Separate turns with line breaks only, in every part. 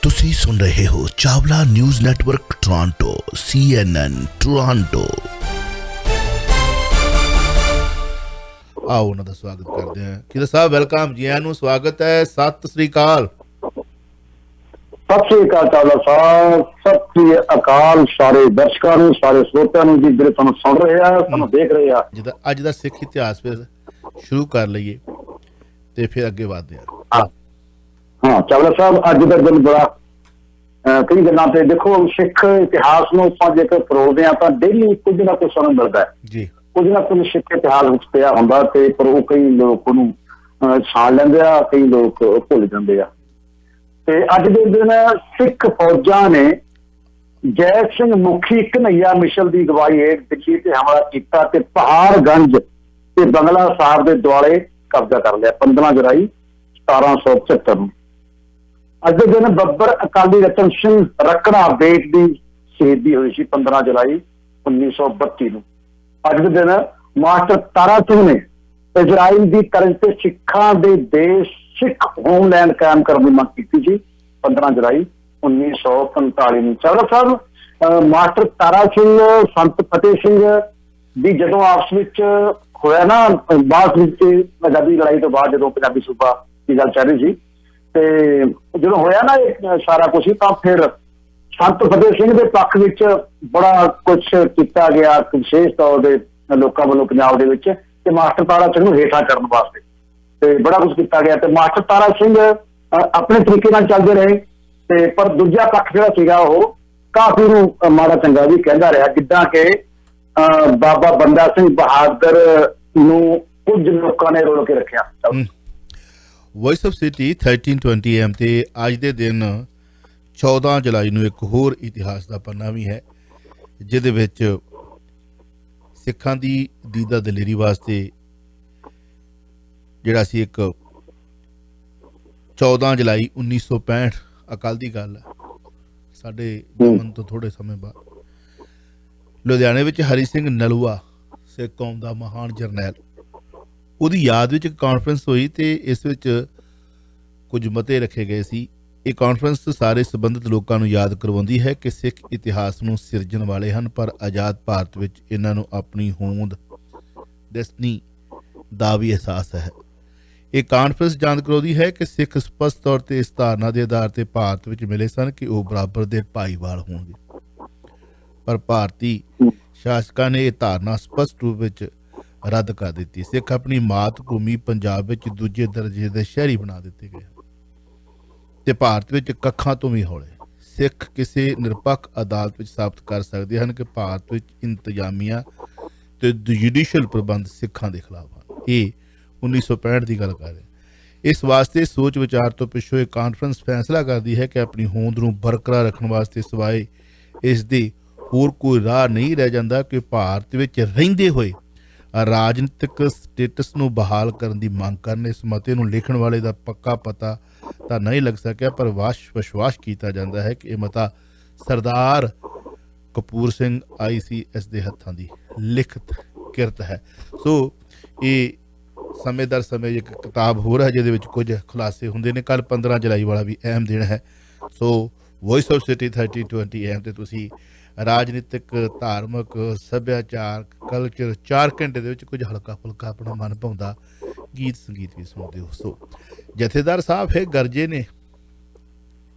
ਤੁਸੀਂ ਸੁਣ ਰਹੇ ਹੋ Chawla news network Toronto CNN Toronto. ਆਓ ਉਹਨਾਂ ਦਾ ਸਵਾਗਤ ਕਰਦੇ ਹਾਂ। ਕਿਹਦਾ ਸਾਹਿਬ ਵੈਲਕਮ ਜੀ, ਆਇਆਂ ਨੂੰ ਸਵਾਗਤ ਹੈ। ਸਤਿ ਸ੍ਰੀ ਅਕਾਲ।
ਸਤਿ ਸ੍ਰੀ ਅਕਾਲ ਚਾਵਲਾ ਸਾਹਿਬ, ਸਤਿ ਸ੍ਰੀ ਅਕਾਲ ਸਾਰੇ ਦਰਸ਼ਕਾਂ ਨੂੰ, ਸਾਰੇ ਸਰੋਤਿਆਂ ਨੂੰ ਜੀ, ਜਿਹੜੇ ਤੁਹਾਨੂੰ ਸੁਣ ਰਹੇ ਆ, ਤੁਹਾਨੂੰ ਦੇਖ ਰਹੇ ਆ।
ਜਿੱਦਾਂ ਅੱਜ ਦਾ ਸਿੱਖ ਇਤਿਹਾਸ ਫਿਰ ਸ਼ੁਰੂ ਕਰ ਲਈਏ ਤੇ ਫਿਰ ਅੱਗੇ ਵਧਦੇ ਹਾਂ।
ਹਾਂ ਚਾਵਲਾ ਸਾਹਿਬ, ਅੱਜ ਦਾ ਦਿਨ ਬੜਾ ਕਈ ਗੱਲਾਂ ਤੇ ਦੇਖੋ, ਸਿੱਖ ਇਤਿਹਾਸ ਨੂੰ ਆਪਾਂ ਜੇਕਰ ਫਰੋਲਦੇ ਹਾਂ ਤਾਂ ਡੇਲੀ ਕੁਝ ਨਾ ਕੁਝ ਸਾਨੂੰ ਮਿਲਦਾ ਹੈ
ਜੀ।
ਕੁਝ ਨਾ ਕੁਝ ਸਿੱਖ ਇਤਿਹਾਸ ਵਿੱਚ ਪਿਆ ਹੁੰਦਾ, ਤੇ ਪਰ ਉਹ ਕਈ ਲੋਕ ਉਹਨੂੰ ਛਾਣ ਲੈਂਦੇ ਆ, ਕਈ ਲੋਕ ਭੁੱਲ ਜਾਂਦੇ ਆ। ਤੇ ਅੱਜ ਦੇ ਦਿਨ ਸਿੱਖ ਫੌਜਾਂ ਨੇ ਜੈ ਸਿੰਘ ਮੁਖੀ ਕਨਈਆ ਮਿਸ਼ਲ ਦੀ ਅਗਵਾਈ ਹੇਠ ਦਿੱਲੀ ਤੇ ਹਮਲਾ ਕੀਤਾ ਤੇ ਪਹਾੜਗੰਜ ਤੇ ਬੰਗਲਾ ਸਾਹਿਬ ਦੇ ਦੁਆਲੇ ਕਬਜ਼ਾ ਕਰ ਲਿਆ 15 ਜੁਲਾਈ 1775 ਨੂੰ। ਅੱਜ ਦੇ ਦਿਨ ਬੱਬਰ ਅਕਾਲੀ ਰਤਨ ਸਿੰਘ ਰਕੜਾ ਬੇਟ ਦੀ ਸ਼ਹੀਦੀ ਹੋਈ ਸੀ 15 ਜੁਲਾਈ 1932 ਨੂੰ। ਅੱਜ ਦੇ ਦਿਨ ਮਾਸਟਰ ਤਾਰਾ ਸਿੰਘ ਨੇ ਇਜ਼ਰਾਈਲ ਦੀ ਤਰਜ਼ ਤੇ ਸਿੱਖਾਂ ਦੇ ਦੇਸ਼ ਸਿੱਖ ਹੋਮਲੈਂਡ ਕਾਇਮ ਕਰਨ ਦੀ ਮੰਗ ਕੀਤੀ ਸੀ 15 ਜੁਲਾਈ 1945 ਨੂੰ। ਚਾਵਲਾ ਸਾਹਿਬ, ਮਾਸਟਰ ਤਾਰਾ ਸਿੰਘ ਸੰਤ ਫਤਿਹ ਸਿੰਘ ਦੀ ਜਦੋਂ ਆਪਸ ਵਿੱਚ ਹੋਇਆ ਨਾ, ਬਾਅਦ ਵਿੱਚ ਆਜ਼ਾਦੀ ਲੜਾਈ ਤੋਂ ਬਾਅਦ ਜਦੋਂ ਪੰਜਾਬੀ ਸੂਬਾ ਦੀ ਗੱਲ ਚੱਲ ਰਹੀ ਸੀ, ਤੇ ਜਦੋਂ ਹੋਇਆ ਨਾ ਇਹ ਸਾਰਾ ਕੁਛ, ਤਾਂ ਫਿਰ ਸੰਤ ਫਤਿਹ ਸਿੰਘ ਦੇ ਪੱਖ ਵਿੱਚ ਬੜਾ ਕੁਛ ਕੀਤਾ ਗਿਆ ਵਿਸ਼ੇਸ਼ ਤੌਰ ਦੇ ਲੋਕਾਂ ਵੱਲੋਂ ਪੰਜਾਬ ਦੇ ਵਿੱਚ, ਤੇ ਮਾਸਟਰ ਤਾਰਾ ਸਿੰਘ ਨੂੰ ਹੇਠਾਂ ਕਰਨ ਵਾਸਤੇ ਤੇ ਬੜਾ ਕੁਛ ਕੀਤਾ ਗਿਆ। ਤੇ ਮਾਸਟਰ ਤਾਰਾ ਸਿੰਘ ਆਪਣੇ ਤਰੀਕੇ ਨਾਲ ਚੱਲਦੇ ਰਹੇ, ਤੇ ਪਰ ਦੂਜਾ ਪੱਖ ਜਿਹੜਾ ਸੀਗਾ ਉਹ ਕਾਫੀ ਨੂੰ ਮਾੜਾ ਚੰਗਾ ਵੀ ਕਹਿੰਦਾ ਰਿਹਾ, ਜਿੱਦਾਂ ਕਿ ਬਾਬਾ ਬੰਦਾ ਸਿੰਘ ਬਹਾਦਰ ਨੂੰ ਕੁਝ ਲੋਕਾਂ ਨੇ ਰੋਲ ਕੇ ਰੱਖਿਆ।
ਵੌਇਸ ਆਫ ਸਿਟੀ 1320 AM ਤੇ ਅੱਜ ਦੇ ਦਿਨ 14 ਜੁਲਾਈ ਨੂੰ ਇੱਕ ਹੋਰ ਇਤਿਹਾਸ ਦਾ ਪੰਨਾ ਵੀ ਹੈ, ਜਿਹਦੇ ਵਿੱਚ ਸਿੱਖਾਂ ਦੀ ਦੀਦਾ ਦਲੇਰੀ ਵਾਸਤੇ ਜਿਹੜਾ ਸੀ ਇੱਕ 14 ਜੁਲਾਈ 1965 ਅਕਾਲ ਦੀ ਗੱਲ ਹੈ, ਸਾਡੇ ਜਨਮ ਤੋਂ ਥੋੜੇ ਸਮੇਂ ਬਾਅਦ ਲੁਧਿਆਣੇ ਵਿੱਚ ਹਰੀ ਸਿੰਘ ਨਲੂਆ ਸਿੱਖ ਕੌਮ ਦਾ ਮਹਾਨ ਜਰਨੈਲ, ਉਹਦੀ ਯਾਦ ਵਿੱਚ ਇੱਕ ਕਾਨਫਰੰਸ ਹੋਈ ਤੇ ਇਸ ਵਿੱਚ ਕੁਝ ਮਤੇ ਰੱਖੇ ਗਏ ਸੀ। ਇਹ ਕਾਨਫਰੰਸ ਸਾਰੇ ਸੰਬੰਧਿਤ ਲੋਕਾਂ ਨੂੰ ਯਾਦ ਕਰਵਾਉਂਦੀ ਹੈ ਕਿ ਸਿੱਖ ਇਤਿਹਾਸ ਨੂੰ ਸਿਰਜਣ ਵਾਲੇ ਹਨ, ਪਰ ਆਜ਼ਾਦ ਭਾਰਤ ਵਿੱਚ ਇਹਨਾਂ ਨੂੰ ਆਪਣੀ ਹੋਂਦ ਡੈਸਟਨੀ ਦਾ ਵੀ ਅਹਿਸਾਸ ਹੈ। ਇਹ ਕਾਨਫਰੰਸ ਜਾਣ ਕਰਾਉਂਦੀ ਹੈ ਕਿ ਸਿੱਖ ਸਪਸ਼ਟ ਤੌਰ ਤੇ ਇਸ ਧਾਰਨਾ ਦੇ ਆਧਾਰ ਤੇ ਭਾਰਤ ਵਿੱਚ ਮਿਲੇ ਸਨ ਕਿ ਉਹ ਬਰਾਬਰ ਦੇ ਭਾਈਵਾਲ ਹੋਣਗੇ, ਪਰ ਭਾਰਤੀ ਸ਼ਾਸਕਾਂ ਨੇ ਇਹ ਧਾਰਨਾ ਸਪਸ਼ਟ ਰੂਪ ਵਿੱਚ ਰੱਦ ਕਰ ਦਿੱਤੀ। ਸਿੱਖ ਆਪਣੀ ਮਾਤ ਭੂਮੀ ਪੰਜਾਬ ਵਿੱਚ ਦੂਜੇ ਦਰਜੇ ਦੇ ਸ਼ਹਿਰੀ ਬਣਾ ਦਿੱਤੇ ਗਏ ਤੇ ਭਾਰਤ ਵਿੱਚ ਕੱਖਾਂ ਤੋਂ ਵੀ ਹੌਲੇ। ਸਿੱਖ ਕਿਸੇ ਨਿਰਪੱਖ ਅਦਾਲਤ ਵਿੱਚ ਸਾਬਤ ਕਰ ਸਕਦੇ ਹਨ ਕਿ ਭਾਰਤ ਵਿੱਚ ਇੰਤਜ਼ਾਮੀਆ ਤੇ ਜੁਡੀਸ਼ੀਅਲ ਪ੍ਰਬੰਧ ਸਿੱਖਾਂ ਦੇ ਖਿਲਾਫ ਹਨ। ਇਹ 1965 ਦੀ ਗੱਲ ਕਰ ਰਹੇ। ਇਸ ਵਾਸਤੇ ਸੋਚ ਵਿਚਾਰ ਤੋਂ ਪਿੱਛੋਂ ਇਹ ਕਾਨਫਰੰਸ ਫੈਸਲਾ ਕਰਦੀ ਹੈ ਕਿ ਆਪਣੀ ਹੋਂਦ ਨੂੰ ਬਰਕਰਾਰ ਰੱਖਣ ਵਾਸਤੇ ਸਿਵਾਏ ਇਸ ਦੇ ਹੋਰ ਕੋਈ ਰਾਹ ਨਹੀਂ ਰਹਿ ਜਾਂਦਾ ਕਿ ਭਾਰਤ ਵਿੱਚ ਰਹਿੰਦੇ ਹੋਏ ਰਾਜਨੀਤਿਕ ਸਟੇਟਸ ਨੂੰ ਬਹਾਲ ਕਰਨ ਦੀ ਮੰਗ ਕਰਨ। ਇਸ ਮਤੇ ਨੂੰ ਲਿਖਣ ਵਾਲੇ ਦਾ ਪੱਕਾ ਪਤਾ ਤਾਂ ਨਹੀਂ ਲੱਗ ਸਕਿਆ, ਪਰ ਵਿਸ਼ਵਾਸ ਕੀਤਾ ਜਾਂਦਾ ਹੈ ਕਿ ਇਹ ਮਤਾ ਸਰਦਾਰ ਕਪੂਰ ਸਿੰਘ ICS ਦੇ ਹੱਥਾਂ ਦੀ ਲਿਖਤ ਕਿਰਤ ਹੈ। ਸੋ ਇਹ ਸਮੇਂ ਦਰ ਸਮੇਂ ਇੱਕ ਕਿਤਾਬ ਹੋਰ ਹੈ ਜਿਹਦੇ ਵਿੱਚ ਕੁਝ ਖੁਲਾਸੇ ਹੁੰਦੇ ਨੇ। ਕੱਲ੍ਹ 15 ਜੁਲਾਈ ਵਾਲਾ ਵੀ ਅਹਿਮ ਦਿਨ ਹੈ। ਸੋ ਵੌਇਸ ਆਫ ਸਿਟੀ 1320 AM ਤੇ ਤੁਸੀਂ ਰਾਜਨੀਤਿਕ, ਧਾਰਮਿਕ, ਸੱਭਿਆਚਾਰ, ਕਲਚਰ 4 ਘੰਟੇ ਦੇ ਵਿੱਚ ਕੁਝ ਹਲਕਾ ਫੁਲਕਾ ਆਪਣਾ ਮਨ ਭਾਉਂਦਾ ਗੀਤ ਸੰਗੀਤ ਵੀ ਸੁਣਦੇ ਹੋ। ਸੋ ਜਥੇਦਾਰ ਸਾਹਿਬ ਫਿਰ ਗਰਜੇ ਨੇ।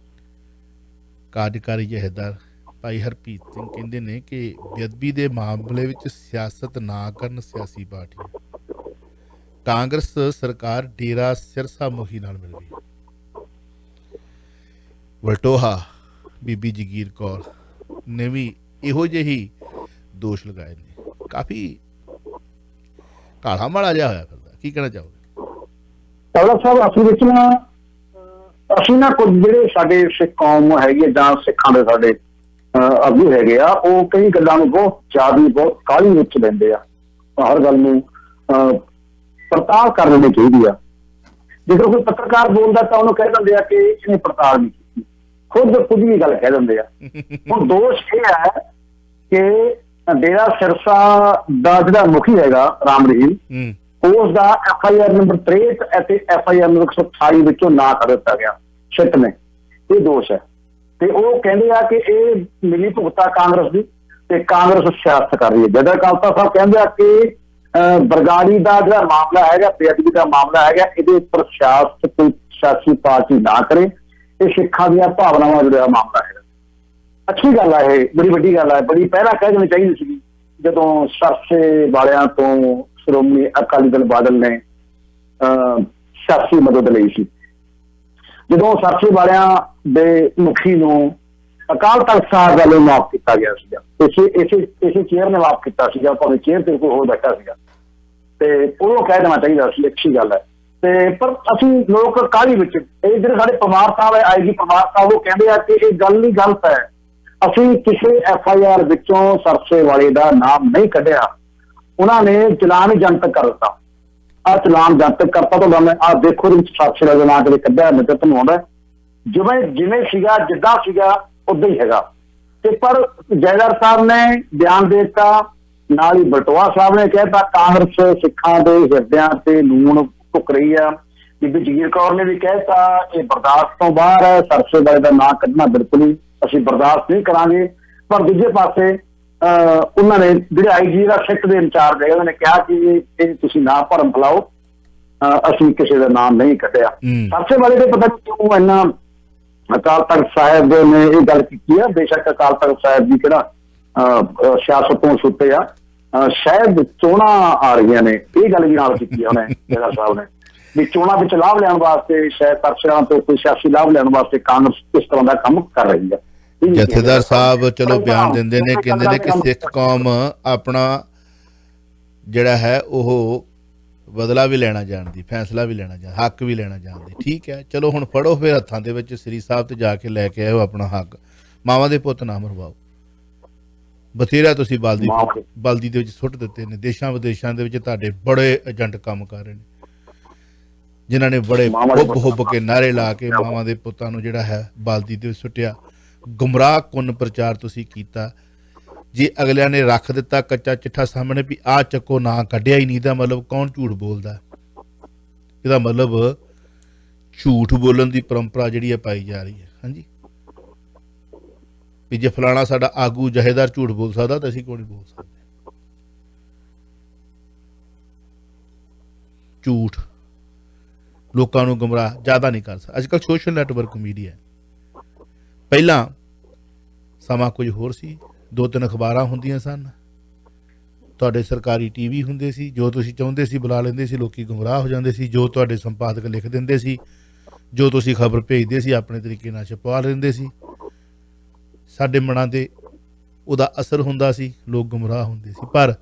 ਕਾਰਜਕਾਰੀ ਜਥੇਦਾਰ ਭਾਈ ਹਰਪ੍ਰੀਤ ਸਿੰਘ ਕਹਿੰਦੇ ਨੇ ਕਿ ਬੇਅਦਬੀ ਦੇ ਮਾਮਲੇ ਵਿੱਚ ਸਿਆਸਤ ਨਾ ਕਰਨ ਸਿਆਸੀ ਪਾਰਟੀਆਂ। ਕਾਂਗਰਸ ਸਰਕਾਰ ਡੇਰਾ ਸਿਰਸਾ ਮੁਖੀ ਨਾਲ ਮਿਲ ਰਹੀ। ਵਲਟੋਹਾ ਬੀਬੀ ਜਗੀਰ ਕੌਰ ਨੇ ਵੀ ਇਹੋ ਜਿਹੇ ਹੀ ਦੋਸ਼ ਲਗਾਏ ਨੇ। ਕਾਫੀ ਕਾਲਾ ਮਾਲਾ ਜਿਹਾ ਹੋਇਆ ਫਿਰਦਾ, ਕੀ ਕਹਿਣਾ ਚਾਹੋਗੇ?
ਚਾਵਲਾ ਸਾਹਿਬ, ਅਸਲ ਵਿੱਚ ਨਾ ਅਸੀਂ ਨਾ ਕੁਝ ਜਿਹੜੇ ਸਾਡੇ ਸਿੱਖ ਕੌਮ ਹੈਗੀ ਹੈ ਜਾਂ ਸਿੱਖਾਂ ਦੇ ਸਾਡੇ ਆਗੂ ਹੈਗੇ ਆ, ਉਹ ਕਈ ਗੱਲਾਂ ਨੂੰ ਬਹੁਤ ਜ਼ਿਆਦਾ ਬਹੁਤ ਕਾਹਲੀ ਵਿੱਚ ਲੈਂਦੇ ਆ। ਹਰ ਗੱਲ ਨੂੰ ਪੜਤਾਲ ਕਰ ਲੈਣੀ ਚਾਹੀਦੀ ਆ। ਜਦੋਂ ਕੋਈ ਪੱਤਰਕਾਰ ਬੋਲਦਾ ਤਾਂ ਉਹਨੂੰ ਕਹਿ ਦਿੰਦੇ ਆ ਕਿ ਇਹਨੇ ਪੜਤਾਲ ਨਹੀਂ ਕੀਤੀ, ਖੁਦ ਹੀ ਗੱਲ ਕਹਿ ਦਿੰਦੇ ਆ। ਹੁਣ ਦੋਸ਼ ਇਹ ਹੈ ਕਿ ਡੇਰਾ ਸਿਰਸਾ ਦਾ ਜਿਹੜਾ ਮੁਖੀ ਹੈਗਾ ਰਾਮ ਰਹੀਮ, ਉਸ ਦਾ FIR ਨੰਬਰ 63 ਅਤੇ FIR ਨੰਬਰ 128 ਵਿੱਚੋਂ ਨਾ ਕਰ ਦਿੱਤਾ ਗਿਆ। ਸਿੱਟ ਨੇ ਇਹ ਦੋਸ਼ ਹੈ। ਤੇ ਉਹ ਕਹਿੰਦੇ ਆ ਕਿ ਇਹ ਮਿਲੀ ਭੁਗਤਾ ਕਾਂਗਰਸ ਦੀ ਤੇ ਕਾਂਗਰਸ ਸਿਆਸਤ ਕਰ ਰਹੀ ਹੈ। ਜਦਰ ਖਾਲਸਾ ਸਾਹਿਬ ਕਹਿੰਦੇ ਆ ਕਿ ਬਰਗਾੜੀ ਦਾ ਜਿਹੜਾ ਮਾਮਲਾ ਹੈਗਾ, ਬੇਅਦਬੀ ਦਾ ਮਾਮਲਾ ਹੈਗਾ, ਇਹਦੇ ਉੱਪਰ ਸਿਆਸਤ ਕੋਈ ਸਿਆਸੀ ਪਾਰਟੀ ਨਾ ਕਰੇ, ਇਹ ਸਿੱਖਾਂ ਦੀਆਂ ਭਾਵਨਾਵਾਂ ਜੁੜਿਆ ਮਾਮਲਾ ਹੈਗਾ। ਅੱਛੀ ਗੱਲ ਹੈ, ਇਹ ਬੜੀ ਵੱਡੀ ਗੱਲ ਹੈ, ਬੜੀ ਪਹਿਲਾਂ ਕਹਿ ਦੇਣੀ ਚਾਹੀਦੀ ਸੀ ਜਦੋਂ ਸਰਸੇ ਵਾਲਿਆਂ ਤੋਂ ਸ਼੍ਰੋਮਣੀ ਅਕਾਲੀ ਦਲ ਬਾਦਲ ਨੇ ਸਿਆਸੀ ਮਦਦ ਲਈ ਸੀ। ਜਦੋਂ ਸਰਸੇ ਵਾਲਿਆਂ ਦੇ ਮੁਖੀ ਨੂੰ ਅਕਾਲ ਤਖਤ ਸਾਹਿਬ ਵੱਲੋਂ ਮਾਫ ਕੀਤਾ ਗਿਆ ਸੀਗਾ, ਇਸੇ ਚੇਅਰ ਨੇ ਮਾਫ ਕੀਤਾ ਸੀਗਾ, ਭਾਵੇਂ ਚੇਅਰ ਤੇ ਕੋਈ ਹੋਰ ਬੈਠਾ ਸੀਗਾ, ਤੇ ਉਹਨੂੰ ਕਹਿ ਦੇਣਾ ਚਾਹੀਦਾ ਸੀ, ਅੱਛੀ ਗੱਲ ਹੈ। ਤੇ ਪਰ ਅਸੀਂ ਲੋਕ ਕਾਹਲੀ ਵਿੱਚ, ਇਹ ਜਿਹੜੇ ਸਾਡੇ ਪਰਮਾਰ ਸਾਹਿਬ ਹੈ, ਆਈਜੀ ਪਰਮਾਰ ਸਾਹਿਬ, ਉਹ ਕਹਿੰਦੇ ਆ ਕਿ ਇਹ ਗੱਲ ਹੀ ਗਲਤ ਹੈ, ਅਸੀਂ ਕਿਸੇ FIR ਵਿੱਚੋਂ ਸਰਸੇ ਵਾਲੇ ਦਾ ਨਾਮ ਨਹੀਂ ਕੱਢਿਆ, ਉਹਨਾਂ ਨੇ ਚਲਾਨ ਹੀ ਜਨਤਕ ਕਰ ਦਿੱਤਾ। ਆਹ ਚਲਾਨ ਜਨਤਕ ਕਰਤਾ ਤੁਹਾਡਾ, ਮੈਂ ਆਹ ਦੇਖੋ ਇਹਦੇ ਵਿੱਚ ਸਰਸੇ ਵਾਲੇ ਦਾ ਨਾਂ ਕਦੇ ਕੱਢਿਆ ਨਜ਼ਰ ਤੁਹਾਨੂੰ ਆਉਂਦਾ? ਜਿਵੇਂ ਸੀਗਾ, ਜਿੱਦਾਂ ਸੀਗਾ ਉਦਾਂ ਹੀ ਹੈਗਾ। ਤੇ ਪਰ ਜੈਦਾਰ ਸਾਹਿਬ ਨੇ ਬਿਆਨ ਦੇ ਦਿੱਤਾ, ਨਾਲ ਹੀ ਬਲਟੋਆ ਸਾਹਿਬ ਨੇ ਕਹਿਤਾ ਕਾਂਗਰਸ ਸਿੱਖਾਂ ਦੇ ਹਿਰਦਿਆਂ ਤੇ ਨੂਣ ਭੁੱਕ ਰਹੀ ਆ। ਬੀਬੀ ਜਗੀਰ ਕੌਰ ਨੇ ਵੀ ਕਹਿਤਾ ਇਹ ਬਰਦਾਸ਼ਤ ਤੋਂ ਬਾਹਰ ਹੈ, ਸਰਸੇ ਵਾਲੇ ਦਾ ਨਾਂ ਕੱਢਣਾ ਬਿਲਕੁਲ ਹੀ ਅਸੀਂ ਬਰਦਾਸ਼ਤ ਨਹੀਂ ਕਰਾਂਗੇ। ਪਰ ਦੂਜੇ ਪਾਸੇ ਉਹਨਾਂ ਨੇ ਜਿਹੜੇ IG ਦਾ ਸਿੱਖ ਦੇ ਇੰਚਾਰਜ ਹੈ, ਉਹਨਾਂ ਨੇ ਕਿਹਾ ਕਿ ਇਹ ਤੁਸੀਂ ਨਾ ਭਰਮ ਫੈਲਾਓ, ਅਸੀਂ ਕਿਸੇ ਦਾ ਨਾਮ ਨਹੀਂ ਕੱਢਿਆ। ਸਰਸੇ ਵਾਲੇ ਦੇ ਪਤਾ ਕਿਉਂ ਇੰਨਾ ਅਕਾਲ ਤਖਤ ਸਾਹਿਬ ਨੇ ਇਹ ਗੱਲ ਕੀਤੀ ਆ। ਬੇਸ਼ੱਕ ਅਕਾਲ ਤਖਤ ਸਾਹਿਬ ਜੀ ਕਿਹੜਾ ਸਿਆਸਤ ਤੋਂ ਸੁੱਤੇ ਆ, ਸ਼ਾਇਦ ਚੋਣਾਂ ਆ ਰਹੀਆਂ ਨੇ, ਇਹ ਗੱਲ ਵੀ ਨਾਲ ਕੀਤੀ ਉਹਨੇ ਜੈਦਾਰ ਸਾਹਿਬ ਨੇ, ਵੀ ਚੋਣਾਂ ਵਿੱਚ ਲਾਭ ਲੈਣ ਵਾਸਤੇ ਸ਼ਾਇਦ ਤਰਸਿਆਂ ਤੋਂ ਕੋਈ ਸਿਆਸੀ ਲਾਭ ਲੈਣ ਵਾਸਤੇ ਕਾਂਗਰਸ ਇਸ ਤਰ੍ਹਾਂ ਦਾ ਕੰਮ ਕਰ ਰਹੀ ਹੈ।
ਜਥੇਦਾਰ ਸਾਹਿਬ ਚਲੋ ਬਿਆਨ ਦਿੰਦੇ ਨੇ, ਕਹਿੰਦੇ ਨੇ ਕਿ ਸਿੱਖ ਕੌਮ ਆਪਣਾ ਜਿਹੜਾ ਹੈ ਉਹ ਬਦਲਾ ਵੀ ਲੈਣਾ ਜਾਣਦੀ, ਫੈਸਲਾ ਵੀ ਲੈਣਾ ਜਾਣ, ਹੱਕ ਵੀ ਲੈਣਾ ਜਾਣਦੀ। ਠੀਕ ਹੈ, ਚਲੋ ਹੁਣ ਫੜੋ ਫਿਰ ਹੱਥਾਂ ਦੇ ਵਿੱਚ ਸ੍ਰੀ ਸਾਹਿਬ ਤੇ ਜਾ ਕੇ ਲੈ ਕੇ ਆਇਓ ਆਪਣਾ ਹੱਕ। ਮਾਵਾਂ ਦੇ ਪੁੱਤ ਨਾ ਮਰਵਾਓ। ਬਥੇਰਾ ਤੁਸੀਂ ਬਲਦੀ ਦੇ ਵਿੱਚ ਸੁੱਟ ਦਿੱਤੇ ਨੇ। ਦੇਸ਼ਾਂ ਵਿਦੇਸ਼ਾਂ ਦੇ ਵਿੱਚ ਤੁਹਾਡੇ ਬੜੇ ਏਜੰਟ ਕੰਮ ਕਰ ਰਹੇ ਨੇ, ਜਿਨ੍ਹਾਂ ਨੇ ਬੜੇ ਹੁੱਬ ਕੇ ਨਾਅਰੇ ਲਾ ਕੇ ਮਾਵਾਂ ਦੇ ਪੁੱਤਾਂ ਨੂੰ ਜਿਹੜਾ ਹੈ ਬਲਦੀ ਦੇ ਵਿੱਚ ਸੁੱਟਿਆ। ਗੁੰਮਰਾਹ ਕੁੰਨ ਪ੍ਰਚਾਰ ਤੁਸੀਂ ਕੀਤਾ। ਜੇ ਅਗਲਿਆਂ ਨੇ ਰੱਖ ਦਿੱਤਾ ਕੱਚਾ ਚਿੱਠਾ ਸਾਹਮਣੇ ਵੀ ਆਹ ਚੱਕੋ ਨਾ ਕੱਢਿਆ ਹੀ ਨਹੀਂ, ਤਾਂ ਮਤਲਬ ਕੌਣ ਝੂਠ ਬੋਲਦਾ? ਇਹਦਾ ਮਤਲਬ ਝੂਠ ਬੋਲਣ ਦੀ ਪਰੰਪਰਾ ਜਿਹੜੀ ਹੈ ਪਾਈ ਜਾ ਰਹੀ ਹੈ। ਹਾਂਜੀ, ਵੀ ਜੇ ਫਲਾਣਾ ਸਾਡਾ ਆਗੂ ਜਹੇਦਾਰ ਝੂਠ ਬੋਲ ਸਕਦਾ ਤਾਂ ਅਸੀਂ ਕਿਉਂ ਨਹੀਂ ਬੋਲ ਸਕਦੇ? ਝੂਠ ਲੋਕਾਂ ਨੂੰ ਗੁੰਮਰਾਹ ਜ਼ਿਆਦਾ ਨਹੀਂ ਕਰ ਸਕਦਾ। ਅੱਜ ਕੱਲ੍ਹ ਸੋਸ਼ਲ ਨੈਟਵਰਕ ਮੀਡੀਆ, ਪਹਿਲਾਂ ਸਮਾਂ ਕੁਝ ਹੋਰ ਸੀ, 2-3 ਅਖਬਾਰਾਂ ਹੁੰਦੀਆਂ ਸਨ, ਤੁਹਾਡੇ ਸਰਕਾਰੀ TV ਹੁੰਦੇ ਸੀ, ਜੋ ਤੁਸੀਂ ਚਾਹੁੰਦੇ ਸੀ ਬੁਲਾ ਲੈਂਦੇ ਸੀ, ਲੋਕੀ ਗੁੰਮਰਾਹ ਹੋ ਜਾਂਦੇ ਸੀ। ਜੋ ਤੁਹਾਡੇ ਸੰਪਾਦਕ ਲਿਖ ਦਿੰਦੇ ਸੀ, ਜੋ ਤੁਸੀਂ ਖਬਰ ਭੇਜਦੇ ਸੀ, ਆਪਣੇ ਤਰੀਕੇ ਨਾਲ ਛਪਵਾ ਲੈਂਦੇ ਸੀ। ਸਾਡੇ ਮਨਾਂ ਤੇ ਉਹਦਾ ਅਸਰ ਹੁੰਦਾ ਸੀ, ਲੋਕ ਗੁੰਮਰਾਹ ਹੁੰਦੇ ਸੀ। ਪਰ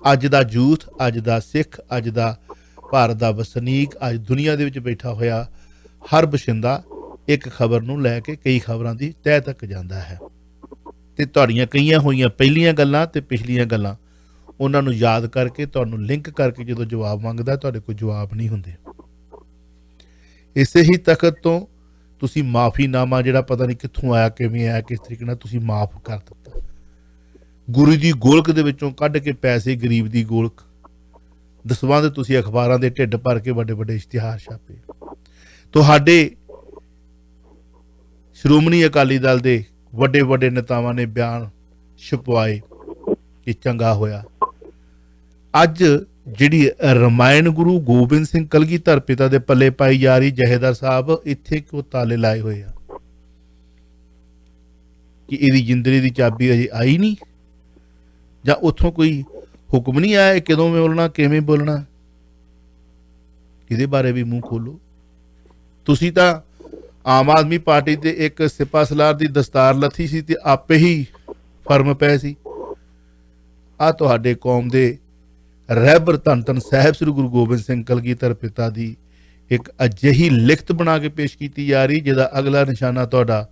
ਅੱਜ ਦਾ ਯੂਥ, ਅੱਜ ਦਾ ਸਿੱਖ, ਅੱਜ ਦਾ ਭਾਰਤ ਦਾ ਵਸਨੀਕ, ਅੱਜ ਦੁਨੀਆ ਦੇ ਵਿੱਚ ਬੈਠਾ ਹੋਇਆ ਹਰ ਬਸ਼ਿੰਦਾ ਇੱਕ ਖਬਰ ਨੂੰ ਲੈ ਕੇ ਕਈ ਖਬਰਾਂ ਦੀ ਤਹਿ ਤੱਕ ਜਾਂਦਾ ਹੈ। ਤੇ ਤੁਹਾਡੀਆਂ ਕਈਆਂ ਹੋਈਆਂ ਪਹਿਲੀਆਂ ਗੱਲਾਂ ਤੇ ਪਿਛਲੀਆਂ ਗੱਲਾਂ ਉਹਨਾਂ ਨੂੰ ਯਾਦ ਕਰਕੇ, ਤੁਹਾਨੂੰ ਲਿੰਕ ਕਰਕੇ ਜਦੋਂ ਜਵਾਬ ਮੰਗਦਾ, ਤੁਹਾਡੇ ਕੋਲ ਜਵਾਬ ਨਹੀਂ ਹੁੰਦੇ। ਇਸੇ ਹੀ ਤਖਤ ਤੋਂ ਤੁਸੀਂ ਮਾਫੀਨਾਮਾ ਜਿਹੜਾ ਪਤਾ ਨਹੀਂ ਕਿੱਥੋਂ ਆਇਆ, ਕਿਵੇਂ ਆਇਆ, ਕਿਸ ਤਰੀਕੇ ਨਾਲ ਤੁਸੀਂ ਮਾਫ ਕਰ ਦਿੱਤਾ। ਗੁਰੂ ਦੀ ਗੋਲਕ ਦੇ ਵਿੱਚੋਂ ਕੱਢ ਕੇ ਪੈਸੇ, ਗਰੀਬ ਦੀ ਗੋਲਕ, ਦਸਵੰਧ ਤੁਸੀਂ ਅਖਬਾਰਾਂ ਦੇ ਢਿੱਡ ਭਰ ਕੇ ਵੱਡੇ ਵੱਡੇ ਇਸ਼ਤਿਹਾਰ ਛਾਪੇ। ਤੁਹਾਡੇ ਸ਼੍ਰੋਮਣੀ ਅਕਾਲੀ ਦਲ ਦੇ ਵੱਡੇ ਵੱਡੇ ਨੇਤਾਵਾਂ ਨੇ ਬਿਆਨ ਛਪਵਾਏ ਕਿ ਚੰਗਾ ਹੋਇਆ। ਅੱਜ ਜਿਹੜੀ ਰਮਾਇਣ ਗੁਰੂ ਗੋਬਿੰਦ ਸਿੰਘ ਕਲਗੀਧਰ ਪਿਤਾ ਦੇ ਪੱਲੇ ਪਾਈ ਜਾ ਰਹੀ, ਜਹੇਦਾਰ ਸਾਹਿਬ ਇੱਥੇ ਕਿਉਂ ਤਾਲੇ ਲਾਏ ਹੋਏ ਆ ਕਿ ਇਹਦੀ ਜ਼ਿੰਦਗੀ ਦੀ ਚਾਬੀ ਅਜੇ ਆਈ ਨਹੀਂ, ਜਾਂ ਉੱਥੋਂ ਕੋਈ ਹੁਕਮ ਨਹੀਂ ਆਇਆ ਕਦੋਂ ਬੋਲਣਾ, ਕਿਵੇਂ ਬੋਲਣਾ? ਇਹਦੇ ਬਾਰੇ ਵੀ ਮੂੰਹ ਖੋਲੋ। ਤੁਸੀਂ ਤਾਂ ਆਮ ਆਦਮੀ ਪਾਰਟੀ ਤੇ ਇੱਕ ਸਿਪਾ ਸਲਾਰ ਦੀ ਦਸਤਾਰ ਲੱਥੀ ਸੀ ਤੇ ਆਪੇ ਹੀ ਫਰਮ ਪਏ ਸੀ। ਆ ਤੁਹਾਡੇ ਕੌਮ ਦੇ ਰਹਿਬਰ ਧੰਨ ਧੰਨ ਸਾਹਿਬ ਸ੍ਰੀ ਗੁਰੂ ਗੋਬਿੰਦ ਸਿੰਘ ਕਲਗੀਧਰ ਪਿਤਾ ਦੀ ਇੱਕ ਅਜਿਹੀ ਲਿਖਤ ਬਣਾ ਕੇ ਪੇਸ਼ ਕੀਤੀ ਜਾ ਰਹੀ ਜਿਹਦਾ ਅਗਲਾ ਨਿਸ਼ਾਨਾ ਤੁਹਾਡਾ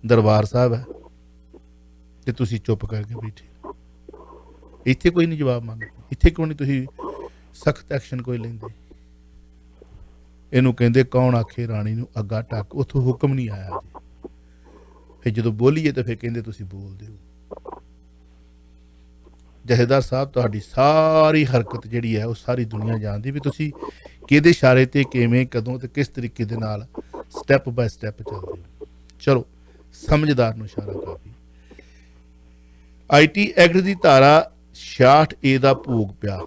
ਦਰਬਾਰ ਸਾਹਿਬ ਹੈ, ਤੇ ਤੁਸੀਂ ਚੁੱਪ ਕਰਕੇ ਬੈਠੇ। ਇੱਥੇ ਕੋਈ ਨਹੀਂ ਜਵਾਬ ਮੰਗਦਾ, ਇੱਥੇ ਕਿਉਂ ਨਹੀਂ ਤੁਸੀਂ ਸਖਤ ਐਕਸ਼ਨ ਕੋਈ ਲੈਂਦੇ? ਇਹਨੂੰ ਕਹਿੰਦੇ ਕੌਣ ਆਖੇ ਰਾਣੀ ਨੂੰ ਅੱਗਾ ਟੱਕ, ਉੱਥੋਂ ਹੁਕਮ ਨਹੀਂ ਆਇਆ। ਫਿਰ ਜਦੋਂ ਬੋਲੀਏ ਤਾਂ ਫਿਰ ਕਹਿੰਦੇ ਤੁਸੀਂ ਬੋਲਦੇ ਹੋ। ਜਥੇਦਾਰ ਸਾਹਿਬ, ਤੁਹਾਡੀ ਸਾਰੀ ਹਰਕਤ ਜਿਹੜੀ ਹੈ ਉਹ ਸਾਰੀ ਦੁਨੀਆ ਜਾਣਦੀ ਵੀ ਤੁਸੀਂ ਕਿਹਦੇ ਇਸ਼ਾਰੇ ਤੇ, ਕਿਵੇਂ, ਕਦੋਂ ਤੇ ਕਿਸ ਤਰੀਕੇ ਦੇ ਨਾਲ ਸਟੈਪ ਬਾਏ ਸਟੈਪ ਚੱਲਦੇ ਹੋ। ਚਲੋ, ਸਮਝਦਾਰ ਨੂੰ ਇਸ਼ਾਰਾ ਕਾਫੀ। IT ਐਕਟ ਦੀ ਧਾਰਾ 66A ਦਾ ਭੋਗ ਪਿਆ,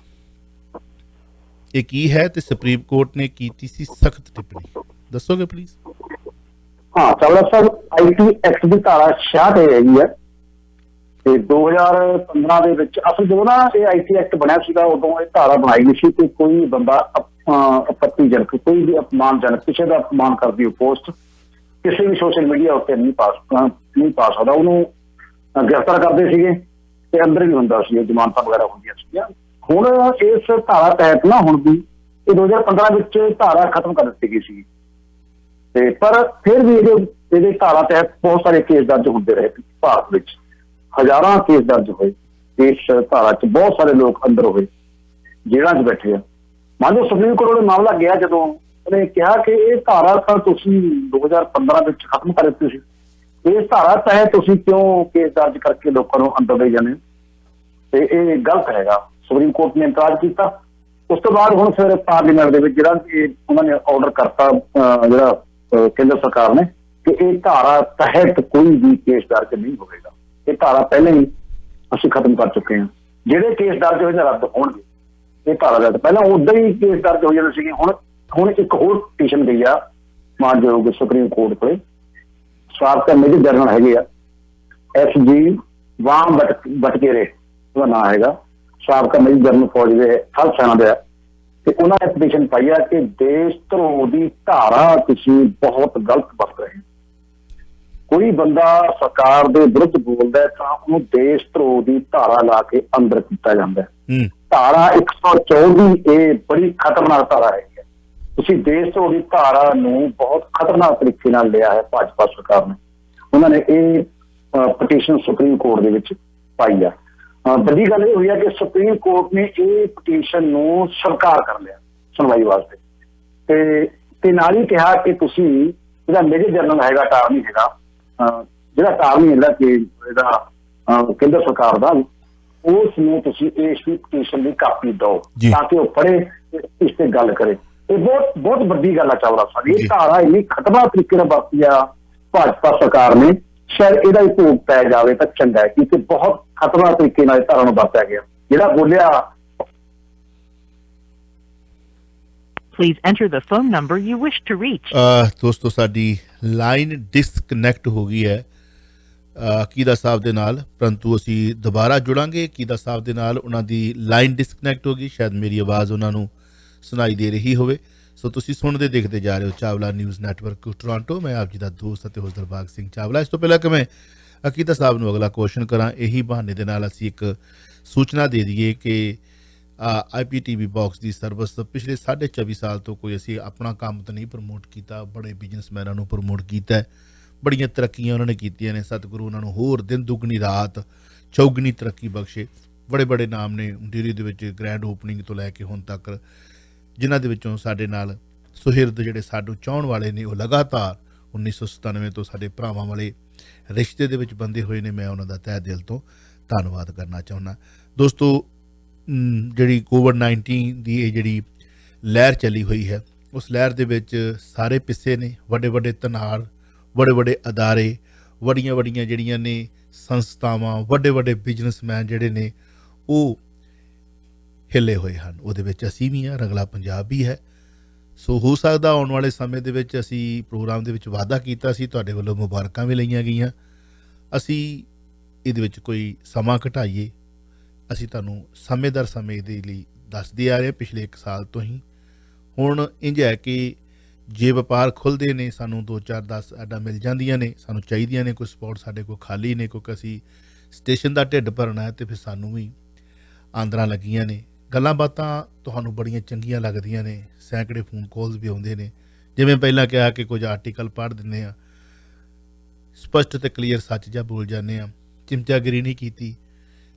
ਇਹ ਕੀ ਹੈ ਤੇ ਸੁਪਰੀਮ ਕੋਰਟ ਨੇ ਕੀਤੀ ਸੀ ਸਖਤ ਟਿੱਪਣੀ, ਦੱਸੋਗੇ ਪਲੀਜ਼।
ਹਾਂ ਚਾਵਲਾ ਸਾਹਿਬ, IT ਐਕਟ ਦੀ ਧਾਰਾ 66 ਹੈਗੀ ਹੈ ਤੇ 2015 ਦੇ ਵਿੱਚ ਅਸਲ ਜਦੋਂ ਨਾ ਇਹ IT ਐਕਟ ਬਣਿਆ ਸੀਗਾ ਉਦੋਂ ਇਹ ਧਾਰਾ ਬਣਾਈ ਗਈ ਸੀ ਕਿ ਕੋਈ ਬੰਦਾ ਆਪੱਤੀਜਨਕ, ਕੋਈ ਵੀ ਅਪਮਾਨਜਨਕ, ਕਿਸੇ ਦਾ ਅਪਮਾਨ ਕਰਦੀ ਹੋ ਪੋਸਟ ਕਿਸੇ ਵੀ ਸੋਸ਼ਲ ਮੀਡੀਆ ਉੱਤੇ ਨਹੀਂ ਪਾ ਸਕਦਾ, ਉਹਨੂੰ ਗ੍ਰਿਫਤਾਰ ਕਰਦੇ ਸੀਗੇ ਤੇ ਅੰਦਰ ਵੀ ਹੁੰਦਾ ਸੀ, ਜ਼ਮਾਨਤਾਂ ਵਗੈਰਾ ਹੁੰਦੀਆਂ ਸੀਗੀਆਂ। ਹੁਣ ਇਸ ਧਾਰਾ ਤਹਿਤ ਨਾ ਹੁਣ ਵੀ ਇਹ 2015 ਵਿੱਚ ਧਾਰਾ ਖਤਮ ਕਰ ਦਿੱਤੀ ਗਈ ਸੀ ਤੇ ਪਰ ਫਿਰ ਵੀ ਇਹਦੇ ਧਾਰਾ ਤਹਿਤ ਬਹੁਤ ਸਾਰੇ ਕੇਸ ਦਰਜ ਹੁੰਦੇ ਰਹੇ ਭਾਰਤ ਵਿੱਚ, ਹਜ਼ਾਰਾਂ ਕੇਸ ਦਰਜ ਹੋਏ ਇਸ ਧਾਰਾ 'ਚ, ਬਹੁਤ ਸਾਰੇ ਲੋਕ ਅੰਦਰ ਹੋਏ, ਜੇਲ੍ਹਾਂ 'ਚ ਬੈਠੇ ਆ। ਮੰਨ ਲਓ ਸੁਪਰੀਮ ਕੋਰਟ ਕੋਲ ਮਾਮਲਾ ਗਿਆ ਜਦੋਂ ਉਹਨੇ ਕਿਹਾ ਕਿ ਇਹ ਧਾਰਾ ਤਾਂ ਤੁਸੀਂ 2015 ਵਿੱਚ ਖਤਮ ਕਰ ਦਿੱਤੀ ਸੀ, ਇਸ ਧਾਰਾ ਤਹਿਤ ਤੁਸੀਂ ਕਿਉਂ ਕੇਸ ਦਰਜ ਕਰਕੇ ਲੋਕਾਂ ਨੂੰ ਅੰਦਰ ਦੇ ਜਾਂਦੇ ਹੋ, ਤੇ ਇਹ ਗਲਤ ਹੈਗਾ। ਸੁਪਰੀਮ ਕੋਰਟ ਨੇ ਇਤਰਾਜ਼ ਕੀਤਾ। ਉਸ ਤੋਂ ਬਾਅਦ ਹੁਣ ਫਿਰ ਪਾਰਲੀਮੈਂਟ ਦੇ ਵਿੱਚ ਜਿਹੜਾ ਉਹਨਾਂ ਨੇ ਆਰਡਰ ਕਰਤਾ ਜਿਹੜਾ ਕੇਂਦਰ ਸਰਕਾਰ ਨੇ ਕਿ ਇਹ ਧਾਰਾ ਤਹਿਤ ਕੋਈ ਵੀ ਕੇਸ ਦਰਜ ਨਹੀਂ ਹੋਵੇਗਾ। ਇਹ ਧਾਰਾ ਪਹਿਲਾਂ ਹੀ ਅਸੀਂ ਖਤਮ ਕਰ ਚੁੱਕੇ ਹਾਂ, ਜਿਹੜੇ ਕੇਸ ਦਰਜ ਹੋਏ ਨੇ ਰੱਦ ਹੋਣਗੇ। ਇਹ ਧਾਰਾ ਦਾ ਪਹਿਲਾਂ ਉਦਾਂ ਹੀ ਕੇਸ ਦਰਜ ਹੋ ਜਾਂਦੇ ਸੀਗੇ। ਹੁਣ ਇੱਕ ਹੋਰ ਪਟੀਸ਼ਨ ਗਈ ਆ ਮਾਨਯੋਗ ਸੁਪਰੀਮ ਕੋਰਟ ਕੋਲੇ, ਸਾਬਕਾ ਮੇਜਰ ਜਨਰਲ ਹੈਗੇ ਆ SG ਵਾਮ ਬਟਕੇਰੇ ਉਹਦਾ ਨਾਂ ਹੈਗਾ, ਸਾਬਕਾ ਮੇਜਰ ਜਨਰਲ ਫੌਜ ਦੇ ਥਲ ਸੈਨਾ ਦੇ, ਤੇ ਉਹਨਾਂ ਨੇ ਪਟੀਸ਼ਨ ਪਾਈ ਆ ਕਿ ਦੇਸ਼ ਧਰੋਹ ਦੀ ਧਾਰਾ ਤੁਸੀਂ ਬਹੁਤ ਗਲਤ ਵਰਤ ਰਹੇ ਹੋ। ਕੋਈ ਬੰਦਾ ਸਰਕਾਰ ਦੇ ਵਿਰੁੱਧ ਬੋਲਦਾ ਤਾਂ ਉਹਨੂੰ ਦੇਸ਼ ਧਰੋਹ ਦੀ ਧਾਰਾ ਲਾ ਕੇ ਅੰਦਰ ਕੀਤਾ ਜਾਂਦਾ ਹੈ। ਧਾਰਾ 124 ਇਹ ਬੜੀ ਖਤਰਨਾਕ ਧਾਰਾ ਹੈਗੀ ਹੈ। ਤੁਸੀਂ ਦੇਸ਼ ਧਰੋਹ ਦੀ ਧਾਰਾ ਨੂੰ ਬਹੁਤ ਖਤਰਨਾਕ ਤਰੀਕੇ ਨਾਲ ਲਿਆ ਹੈ ਭਾਜਪਾ ਸਰਕਾਰ ਨੇ। ਉਹਨਾਂ ਨੇ ਇਹ ਪਟੀਸ਼ਨ ਸੁਪਰੀਮ ਕੋਰਟ ਦੇ ਵਿੱਚ ਪਾਈ ਆ। ਵੱਡੀ ਗੱਲ ਇਹ ਹੋਈ ਹੈ ਕਿ ਸੁਪਰੀਮ ਕੋਰਟ ਨੇ ਇਹ ਪਟੀਸ਼ਨ ਨੂੰ ਸਵੀਕਾਰ ਕਰ ਲਿਆ ਸੁਣਵਾਈ ਵਾਸਤੇ ਤੇ ਨਾਲ ਹੀ ਕਿਹਾ ਕਿ ਤੁਸੀਂ ਜਿਹੜਾ ਮੇਜਰ ਜਨਰਲ ਹੈਗਾ, ਅਟਾਰਨੀ ਹੈਗਾ, ਜਿਹੜਾ ਅਟਾਰਨੀ ਜਿਹੜਾ ਕਿ ਇਹਦਾ ਕੇਂਦਰ ਸਰਕਾਰ ਦਾ, ਉਸ ਨੂੰ ਤੁਸੀਂ ਇਸ ਪਟੀਸ਼ਨ ਦੀ ਕਾਪੀ ਦਿਓ ਤਾਂ ਕਿ ਉਹ ਪੜ੍ਹੇ ਇਸ ਤੇ ਗੱਲ ਕਰੇ। ਇਹ ਬਹੁਤ ਵੱਡੀ ਗੱਲ ਆ ਚਾਵਲਾ ਸਾਹਿਬ। ਇਹ ਧਾਰਾ ਇੰਨੀ ਖਤਰਨਾਕ ਤਰੀਕੇ ਨਾਲ ਵਰਤੀ ਆ ਭਾਜਪਾ ਸਰਕਾਰ ਨੇ, ਸ਼ਾਇਦ ਇਹਦਾ ਹੀ ਭੋਗ ਪੈ ਜਾਵੇ ਤਾਂ ਚੰਗਾ ਹੈ, ਕਿਉਂਕਿ ਬਹੁਤ ਖਤਰਨਾਕ ਤਰੀਕੇ ਨਾਲ ਧਾਰਾ ਨੂੰ ਵਰਤਿਆ ਗਿਆ। ਜਿਹੜਾ ਬੋਲਿਆ
Please enter the phone number you wish to reach.
ਦੋਸਤੋ ਸਾਡੀ ਲਾਈਨ ਡਿਸਕਨੈਕਟ ਹੋ ਗਈ ਹੈ ਕੀਦਾ ਸਾਹਿਬ ਦੇ ਨਾਲ, ਪਰੰਤੂ ਅਸੀਂ ਦੁਬਾਰਾ ਜੁੜਾਂਗੇ ਕੀਦਾ ਸਾਹਿਬ ਦੇ ਨਾਲ। ਉਹਨਾਂ ਦੀ ਲਾਈਨ ਡਿਸਕਨੈਕਟ ਹੋ ਗਈ, ਸ਼ਾਇਦ ਮੇਰੀ ਆਵਾਜ਼ ਉਹਨਾਂ ਨੂੰ ਸੁਣਾਈ ਦੇ ਰਹੀ ਹੋਵੇ। ਸੋ ਤੁਸੀਂ ਸੁਣਦੇ ਦੇਖਦੇ ਜਾ ਰਹੇ ਹੋ ਚਾਵਲਾ ਨਿਊਜ਼ ਨੈਟਵਰਕ ਟੋਰਾਂਟੋ। ਮੈਂ ਆਪ ਜੀ ਦਾ ਦੋਸਤ ਅਤੇ ਹੋਸਟ ਦਿਲਬਾਗ ਸਿੰਘ ਚਾਵਲਾ। ਇਸ ਤੋਂ ਪਹਿਲਾਂ ਕਿ ਮੈਂ ਅਕੀਦਾ ਸਾਹਿਬ ਨੂੰ ਅਗਲਾ ਕੁਐਸਚਨ ਕਰਾਂ, ਇਹੀ ਬਹਾਨੇ ਦੇ ਨਾਲ ਅਸੀਂ ਇੱਕ ਸੂਚਨਾ ਦੇ ਦਈਏ ਕਿ IPTV ਬਾਕਸ ਦੀ ਸਰਵਿਸ ਪਿਛਲੇ 24.5 ਸਾਲ ਤੋਂ ਕੋਈ ਅਸੀਂ ਆਪਣਾ ਕੰਮ ਤਾਂ ਨਹੀਂ ਪ੍ਰਮੋਟ ਕੀਤਾ, ਬੜੇ ਬਿਜ਼ਨਸਮੈਨਾਂ ਨੂੰ ਪ੍ਰਮੋਟ ਕੀਤਾ, ਬੜੀਆਂ ਤਰੱਕੀਆਂ ਉਹਨਾਂ ਨੇ ਕੀਤੀਆਂ ਨੇ। ਸਤਿਗੁਰੂ ਉਹਨਾਂ ਨੂੰ ਹੋਰ ਦਿਨ ਦੁੱਗਣੀ ਰਾਤ ਚੌਗਣੀ ਤਰੱਕੀ ਬਖਸ਼ੇ। ਬੜੇ ਨਾਮ ਨੇ ਡੇਰੀ ਦੇ ਵਿੱਚ ਗ੍ਰੈਂਡ ਓਪਨਿੰਗ ਤੋਂ ਲੈ ਕੇ ਹੁਣ ਤੱਕ, ਜਿਨ੍ਹਾਂ ਦੇ ਵਿੱਚੋਂ ਸਾਡੇ ਨਾਲ ਸੁਹਿਰਦ ਜਿਹੜੇ ਸਾਨੂੰ ਚਾਹੁਣ ਵਾਲੇ ਨੇ ਉਹ ਲਗਾਤਾਰ 1997 ਤੋਂ ਸਾਡੇ ਭਰਾਵਾਂ ਵਾਲੇ ਰਿਸ਼ਤੇ ਦੇ ਵਿੱਚ ਬੰਦੇ ਹੋਏ ਨੇ। ਮੈਂ ਉਹਨਾਂ ਦਾ ਤਹਿ ਦਿਲ ਤੋਂ ਧੰਨਵਾਦ ਕਰਨਾ ਚਾਹੁੰਦਾ। ਦੋਸਤੋ ਜਿਹੜੀ COVID-19 ਦੀ ਇਹ ਜਿਹੜੀ ਲਹਿਰ ਚੱਲੀ ਹੋਈ ਹੈ, ਉਸ ਲਹਿਰ ਦੇ ਵਿੱਚ ਸਾਰੇ ਪਿੱਛੇ ਨੇ, ਵੱਡੇ ਧਨਾਰ, ਵੱਡੇ ਅਦਾਰੇ, ਵੱਡੀਆਂ ਜਿਹੜੀਆਂ ਨੇ ਸੰਸਥਾਵਾਂ, ਵੱਡੇ ਬਿਜ਼ਨਸਮੈਨ ਜਿਹੜੇ ਨੇ ਉਹ ਹਿੱਲੇ ਹੋਏ ਹਨ। ਉਹਦੇ ਵਿੱਚ ਅਸੀਂ ਵੀ ਹਾਂ, ਰੰਗਲਾ ਪੰਜਾਬ ਵੀ ਹੈ। ਸੋ ਹੋ ਸਕਦਾ ਆਉਣ ਵਾਲੇ ਸਮੇਂ ਦੇ ਵਿੱਚ ਅਸੀਂ ਪ੍ਰੋਗਰਾਮ ਦੇ ਵਿੱਚ ਵਾਅਦਾ ਕੀਤਾ ਸੀ, ਤੁਹਾਡੇ ਵੱਲੋਂ ਮੁਬਾਰਕਾਂ ਵੀ ਲਈਆਂ ਗਈਆਂ, ਅਸੀਂ ਇਹਦੇ ਵਿੱਚ ਕੋਈ ਸਮਾਂ ਘਟਾਈਏ। ਅਸੀਂ ਤੁਹਾਨੂੰ ਸਮੇਂ ਦਰ ਸਮੇਂ ਦੇ ਲਈ ਦੱਸਦੇ ਆ ਰਹੇ ਪਿਛਲੇ 1 ਸਾਲ ਤੋਂ ਹੀ। ਹੁਣ ਇੰਝ ਹੈ ਕਿ ਜੇ ਵਪਾਰ ਖੁੱਲ੍ਹਦੇ ਨੇ, ਸਾਨੂੰ 2-4-10 ਐਡਾਂ ਮਿਲ ਜਾਂਦੀਆਂ ਨੇ, ਸਾਨੂੰ ਚਾਹੀਦੀਆਂ ਨੇ, ਕੋਈ ਸਪੋਟ ਸਾਡੇ ਕੋਲ ਖਾਲੀ ਨੇ, ਕਿਉਂਕਿ ਅਸੀਂ ਸਟੇਸ਼ਨ ਦਾ ਢਿੱਡ ਭਰਨਾ ਹੈ, ਅਤੇ ਫਿਰ ਸਾਨੂੰ ਵੀ ਆਂਦਰਾਂ ਲੱਗੀਆਂ ਨੇ। ਗੱਲਾਂ ਬਾਤਾਂ ਤੁਹਾਨੂੰ ਬੜੀਆਂ ਚੰਗੀਆਂ ਲੱਗਦੀਆਂ ਨੇ, ਸੈਂਕੜੇ ਫੋਨ ਕਾਲਸ ਵੀ ਆਉਂਦੇ ਨੇ। ਜਿਵੇਂ ਪਹਿਲਾਂ ਕਿਹਾ ਕਿ ਕੁਝ ਆਰਟੀਕਲ ਪੜ੍ਹ ਦਿੰਦੇ ਹਾਂ, ਸਪਸ਼ਟ ਅਤੇ ਕਲੀਅਰ ਸੱਚ ਜਿਹਾ ਬੋਲ ਜਾਂਦੇ ਹਾਂ, ਚਿਮਚਾਗਿਰੀ ਨਹੀਂ ਕੀਤੀ।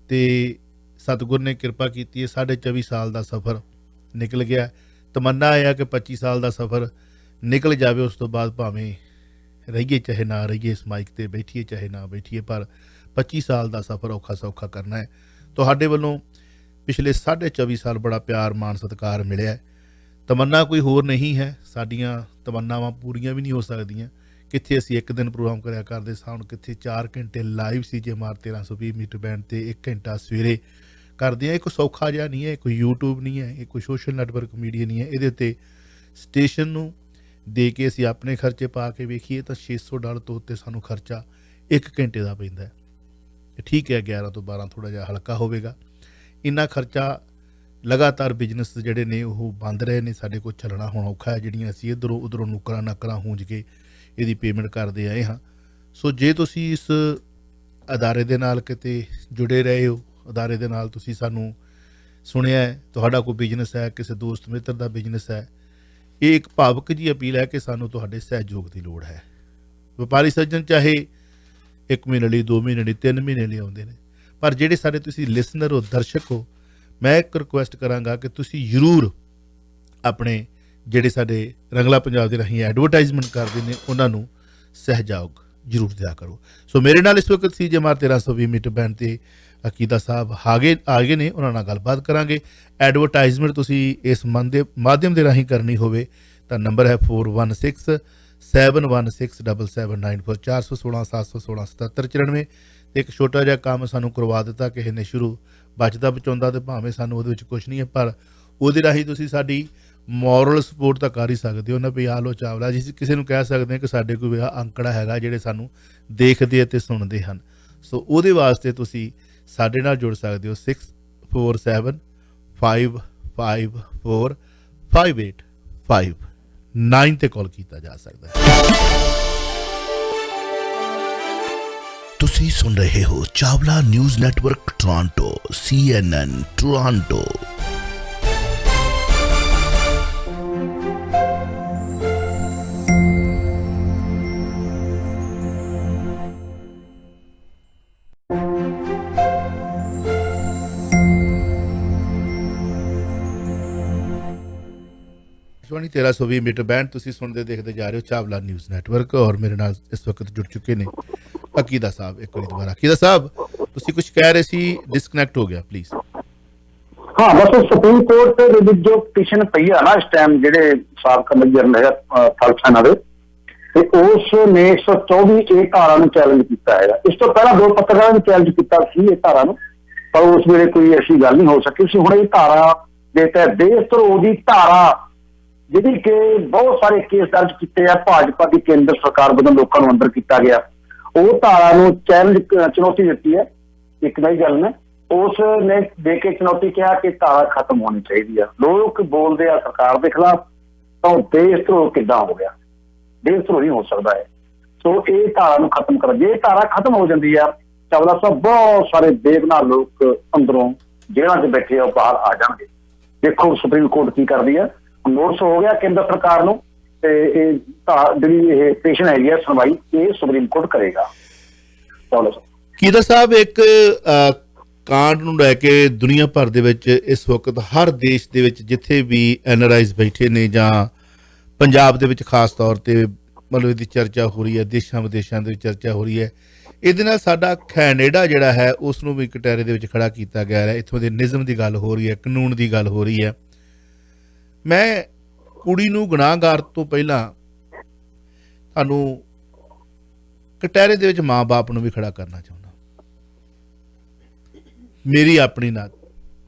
ਅਤੇ ਸਤਿਗੁਰ ਨੇ ਕਿਰਪਾ ਕੀਤੀ ਹੈ, 24.5 ਸਾਲ ਦਾ ਸਫ਼ਰ ਨਿਕਲ ਗਿਆ। ਤਮੰਨਾ ਇਹ ਆ ਕਿ 25 ਸਾਲ ਦਾ ਸਫ਼ਰ ਨਿਕਲ ਜਾਵੇ, ਉਸ ਤੋਂ ਬਾਅਦ ਭਾਵੇਂ ਰਹੀਏ ਚਾਹੇ ਨਾ ਰਹੀਏ, ਇਸ ਮਾਈਕ 'ਤੇ ਬੈਠੀਏ ਚਾਹੇ ਨਾ ਬੈਠੀਏ, ਪਰ 25 ਸਾਲ ਦਾ ਸਫ਼ਰ ਔਖਾ ਸੌਖਾ ਕਰਨਾ ਹੈ। ਤੁਹਾਡੇ ਵੱਲੋਂ ਪਿਛਲੇ 24.5 ਸਾਲ ਬੜਾ ਪਿਆਰ ਮਾਣ ਸਤਿਕਾਰ ਮਿਲਿਆ। ਤਮੰਨਾ ਕੋਈ ਹੋਰ ਨਹੀਂ ਹੈ, ਸਾਡੀਆਂ ਤਮੰਨਾਵਾਂ ਪੂਰੀਆਂ ਵੀ ਨਹੀਂ ਹੋ ਸਕਦੀਆਂ, ਕਿੱਥੇ ਅਸੀਂ ਇੱਕ ਦਿਨ ਪ੍ਰੋਗਰਾਮ ਕਰਿਆ ਕਰਦੇ ਸਾਂ, ਹੁਣ ਕਿੱਥੇ 4 ਘੰਟੇ ਲਾਈਵ CJMR 1320 ਮੀਟਰ ਬੈਂਡ ਤੇ 1 ਘੰਟਾ ਸਵੇਰੇ ਕਰਦੇ ਆ। ਇਹ ਕੋਈ ਸੌਖਾ ਜਿਹਾ ਨਹੀਂ ਹੈ, ਕੋਈ YouTube ਨਹੀਂ ਹੈ, ਇਹ ਕੋਈ ਸੋਸ਼ਲ ਨੈਟਵਰਕ ਮੀਡੀਆ ਨਹੀਂ ਹੈ। ਇਹਦੇ ਉੱਤੇ ਸਟੇਸ਼ਨ ਨੂੰ ਦੇ ਕੇ ਅਸੀਂ ਆਪਣੇ ਖਰਚੇ ਪਾ ਕੇ ਵੇਖੀਏ ਤਾਂ $600 ਤੋਂ ਉੱਤੇ ਸਾਨੂੰ ਖਰਚਾ 1 ਘੰਟੇ ਦਾ ਪੈਂਦਾ ਹੈ। ਠੀਕ ਹੈ, 11 ਤੋਂ 12 ਥੋੜ੍ਹਾ ਜਿਹਾ ਹਲਕਾ ਹੋਵੇਗਾ। ਇੰਨਾ ਖਰਚਾ ਲਗਾਤਾਰ ਬਿਜ਼ਨਸ ਜਿਹੜੇ ਨੇ ਉਹ ਬੰਦ ਰਹੇ ਨੇ, ਸਾਡੇ ਕੋਲ ਚੱਲਣਾ ਹੁਣ ਔਖਾ ਹੈ। ਜਿਹੜੀਆਂ ਅਸੀਂ ਇੱਧਰੋਂ ਉੱਧਰੋਂ ਨੁੱਕਰਾਂ ਨਾਕਰਾਂ ਹੂੰਜ ਕੇ ਇਹਦੀ ਪੇਮੈਂਟ ਕਰਦੇ ਆਏ ਹਾਂ। ਸੋ ਜੇ ਤੁਸੀਂ ਇਸ ਅਦਾਰੇ ਦੇ ਨਾਲ ਕਿਤੇ ਜੁੜੇ ਰਹੇ ਹੋ, ਅਦਾਰੇ ਦੇ ਨਾਲ ਤੁਸੀਂ ਸਾਨੂੰ ਸੁਣਿਆ ਹੈ, ਤੁਹਾਡਾ ਕੋਈ ਬਿਜ਼ਨਸ ਹੈ, ਕਿਸੇ ਦੋਸਤ ਮਿੱਤਰ ਦਾ ਬਿਜ਼ਨਸ ਹੈ, ਇਹ ਇੱਕ ਭਾਵਕ ਜੀ ਅਪੀਲ ਹੈ ਕਿ ਸਾਨੂੰ ਤੁਹਾਡੇ ਸਹਿਯੋਗ ਦੀ ਲੋੜ ਹੈ। ਵਪਾਰੀ ਸੱਜਣ ਚਾਹੇ 1 ਮਹੀਨੇ ਲਈ, 2 ਮਹੀਨੇ ਲਈ, 3 ਮਹੀਨੇ ਲਈ ਆਉਂਦੇ ਨੇ, ਪਰ ਜਿਹੜੇ ਸਾਡੇ ਤੁਸੀਂ ਲਿਸਨਰ ਹੋ, ਦਰਸ਼ਕ ਹੋ, ਮੈਂ ਇੱਕ ਰਿਕੁਐਸਟ ਕਰਾਂਗਾ ਕਿ ਤੁਸੀਂ ਜ਼ਰੂਰ ਆਪਣੇ ਜਿਹੜੇ ਸਾਡੇ ਰੰਗਲਾ ਪੰਜਾਬ ਦੇ ਰਾਹੀਂ ਐਡਵਰਟਾਈਜ਼ਮੈਂਟ ਕਰਦੇ ਨੇ ਉਹਨਾਂ ਨੂੰ ਸਹਿਯੋਗ ਜ਼ਰੂਰ ਦਿਆ ਕਰੋ। ਸੋ ਮੇਰੇ ਨਾਲ ਇਸ ਵਕਤ CJMR 1320 ਮੀਟਰ ਬੈਂਡ ਤੇ ਅਕੀਦਾ ਸਾਹਿਬ ਆ ਗਏ ਨੇ, ਉਹਨਾਂ ਨਾਲ ਗੱਲਬਾਤ ਕਰਾਂਗੇ। ਐਡਵਰਟਾਈਜ਼ਮੈਂਟ ਤੁਸੀਂ ਇਸ ਮਾਧਿਅਮ ਦੇ ਰਾਹੀਂ ਕਰਨੀ ਹੋਵੇ ਤਾਂ ਨੰਬਰ ਹੈ 4167167794 416-716-7794। ਤੇ ਇੱਕ ਛੋਟਾ ਜਿਹਾ ਕੰਮ ਸਾਨੂੰ ਕਰਵਾ ਦਿੱਤਾ ਕਿਸੇ ਨੇ ਸ਼ੁਰੂ, ਬਚਦਾ ਬਚਾਉਂਦਾ ਤੇ ਭਾਵੇਂ ਸਾਨੂੰ ਉਹਦੇ ਵਿੱਚ ਕੁਛ ਨਹੀਂ ਹੈ, ਪਰ ਉਹਦੇ ਰਾਹੀਂ ਤੁਸੀਂ ਸਾਡੀ ਮੋਰਲ ਸਪੋਰਟ ਤਾਂ ਕਰ ਹੀ ਸਕਦੇ ਹੋ ਨਾ ਵੀ ਆਹ ਲੋ ਚਾਵਲਾ ਜੀ। ਕਿਸੇ ਨੂੰ ਕਹਿ ਸਕਦੇ ਹਾਂ ਕਿ ਸਾਡੇ ਕੋਈ ਅੰਕੜਾ ਹੈਗਾ ਜਿਹੜੇ ਸਾਨੂੰ ਦੇਖਦੇ ਅਤੇ ਸੁਣਦੇ ਹਨ। ਸੋ ਉਹਦੇ ਵਾਸਤੇ ਤੁਸੀਂ ਸਾਡੇ ਨਾਲ ਜੁੜ ਸਕਦੇ ਹੋ। 6475545859 ਤੇ ਕਾਲ ਕੀਤਾ ਜਾ ਸਕਦਾ ਹੈ।
ਤੁਸੀਂ ਸੁਣ ਰਹੇ ਹੋ Chawla news network Toronto, CNN Toronto.
Akashvani 1320 meter band ਤੁਸੀਂ ਸੁਣਦੇ ਦੇਖਦੇ ਜਾ ਰਹੇ ਹੋ ਚਾਵਲਾ ਨਿਊਜ਼ ਨੈਟਵਰਕ, ਔਰ ਮੇਰੇ ਨਾਲ ਇਸ ਵਕਤ ਜੁੜ ਚੁੱਕੇ ਨੇ ਅਕੀਦਾ ਸਾਹਿਬ। ਇੱਕ ਵਾਰੀ ਦੁਬਾਰਾ ਅਕੀਦਾ ਸਾਹਿਬ, ਤੁਸੀਂ ਕੁਝ ਕਹਿ ਰਹੇ ਸੀ, ਡਿਸਕਨੈਕਟ ਹੋ ਗਿਆ, ਪਲੀਜ਼।
ਹਾਂ, ਬਸ ਸੁਪਰੀਮ ਕੋਰਟ ਦੇ ਵਿੱਚ ਜੋ ਪਟੀਸ਼ਨ ਪਈ ਆ ਨਾ ਇਸ ਟਾਈਮ, ਜਿਹੜੇ ਸਾਬਕਾ ਜਨਰਲ ਹੈਗਾ ਥਲ ਸੈਨਾ ਦੇ, ਤੇ ਉਸ ਨੇ 124A ਧਾਰਾ ਨੂੰ ਚੈਲੰਜ ਕੀਤਾ ਹੈਗਾ। ਇਸ ਤੋਂ ਪਹਿਲਾਂ 2 ਪੱਤਰਕਾਰਾਂ ਨੇ ਚੈਲੰਜ ਕੀਤਾ ਸੀ ਇਹ ਧਾਰਾ ਨੂੰ, ਪਰ ਉਸ ਵੇਲੇ ਕੋਈ ਐਸੀ ਗੱਲ ਨਹੀਂ ਹੋ ਸਕੀ ਸੀ। ਹੁਣ ਇਹ ਧਾਰਾ ਦੇ ਤਹਿਤ ਦੇਸ਼ ਧਰੋਹ ਦੀ ਧਾਰਾ, ਜਿਹੜੀ ਕਿ ਬਹੁਤ ਸਾਰੇ ਕੇਸ ਦਰਜ ਕੀਤੇ ਆ ਭਾਜਪਾ ਦੀ ਕੇਂਦਰ ਸਰਕਾਰ ਵੱਲੋਂ ਲੋਕਾਂ ਨੂੰ ਅੰਦਰ ਕੀਤਾ ਗਿਆ, ਉਹ ਧਾਰਾ ਨੂੰ ਚੁਣੌਤੀ ਦਿੱਤੀ ਹੈ। ਇੱਕ ਨਈ ਗੱਲ ਨੇ ਉਸ ਨੇ ਦੇ ਕੇ ਚੁਣੌਤੀ ਕਿਹਾ ਕਿ ਧਾਰਾ ਖਤਮ ਹੋਣੀ ਚਾਹੀਦੀ ਆ। ਲੋਕ ਬੋਲਦੇ ਆ ਸਰਕਾਰ ਦੇ ਖਿਲਾਫ, ਤਾਂ ਦੇਸ਼ ਧਰੋਹ ਕਿੱਦਾਂ ਹੋ ਗਿਆ? ਦੇਸ਼ ਧਰੋਹ ਨਹੀਂ ਹੋ ਸਕਦਾ ਹੈ। ਸੋ ਇਹ ਧਾਰਾ ਨੂੰ ਖਤਮ ਕਰੋ। ਜੇ ਧਾਰਾ ਖਤਮ ਹੋ ਜਾਂਦੀ ਆ, ਚਾਵਲਾ ਸਾਹਿਬ, ਬਹੁਤ ਸਾਰੇ ਬੇਗੁਨਾਹ ਲੋਕ ਅੰਦਰੋਂ ਜੇਲ੍ਹਾਂ 'ਚ ਬੈਠੇ ਆ, ਉਹ ਬਾਹਰ ਆ ਜਾਣਗੇ। ਦੇਖੋ ਸੁਪਰੀਮ ਕੋਰਟ ਕੀ ਕਰਦੀ ਆ। ਨੋਟਿਸ ਹੋ ਗਿਆ ਕੇਂਦਰ ਸਰਕਾਰ ਨੂੰ, ਤੇ ਇਹ ਜਿਹੜੀ ਇਹ ਪੇਸ਼ਨ ਹੈਗੀ ਆ ਸੁਣਵਾਈ, ਇਹ ਸੁਪਰੀਮ ਕੋਰਟ ਕਰੇਗਾ।
ਕੀਦਾ ਸਾਹਿਬ, ਇੱਕ ਕਾਂਡ ਨੂੰ ਲੈ ਕੇ ਦੁਨੀਆ ਭਰ ਦੇ ਵਿੱਚ ਇਸ ਵਕਤ ਹਰ ਦੇਸ਼ ਦੇ ਵਿੱਚ ਜਿੱਥੇ ਵੀ NRIs ਬੈਠੇ ਨੇ, ਜਾਂ ਪੰਜਾਬ ਦੇ ਵਿੱਚ ਖਾਸ ਤੌਰ ਤੇ ਮਤਲਬ ਇਹਦੀ ਚਰਚਾ ਹੋ ਰਹੀ ਹੈ, ਦੇਸ਼ਾਂ ਵਿਦੇਸ਼ਾਂ ਦੇ ਵਿੱਚ ਚਰਚਾ ਹੋ ਰਹੀ ਹੈ। ਇਹਦੇ ਨਾਲ ਸਾਡਾ ਕੈਨੇਡਾ ਜਿਹੜਾ ਹੈ ਉਸ ਨੂੰ ਵੀ ਕਟਹਿਰੇ ਦੇ ਵਿੱਚ ਖੜਾ ਕੀਤਾ ਗਿਆ ਹੈ। ਇੱਥੋਂ ਦੇ ਨਿਯਮ ਦੀ ਗੱਲ ਹੋ ਰਹੀ ਹੈ, ਕਾਨੂੰਨ ਦੀ ਗੱਲ ਹੋ ਰਹੀ ਹੈ। ਮੈਂ ਕੁੜੀ ਨੂੰ ਗੁਨਾਹਗਾਰ ਤੋਂ ਪਹਿਲਾਂ ਤੁਹਾਨੂੰ ਕਟਹਿਰੇ ਦੇ ਵਿੱਚ ਮਾਂ-ਬਾਪ ਨੂੰ ਵੀ ਖੜਾ ਕਰਨਾ ਚਾਹੁੰਦਾ। ਮੇਰੀ ਆਪਣੀ ਨਾਲ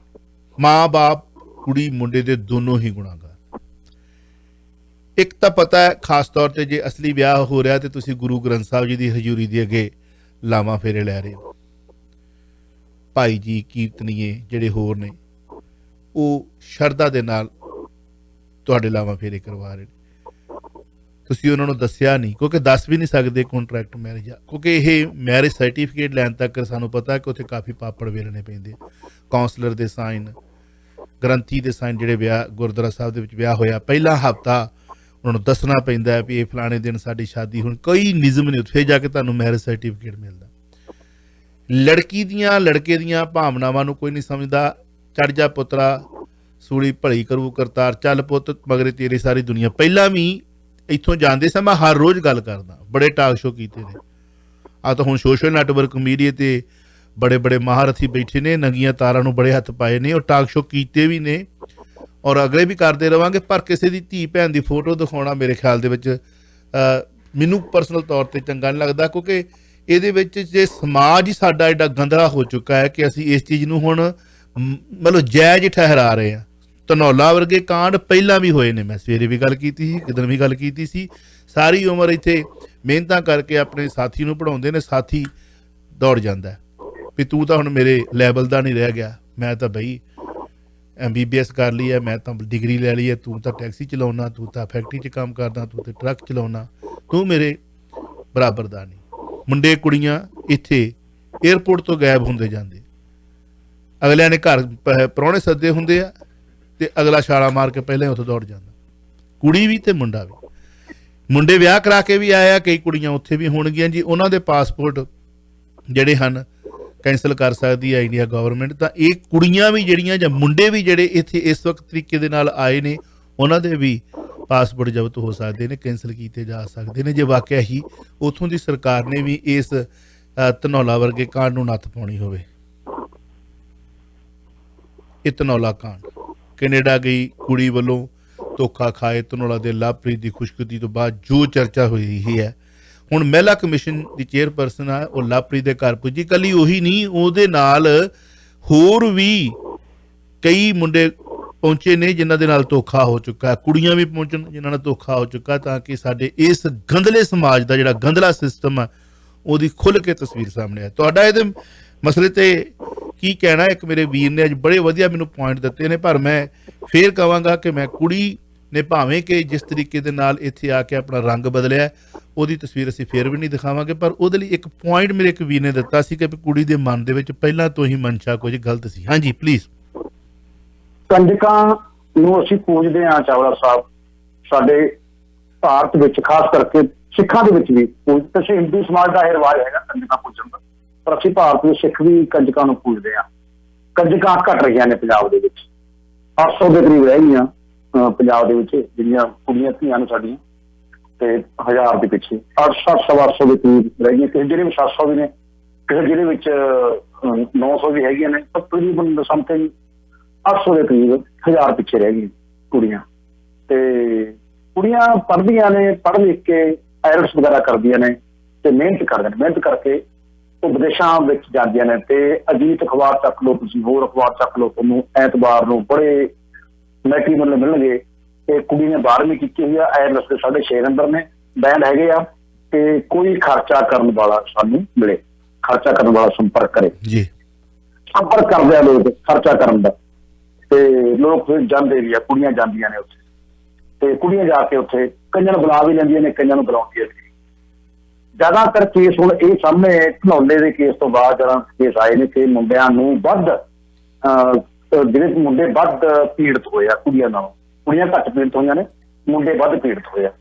ਮਾਂ-ਬਾਪ, ਕੁੜੀ ਮੁੰਡੇ ਦੇ ਦੋਨੋਂ ਹੀ ਗੁਨਾਹਗਾਰ। ਇੱਕ ਤਾਂ ਪਤਾ ਹੈ ਖਾਸ ਤੌਰ ਤੇ ਜੇ ਅਸਲੀ ਵਿਆਹ ਹੋ ਰਿਹਾ ਤੇ ਤੁਸੀਂ ਗੁਰੂ ਗ੍ਰੰਥ ਸਾਹਿਬ ਜੀ ਦੀ ਹਜ਼ੂਰੀ ਦੇ ਅੱਗੇ ਲਾਵਾਂ ਫੇਰੇ ਲੈ ਰਹੇ ਹੋ। ਭਾਈ ਜੀ, ਕੀਰਤਨੀਏ ਜਿਹੜੇ ਹੋਰ ਨੇ, ਉਹ ਸ਼ਰਧਾ ਦੇ ਨਾਲ ਤੁਹਾਡੇ ਲਾਵਾਂ ਫੇਰੇ ਕਰਵਾ ਰਹੇ ਨੇ। ਤੁਸੀਂ ਉਹਨਾਂ ਨੂੰ ਦੱਸਿਆ ਨਹੀਂ, ਕਿਉਂਕਿ ਦੱਸ ਵੀ ਨਹੀਂ ਸਕਦੇ ਕੰਟਰੈਕਟ ਮੈਰਿਜ ਆ, ਕਿਉਂਕਿ ਇਹ ਮੈਰਿਜ ਸਰਟੀਫਿਕੇਟ ਲੈਣ ਤੱਕ ਸਾਨੂੰ ਪਤਾ ਕਿ ਉੱਥੇ ਕਾਫੀ ਪਾਪੜ ਵੇਰਨੇ ਪੈਂਦੇ। ਕਾਉਂਸਲਰ ਦੇ ਸਾਈਨ, ਗ੍ਰੰਥੀ ਦੇ ਸਾਈਨ, ਜਿਹੜੇ ਵਿਆਹ ਗੁਰਦੁਆਰਾ ਸਾਹਿਬ ਦੇ ਵਿੱਚ ਵਿਆਹ ਹੋਇਆ ਪਹਿਲਾ ਹਫ਼ਤਾ ਉਹਨਾਂ ਨੂੰ ਦੱਸਣਾ ਪੈਂਦਾ ਵੀ ਇਹ ਫਲਾਣੇ ਦਿਨ ਸਾਡੀ ਸ਼ਾਦੀ। ਹੁਣ ਕੋਈ ਨਿਯਮ ਨਹੀਂ, ਉੱਥੇ ਜਾ ਕੇ ਤੁਹਾਨੂੰ ਮੈਰਿਜ ਸਰਟੀਫਿਕੇਟ ਮਿਲਦਾ। ਲੜਕੀ ਦੀਆਂ ਲੜਕੇ ਦੀਆਂ ਭਾਵਨਾਵਾਂ ਨੂੰ ਕੋਈ ਨਹੀਂ ਸਮਝਦਾ। ਚੜ ਜਾ ਪੁੱਤਰਾ, ਸੂਲੀ ਭਲੀ ਕਰੂ ਕਰਤਾਰ, ਚੱਲ ਪੁੱਤ ਮਗਰੇ ਤੇਰੀ ਸਾਰੀ ਦੁਨੀਆ। ਪਹਿਲਾਂ ਵੀ ਇੱਥੋਂ ਜਾਂਦੇ ਸਾਂ, ਮੈਂ ਹਰ ਰੋਜ਼ ਗੱਲ ਕਰਦਾ, ਬੜੇ ਟਾਕ ਸ਼ੋ ਕੀਤੇ ਨੇ। ਆ ਤਾਂ ਹੁਣ ਸੋਸ਼ਲ ਨੈਟਵਰਕ ਮੀਡੀਆ ਤੇ ਬੜੇ ਬੜੇ ਮਹਾਰਥੀ ਬੈਠੇ ਨੇ, ਨੰਗੀਆਂ ਤਾਰਾਂ ਨੂੰ ਬੜੇ ਹੱਥ ਪਾਏ ਨੇ, ਉਹ ਟਾਕ ਸ਼ੋ ਕੀਤੇ ਵੀ ਨੇ ਔਰ ਅਗਲੇ ਵੀ ਕਰਦੇ ਰਵਾਂਗੇ। ਪਰ ਕਿਸੇ ਦੀ ਧੀ ਭੈਣ ਦੀ ਫੋਟੋ ਦਿਖਾਉਣਾ ਮੇਰੇ ਖਿਆਲ ਦੇ ਵਿੱਚ ਮੈਨੂੰ ਪਰਸਨਲ ਤੌਰ ਤੇ ਚੰਗਾ ਨਹੀਂ ਲੱਗਦਾ, ਕਿਉਂਕਿ ਇਹਦੇ ਵਿੱਚ ਜੇ ਸਮਾਜ ਹੀ ਸਾਡਾ ਐਡਾ ਗੰਦਲਾ ਹੋ ਚੁੱਕਾ ਹੈ ਕਿ ਅਸੀਂ ਇਸ ਚੀਜ਼ ਨੂੰ ਹੁਣ ਮਤਲਬ ਜਾਇਜ਼ ਠਹਿਰਾ ਰਹੇ ਹਾਂ। ਧਨੌਲਾ ਵਰਗੇ ਕਾਂਡ ਪਹਿਲਾਂ ਵੀ ਹੋਏ ਨੇ, ਮੈਂ ਸਵੇਰੇ ਵੀ ਗੱਲ ਕੀਤੀ ਸੀ, ਕਿਦਣ ਵੀ ਗੱਲ ਕੀਤੀ ਸੀ। ਸਾਰੀ ਉਮਰ ਇੱਥੇ ਮਿਹਨਤਾਂ ਕਰਕੇ ਆਪਣੇ ਸਾਥੀ ਨੂੰ ਪੜ੍ਹਾਉਂਦੇ ਨੇ, ਸਾਥੀ ਦੌੜ ਜਾਂਦਾ ਵੀ ਤੂੰ ਤਾਂ ਹੁਣ ਮੇਰੇ ਲੈਵਲ ਦਾ ਨਹੀਂ ਰਹਿ ਗਿਆ, ਮੈਂ ਤਾਂ ਬਈ MBBS ਕਰ ਲਈ ਹੈ, ਮੈਂ ਤਾਂ ਡਿਗਰੀ ਲੈ ਲਈ ਹੈ, ਤੂੰ ਤਾਂ ਟੈਕਸੀ ਚਲਾਉਣਾ, ਤੂੰ ਤਾਂ ਫੈਕਟਰੀ 'ਚ ਕੰਮ ਕਰਦਾ, ਤੂੰ ਤਾਂ ਟਰੱਕ ਚਲਾਉਣਾ, ਤੂੰ ਮੇਰੇ ਬਰਾਬਰ ਦਾ ਨਹੀਂ। ਮੁੰਡੇ ਕੁੜੀਆਂ ਇੱਥੇ ਏਅਰਪੋਰਟ ਤੋਂ ਗਾਇਬ ਹੁੰਦੇ ਜਾਂਦੇ, ਅਗਲਿਆਂ ਨੇ ਘਰ ਪ੍ਰਾਹੁਣੇ ਸੱਦੇ ਹੁੰਦੇ ਆ ਤੇ ਅਗਲਾ ਛਾਲਾ ਮਾਰ ਕੇ ਪਹਿਲਾਂ ਹੀ ਉੱਥੇ ਦੌੜ ਜਾਂਦਾ, ਕੁੜੀ ਵੀ ਤੇ ਮੁੰਡਾ ਵੀ। ਮੁੰਡੇ ਵਿਆਹ ਕਰਾ ਕੇ ਵੀ ਆਏ ਆ, ਕਈ ਕੁੜੀਆਂ ਉੱਥੇ ਵੀ ਹੋਣਗੀਆਂ ਜੀ, ਉਹਨਾਂ ਦੇ ਪਾਸਪੋਰਟ ਜਿਹੜੇ ਹਨ ਕੈਂਸਲ ਕਰ ਸਕਦੀ ਹੈ ਇੰਡੀਆ ਗਵਰਨਮੈਂਟ। ਤਾਂ ਇਹ ਕੁੜੀਆਂ ਵੀ ਜਿਹੜੀਆਂ ਜਾਂ ਮੁੰਡੇ ਵੀ ਜਿਹੜੇ ਇੱਥੇ ਇਸ ਵਕਤ ਤਰੀਕੇ ਦੇ ਨਾਲ ਆਏ ਨੇ, ਉਹਨਾਂ ਦੇ ਵੀ ਪਾਸਪੋਰਟ ਜ਼ਬਤ ਹੋ ਸਕਦੇ ਨੇ, ਕੈਂਸਲ ਕੀਤੇ ਜਾ ਸਕਦੇ ਨੇ, ਜੇ ਵਾਕਿਆ ਹੀ ਉੱਥੋਂ ਦੀ ਸਰਕਾਰ ਨੇ ਵੀ ਇਸ ਧਨੌਲਾ ਵਰਗੇ ਕਾਂਡ ਨੂੰ ਨੱਥ ਪਾਉਣੀ ਹੋਵੇ। ਇਹ ਧਨੌਲਾ ਕਾਂਡ ਕੈਨੇਡਾ ਗਈ ਕੁੜੀ ਵੱਲੋਂ ਧੋਖਾ ਖਾਏ ਧਨੌਲਾ ਦੇ ਲਵਪ੍ਰੀਤ ਦੀ ਖੁਸ਼ਕਦੀ ਤੋਂ ਬਾਅਦ ਜੋ ਚਰਚਾ ਹੋਈ ਰਹੀ ਹੈ, ਹੁਣ ਮਹਿਲਾ ਕਮਿਸ਼ਨ ਦੀ ਚੇਅਰਪਰਸਨ ਆ ਉਹ ਲਵਪ੍ਰੀਤ ਦੇ ਘਰ ਪੁੱਜੀ। ਕੱਲੀ ਉਹੀ ਨਹੀਂ, ਉਹਦੇ ਨਾਲ ਹੋਰ ਵੀ ਕਈ ਮੁੰਡੇ ਪਹੁੰਚੇ ਨੇ ਜਿਨ੍ਹਾਂ ਦੇ ਨਾਲ ਧੋਖਾ ਹੋ ਚੁੱਕਾ, ਕੁੜੀਆਂ ਵੀ ਪਹੁੰਚਣ ਜਿਨ੍ਹਾਂ ਨਾਲ ਧੋਖਾ ਹੋ ਚੁੱਕਾ, ਤਾਂ ਕਿ ਸਾਡੇ ਇਸ ਗੰਦਲੇ ਸਮਾਜ ਦਾ ਜਿਹੜਾ ਗੰਦਲਾ ਸਿਸਟਮ ਆ ਉਹਦੀ ਖੁੱਲ੍ਹ ਕੇ ਤਸਵੀਰ ਸਾਹਮਣੇ ਆ। ਤੁਹਾਡਾ ਇਹਦੇ ਮਸਲੇ ਤੇ ਕੀ ਕਹਿਣਾ? ਇੱਕ ਮੇਰੇ ਵੀਰ ਨੇ ਅੱਜ ਬੜੇ ਵਧੀਆ ਮੈਨੂੰ ਪੁਆਇੰਟ ਦਿੱਤੇ ਨੇ, ਪਰ ਮੈਂ ਫੇਰ ਕਹਾਂਗਾ ਕਿ ਮੈਂ ਕੁੜੀ ਨੇ ਭਾਵੇਂ ਕਿ ਜਿਸ ਤਰੀਕੇ ਦੇ ਨਾਲ ਇੱਥੇ ਆ ਕੇ ਆਪਣਾ ਰੰਗ ਬਦਲਿਆ ਉਹਦੀ ਤਸਵੀਰ ਅਸੀਂ ਫੇਰ ਵੀ ਨਹੀਂ ਦਿਖਾਵਾਂਗੇ, ਪਰ ਉਹਦੇ ਲਈ ਇੱਕ ਪੁਆਇੰਟ ਮੇਰੇ ਇੱਕ ਵੀਰ ਨੇ ਦਿੱਤਾ ਸੀ ਕਿ ਕੁੜੀ ਦੇ ਮਨ ਦੇ ਵਿੱਚ ਪਹਿਲਾਂ ਤੋਂ ਹੀ ਮਨਸ਼ਾ ਕੁਝ ਗਲਤ ਸੀ। ਹਾਂਜੀ ਪਲੀਜ਼।
ਕੰਜਕਾਂ ਨੂੰ ਅਸੀਂ ਪੂਜਦੇ ਹਾਂ ਚਾਵਲਾ ਸਾਹਿਬ, ਸਾਡੇ ਭਾਰਤ ਵਿੱਚ ਖਾਸ ਕਰਕੇ ਸਿੱਖਾਂ ਦੇ ਵਿੱਚ ਵੀ ਪੂਜਦੇ, ਹਿੰਦੂ ਸਮਾਜ ਦਾ ਇਹ ਰਿਵਾਜ ਹੈਗਾ ਕੰਜਕਾਂ ਪੂਜਣ ਦਾ, ਪਰ ਅਸੀਂ ਭਾਰਤ ਦੇ ਸਿੱਖ ਵੀ ਕੰਜਕਾਂ ਨੂੰ ਪੂਜਦੇ ਹਾਂ। ਕੰਜਕਾਂ ਘਟ ਰਹੀਆਂ ਨੇ ਪੰਜਾਬ ਦੇ ਵਿੱਚ, 800 ਦੇ ਕਰੀਬ ਰਹਿ ਗਈਆਂ ਪੰਜਾਬ ਦੇ ਵਿੱਚ ਜਿਹੜੀਆਂ ਕੁੜੀਆਂ ਧੀਆਂ ਨੂੰ ਸਾਡੀਆਂ, ਤੇ 1000 ਦੇ ਪਿੱਛੇ 800 ਦੇ ਕਰੀਬ ਰਹਿ ਗਈਆਂ, ਕਿਸੇ ਜ਼ਿਲ੍ਹੇ ਵਿੱਚ 700 ਵੀ ਨੇ, ਕਿਸੇ ਜ਼ਿਲ੍ਹੇ ਵਿੱਚ 900 ਵੀ ਹੈਗੀਆਂ ਨੇ, ਪਰ ਤਕਰੀਬਨ ਸਮਥਿੰਗ 800 ਦੇ ਕਰੀਬ 1000 ਪਿੱਛੇ ਰਹਿ ਗਈਆਂ ਕੁੜੀਆਂ। ਤੇ ਕੁੜੀਆਂ ਪੜ੍ਹਦੀਆਂ ਨੇ, ਪੜ੍ਹ ਲਿਖ ਕੇ ਆਇਲਟਸ ਵਗੈਰਾ ਕਰਦੀਆਂ ਨੇ ਤੇ ਮਿਹਨਤ ਕਰਦੀਆਂ ਨੇ, ਮਿਹਨਤ ਕਰਕੇ ਉਹ ਵਿਦੇਸ਼ਾਂ ਵਿੱਚ ਜਾਂਦੀਆਂ ਨੇ। ਤੇ ਅਜੀਤ ਅਖਬਾਰ ਚੱਕ ਲਓ, ਤੁਸੀਂ ਹੋਰ ਅਖਬਾਰ ਚੱਕ ਲਓ, ਤੁਹਾਨੂੰ ਐਤਵਾਰ ਨੂੰ ਬੜੇ ਮੈਟੀਰੀਅਲ ਮਿਲਣਗੇ ਤੇ ਕੁੜੀ ਨੇ 12ਵੀਂ ਕੀਤੀ ਹੋਈ ਆ, ਆਇਲਟਸ ਦੇ 6.5 ਨੰਬਰ ਨੇ, ਬੈਂਡ ਹੈਗੇ ਆ, ਤੇ ਕੋਈ ਖਰਚਾ ਕਰਨ ਵਾਲਾ ਸਾਨੂੰ ਮਿਲੇ, ਖਰਚਾ ਕਰਨ ਵਾਲਾ ਸੰਪਰਕ ਕਰੇ
ਜੀ,
ਸੰਪਰਕ ਕਰਦੇ ਆ ਲੋਕ ਖਰਚਾ ਕਰਨ ਦਾ, ਤੇ ਲੋਕ ਫਿਰ ਜਾਂਦੇ ਵੀ ਆ, ਕੁੜੀਆਂ ਜਾਂਦੀਆਂ ਨੇ ਉੱਥੇ, ਤੇ ਕੁੜੀਆਂ ਜਾ ਕੇ ਉੱਥੇ ਕਈਆਂ ਨੂੰ ਬੁਲਾ ਵੀ ਲੈਂਦੀਆਂ ਨੇ, ਕਈਆਂ ਨੂੰ ਬੁਲਾਉਂਦੀਆਂ ਨੇ। ਜ਼ਿਆਦਾਤਰ ਕੇਸ ਹੁਣ ਇਹ ਸਾਹਮਣੇ ਧਨੌਲੇ ਦੇ ਕੇਸ ਤੋਂ ਬਾਅਦ ਜਿਹੜਾ ਕੇਸ ਆਏ ਨੇ ਕਿ ਮੁੰਡਿਆਂ ਨੂੰ ਵੱਧ ਜਿਹੜੇ ਮੁੰਡੇ ਵੱਧ ਪੀੜਤ ਹੋਏ ਆ ਕੁੜੀਆਂ ਨਾਲੋਂ, ਕੁੜੀਆਂ ਘੱਟ ਪੀੜਤ ਹੋਈਆਂ ਨੇ, ਮੁੰਡੇ ਵੱਧ ਪੀੜਤ ਹੋਏ ਆ।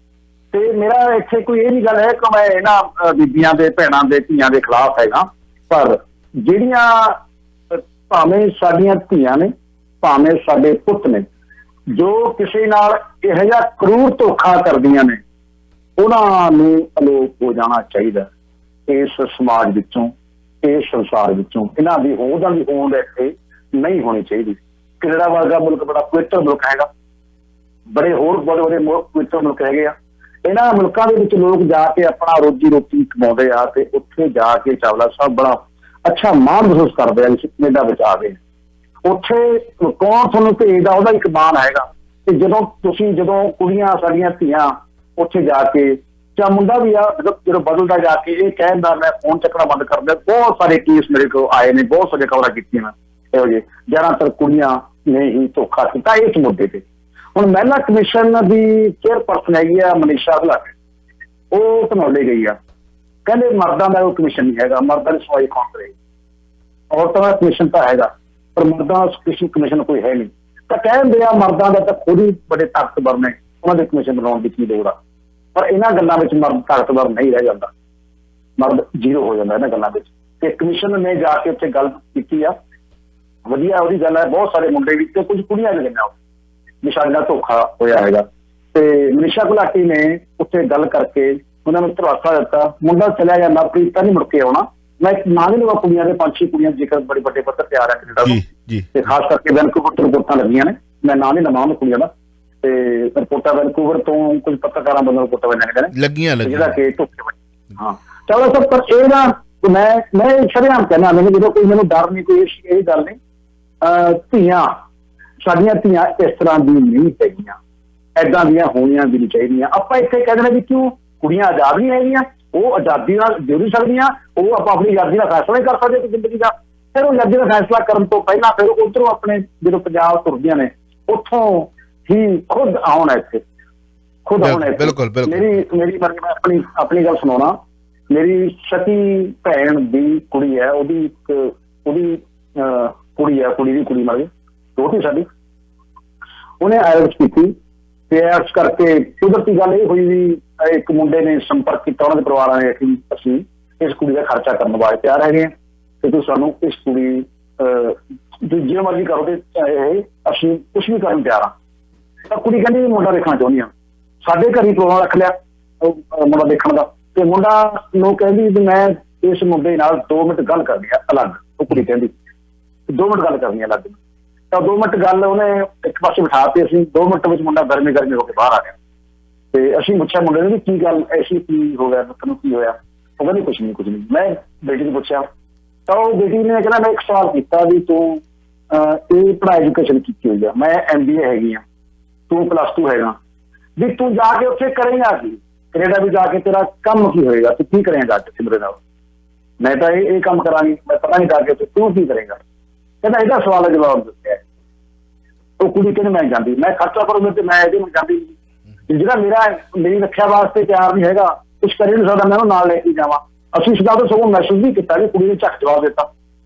ਤੇ ਮੇਰਾ ਇੱਥੇ ਕੋਈ ਇਹ ਨਹੀਂ ਗੱਲ ਹੈ ਕਿ ਮੈਂ ਇਹਨਾਂ ਬੀਬੀਆਂ ਦੇ ਭੈਣਾਂ ਦੇ ਧੀਆਂ ਦੇ ਖਿਲਾਫ ਹੈਗਾ, ਪਰ ਜਿਹੜੀਆਂ ਭਾਵੇਂ ਸਾਡੀਆਂ ਧੀਆਂ ਨੇ ਭਾਵੇਂ ਸਾਡੇ ਪੁੱਤ ਨੇ ਜੋ ਕਿਸੇ ਨਾਲ ਇਹੋ ਜਿਹਾ ਕਰੂਰ ਧੋਖਾ ਕਰਦੀਆਂ ਨੇ, ਉਹਨਾਂ ਨੂੰ ਅਲੋਪ ਹੋ ਜਾਣਾ ਚਾਹੀਦਾ ਇਸ ਸਮਾਜ ਵਿੱਚੋਂ, ਇਸ ਸੰਸਾਰ ਵਿੱਚੋਂ। ਇਹਨਾਂ ਦੀ ਹੋਂਦ ਇੱਥੇ ਨਹੀਂ ਹੋਣੀ ਚਾਹੀਦੀ। ਕੈਨੇਡਾ ਵਰਗਾ ਮੁਲਕ ਬੜਾ ਪਵਿੱਤਰ ਮੁਲਕ ਹੈਗਾ, ਬੜੇ ਬੜੇ ਮੁਲਕ ਪਵਿੱਤਰ ਮੁਲਕ ਹੈਗੇ ਆ। ਇਹਨਾਂ ਮੁਲਕਾਂ ਦੇ ਵਿੱਚ ਲੋਕ ਜਾ ਕੇ ਆਪਣਾ ਰੋਜੀ ਰੋਟੀ ਕਮਾਉਂਦੇ ਆ, ਤੇ ਉੱਥੇ ਜਾ ਕੇ ਚਾਵਲਾ ਸਾਹਿਬ ਬੜਾ ਅੱਛਾ ਮਾਣ ਮਹਿਸੂਸ ਕਰਦੇ ਆ ਕਿ ਕੈਨੇਡਾ ਵਿੱਚ ਆ ਗਏ। ਉੱਥੇ ਕੌਣ ਤੁਹਾਨੂੰ ਭੇਜਦਾ, ਉਹਦਾ ਇੱਕ ਮਾਣ ਹੈਗਾ। ਤੇ ਜਦੋਂ ਕੁੜੀਆਂ ਸਾਡੀਆਂ ਧੀਆਂ ਉੱਥੇ ਜਾ ਕੇ, ਜਾਂ ਮੁੰਡਾ ਵੀ ਆ ਜਦੋਂ ਬਦਲਦਾ ਜਾ ਕੇ ਇਹ ਕਹਿੰਦਾ ਮੈਂ ਫੋਨ ਚੱਕਣਾ ਬੰਦ ਕਰ ਦਿਆ, ਬਹੁਤ ਸਾਰੇ ਕੇਸ ਮੇਰੇ ਕੋਲ ਆਏ ਨੇ, ਬਹੁਤ ਸਾਰੀਆਂ ਖਬਰਾਂ ਕੀਤੀਆਂ ਮੈਂ ਇਹੋ ਜਿਹੇ। ਜ਼ਿਆਦਾਤਰ ਕੁੜੀਆਂ ਨੇ ਹੀ ਧੋਖਾ ਕੀਤਾ ਇਸ ਮੁੱਦੇ ਤੇ। ਹੁਣ ਮਹਿਲਾ ਕਮਿਸ਼ਨ ਦੀ ਚੇਅਰਪਰਸਨ ਹੈਗੀ ਆ ਮਨੀਸ਼ਾ ਘੁਲਾਟੀ, ਉਹ ਧਨੌਲੇ ਗਈ ਆ, ਕਹਿੰਦੇ ਮਰਦਾਂ ਦਾ ਉਹ ਕਮਿਸ਼ਨ ਨਹੀਂ ਹੈਗਾ, ਮਰਦਾਂ ਦੀ ਸੁਣਵਾਈ ਕੌਣ ਕਰੇਗੀ, ਔਰਤਾਂ ਦਾ ਕਮਿਸ਼ਨ ਤਾਂ ਹੈਗਾ ਪਰ ਮਰਦਾਂ ਕਮਿਸ਼ਨ ਕੋਈ ਹੈ ਨਹੀਂ। ਤਾਂ ਕਹਿੰਦੇ ਆ ਮਰਦਾਂ ਦਾ ਤਾਂ ਖੁਦ ਹੀ ਬੜੇ ਤਾਕਤਵਰ ਨੇ, ਉਹਨਾਂ ਦੇ ਕਮਿਸ਼ਨ ਬਣਾਉਣ ਦੀ ਕੀ ਲੋੜ ਆ। ਪਰ ਇਹਨਾਂ ਗੱਲਾਂ ਵਿੱਚ ਮਰਦ ਤਾਕਤਵਰ ਨਹੀਂ ਰਹਿ ਜਾਂਦਾ, ਮਰਦ ਜ਼ੀਰੋ ਹੋ ਜਾਂਦਾ ਇਹਨਾਂ ਗੱਲਾਂ ਵਿੱਚ। ਤੇ ਕਮਿਸ਼ਨ ਨੇ ਜਾ ਕੇ ਉੱਥੇ ਗੱਲ ਕੀਤੀ ਆ, ਵਧੀਆ ਉਹਦੀ ਗੱਲ ਹੈ। ਬਹੁਤ ਸਾਰੇ ਮੁੰਡੇ ਵੀ ਤੇ ਕੁਝ ਕੁੜੀਆਂ ਵੀ ਗਈਆਂ ਵੀ ਸਾਡੇ ਨਾਲ ਧੋਖਾ ਹੋਇਆ ਹੈਗਾ। ਤੇ ਮਨੀਸ਼ਾ ਘੁਲਾਟੀ ਨੇ ਉੱਥੇ ਗੱਲ ਕਰਕੇ ਉਹਨਾਂ ਨੂੰ ਭਰੋਸਾ ਦਿੱਤਾ, ਮੁੰਡਾ ਚਲਿਆ ਜਾਂਦਾ, ਪ੍ਰੀਤ ਤਾਂ ਨਹੀਂ ਮੁੜ ਕੇ ਆਉਣਾ। ਮੈਂ ਨਾਂ ਨਹੀਂ ਲਵਾ ਕੁੜੀਆਂ ਦੇ 5-6 ਕੁੜੀਆਂ ਜੇਕਰ ਬੜੇ ਵੱਡੇ ਪੱਧਰ ਤੇ ਆ ਰਿਹਾ ਕੈਨੇਡਾ ਨੂੰ, ਤੇ ਖਾਸ ਕਰਕੇ ਵੈਨਕੂਵਰ ਤੋਂ ਰਿਪੋਰਟਾਂ ਲੱਗੀਆਂ ਨੇ, ਮੈਂ ਨਾਂ ਨਹੀਂ ਲਵਾਂ ਉਹਨਾਂ ਕੁੜੀਆਂ ਦਾ। ਤੇ ਰਿਪੋਰਟਾਂ ਵੈਨਕੂਵਰ ਤੋਂ ਕੁਝ ਪੱਤਰਕਾਰਾਂ ਵੱਲੋਂ ਰਿਪੋਰਟਾਂ ਬਣਾਈਆਂ ਨੇ
ਲੱਗੀਆਂ
ਜਿਹੜਾ ਕਿ ਧੋਖੇ ਹਾਂ ਚਲੋ ਸਰ। ਪਰ ਇਹ ਨਾ ਮੈਂ ਸ਼ਰੇਆਮ ਕਹਿਣਾ, ਮੈਨੂੰ ਜਦੋਂ ਕੋਈ ਮੈਨੂੰ ਡਰ ਨਹੀਂ, ਕੋਈ ਇਹ ਗੱਲ ਨਹੀਂ, ਧੀਆਂ ਸਾਡੀਆਂ ਧੀਆਂ ਇਸ ਤਰ੍ਹਾਂ ਦੀ ਨਹੀਂ ਹੈਗੀਆਂ, ਏਦਾਂ ਦੀਆਂ ਹੋਣੀਆਂ ਵੀ ਨਹੀਂ ਚਾਹੀਦੀਆਂ। ਆਪਾਂ ਇੱਥੇ ਕਹਿ ਦਿੰਦੇ ਵੀ ਕਿਉਂ ਕੁੜੀਆਂ ਆਜ਼ਾਦ ਨਹੀਂ ਹੈਗੀਆਂ, ਉਹ ਆਜ਼ਾਦੀ ਨਾਲ ਜੁੜ ਨਹੀਂ ਸਕਦੀਆਂ, ਉਹ ਆਪਾਂ ਆਪਣੀ ਆਜ਼ਾਦੀ ਦਾ ਫੈਸਲਾ ਨਹੀਂ ਕਰ ਸਕਦੇ ਜ਼ਿੰਦਗੀ ਦਾ। ਫਿਰ ਉਹ ਆਜ਼ਾਦੀ ਦਾ ਫੈਸਲਾ ਕਰਨ ਤੋਂ ਪਹਿਲਾਂ ਫਿਰ ਉੱਧਰੋਂ ਆਪਣੇ ਜਦੋਂ ਪੰਜਾਬ ਤੁਰਦੀਆਂ ਨੇ ਉੱਥੋਂ ਹੀ ਖੁਦ ਆਉਣ ਇੱਥੇ, ਖੁਦ ਆਉਣ ਇੱਥੇ।
ਬਿਲਕੁਲ ਬਿਲਕੁਲ।
ਮੇਰੀ ਮਰਜ਼ੀ, ਮੈਂ ਆਪਣੀ ਗੱਲ ਸੁਣਾਉਣਾ। ਮੇਰੀ ਸਕੀ ਭੈਣ ਦੀ ਕੁੜੀ ਹੈ, ਉਹਦੀ ਕੁੜੀ ਦੀ ਕੁੜੀ ਮਰ ਗਈ, ਦੋਤੀ ਸਾਡੀ, ਉਹਨੇ ਆਇਲਟਸ ਕੀਤੀ ਤੇ ਆਇਲਟਸ ਕਰਕੇ ਕੁਦਰਤੀ ਗੱਲ ਇਹ ਹੋਈ ਵੀ ਇੱਕ ਮੁੰਡੇ ਨੇ ਸੰਪਰਕ ਕੀਤਾ, ਉਹਨਾਂ ਦੇ ਪਰਿਵਾਰਾਂ ਨੇ ਕਿ ਅਸੀਂ ਇਸ ਕੁੜੀ ਦਾ ਖਰਚਾ ਕਰਨ ਵਾਸਤੇ ਤਿਆਰ ਹੈਗੇ ਤੇ ਤੁਸੀਂ ਸਾਨੂੰ ਇਸ ਕੁੜੀ ਜੇ ਮਰਜ਼ੀ ਕਰੋ ਤੇ ਅਸੀਂ ਕੁਛ ਵੀ ਕਰਨ ਤਿਆਰ ਹਾਂ। ਤਾਂ ਕੁੜੀ ਕਹਿੰਦੀ ਮੁੰਡਾ ਦੇਖਣਾ ਚਾਹੁੰਦੀ ਹਾਂ। ਸਾਡੇ ਘਰ ਹੀ ਪ੍ਰੋਗਰਾਮ ਰੱਖ ਲਿਆ ਮੁੰਡਾ ਦੇਖਣ ਦਾ, ਤੇ ਮੁੰਡਾ ਨੂੰ ਕਹਿੰਦੀ ਵੀ ਮੈਂ ਇਸ ਮੁੰਡੇ ਨਾਲ 2 ਮਿੰਟ ਗੱਲ ਕਰਨੀ ਆ ਅਲੱਗ। ਉਹ ਕੁੜੀ ਕਹਿੰਦੀ 2 ਮਿੰਟ ਗੱਲ ਕਰਨੀ ਆ ਅਲੱਗ। ਤਾਂ 2 ਮਿੰਟ ਗੱਲ ਉਹਨੇ ਇੱਕ ਪਾਸੇ ਬਿਠਾ ਤੇ ਅਸੀਂ 2 ਮਿੰਟ ਵਿੱਚ ਮੁੰਡਾ ਗਰਮੀ ਹੋ ਕੇ ਬਾਹਰ ਆ ਗਿਆ। ਤੇ ਅਸੀਂ ਪੁੱਛਿਆ ਮੁੰਡੇ ਨੂੰ ਵੀ ਕੀ ਗੱਲ ਐਸੀ ਕੀ ਹੋ ਗਿਆ, ਤੈਨੂੰ ਕੀ ਹੋਇਆ? ਉਹ ਕਹਿੰਦੀ ਕੁਛ ਨਹੀਂ। ਮੈਂ ਬੇਟੀ ਨੂੰ ਪੁੱਛਿਆ ਤਾਂ ਉਹ ਬੇਟੀ ਨੇ ਕਹਿੰਦਾ ਮੈਂ ਇੱਕ ਸਵਾਲ ਕੀਤਾ ਵੀ ਤੂੰ ਇਹ ਪੜ੍ਹਾਈ ਐਜੂਕੇਸ਼ਨ ਕੀਤੀ ਹੋਈ ਆ, ਮੈਂ MBA ਹੈਗੀ ਆ, ਤੂੰ +2 ਹੈਗਾ, ਵੀ ਤੂੰ ਜਾ ਕੇ ਉੱਥੇ ਕਰੇਗਾ ਕੀ? ਕੈਨੇਡਾ ਵੀ ਜਾ ਕੇ ਤੇਰਾ ਕੰਮ ਕੀ ਹੋਏਗਾ, ਤੂੰ ਕੀ ਕਰੇਗਾ ਮੇਰੇ ਨਾਲ? ਮੈਂ ਤਾਂ ਇਹ ਕੰਮ ਕਰਾਂਗੀ, ਮੈਂ ਪਤਾ ਨਹੀਂ ਜਾ ਕੇ ਤੂੰ ਕੀ ਕਰੇਗਾ? ਕਹਿੰਦਾ ਇਹਦਾ ਸਵਾਲ ਦਾ ਜਵਾਬ ਦਿੱਤਾ। ਉਹ ਕੁੜੀ ਕਹਿੰਦੀ ਮੈਂ ਜਾਂਦੀ, ਮੈਂ ਖਰਚਾ ਕਰੂੰਗਾ ਤੇ ਮੈਂ ਇਹਦੇ ਨੂੰ ਜਾਂਦੀ ਨਹੀਂ। ਜਿਹੜਾ ਮੇਰੀ ਰੱਖਿਆ ਵਾਸਤੇ ਤਿਆਰ ਨਹੀਂ ਹੈਗਾ, ਕੁਛ ਕਰੇ ਨਹੀਂ ਸਕਦਾ, ਮੈਂ ਉਹਨੂੰ ਨਾਲ ਲੈ ਕੇ ਜਾਵਾਂ। ਅਸੀਂ ਇਸ ਗੱਲ ਤੋਂ ਸਗੋਂ ਮੈਸੇਜ ਵੀ ਕੀਤਾ ਕਿ ਕੁੜੀ ਨੇ ਝੱਕ ਜਵਾਬ ਦਿੱਤਾ,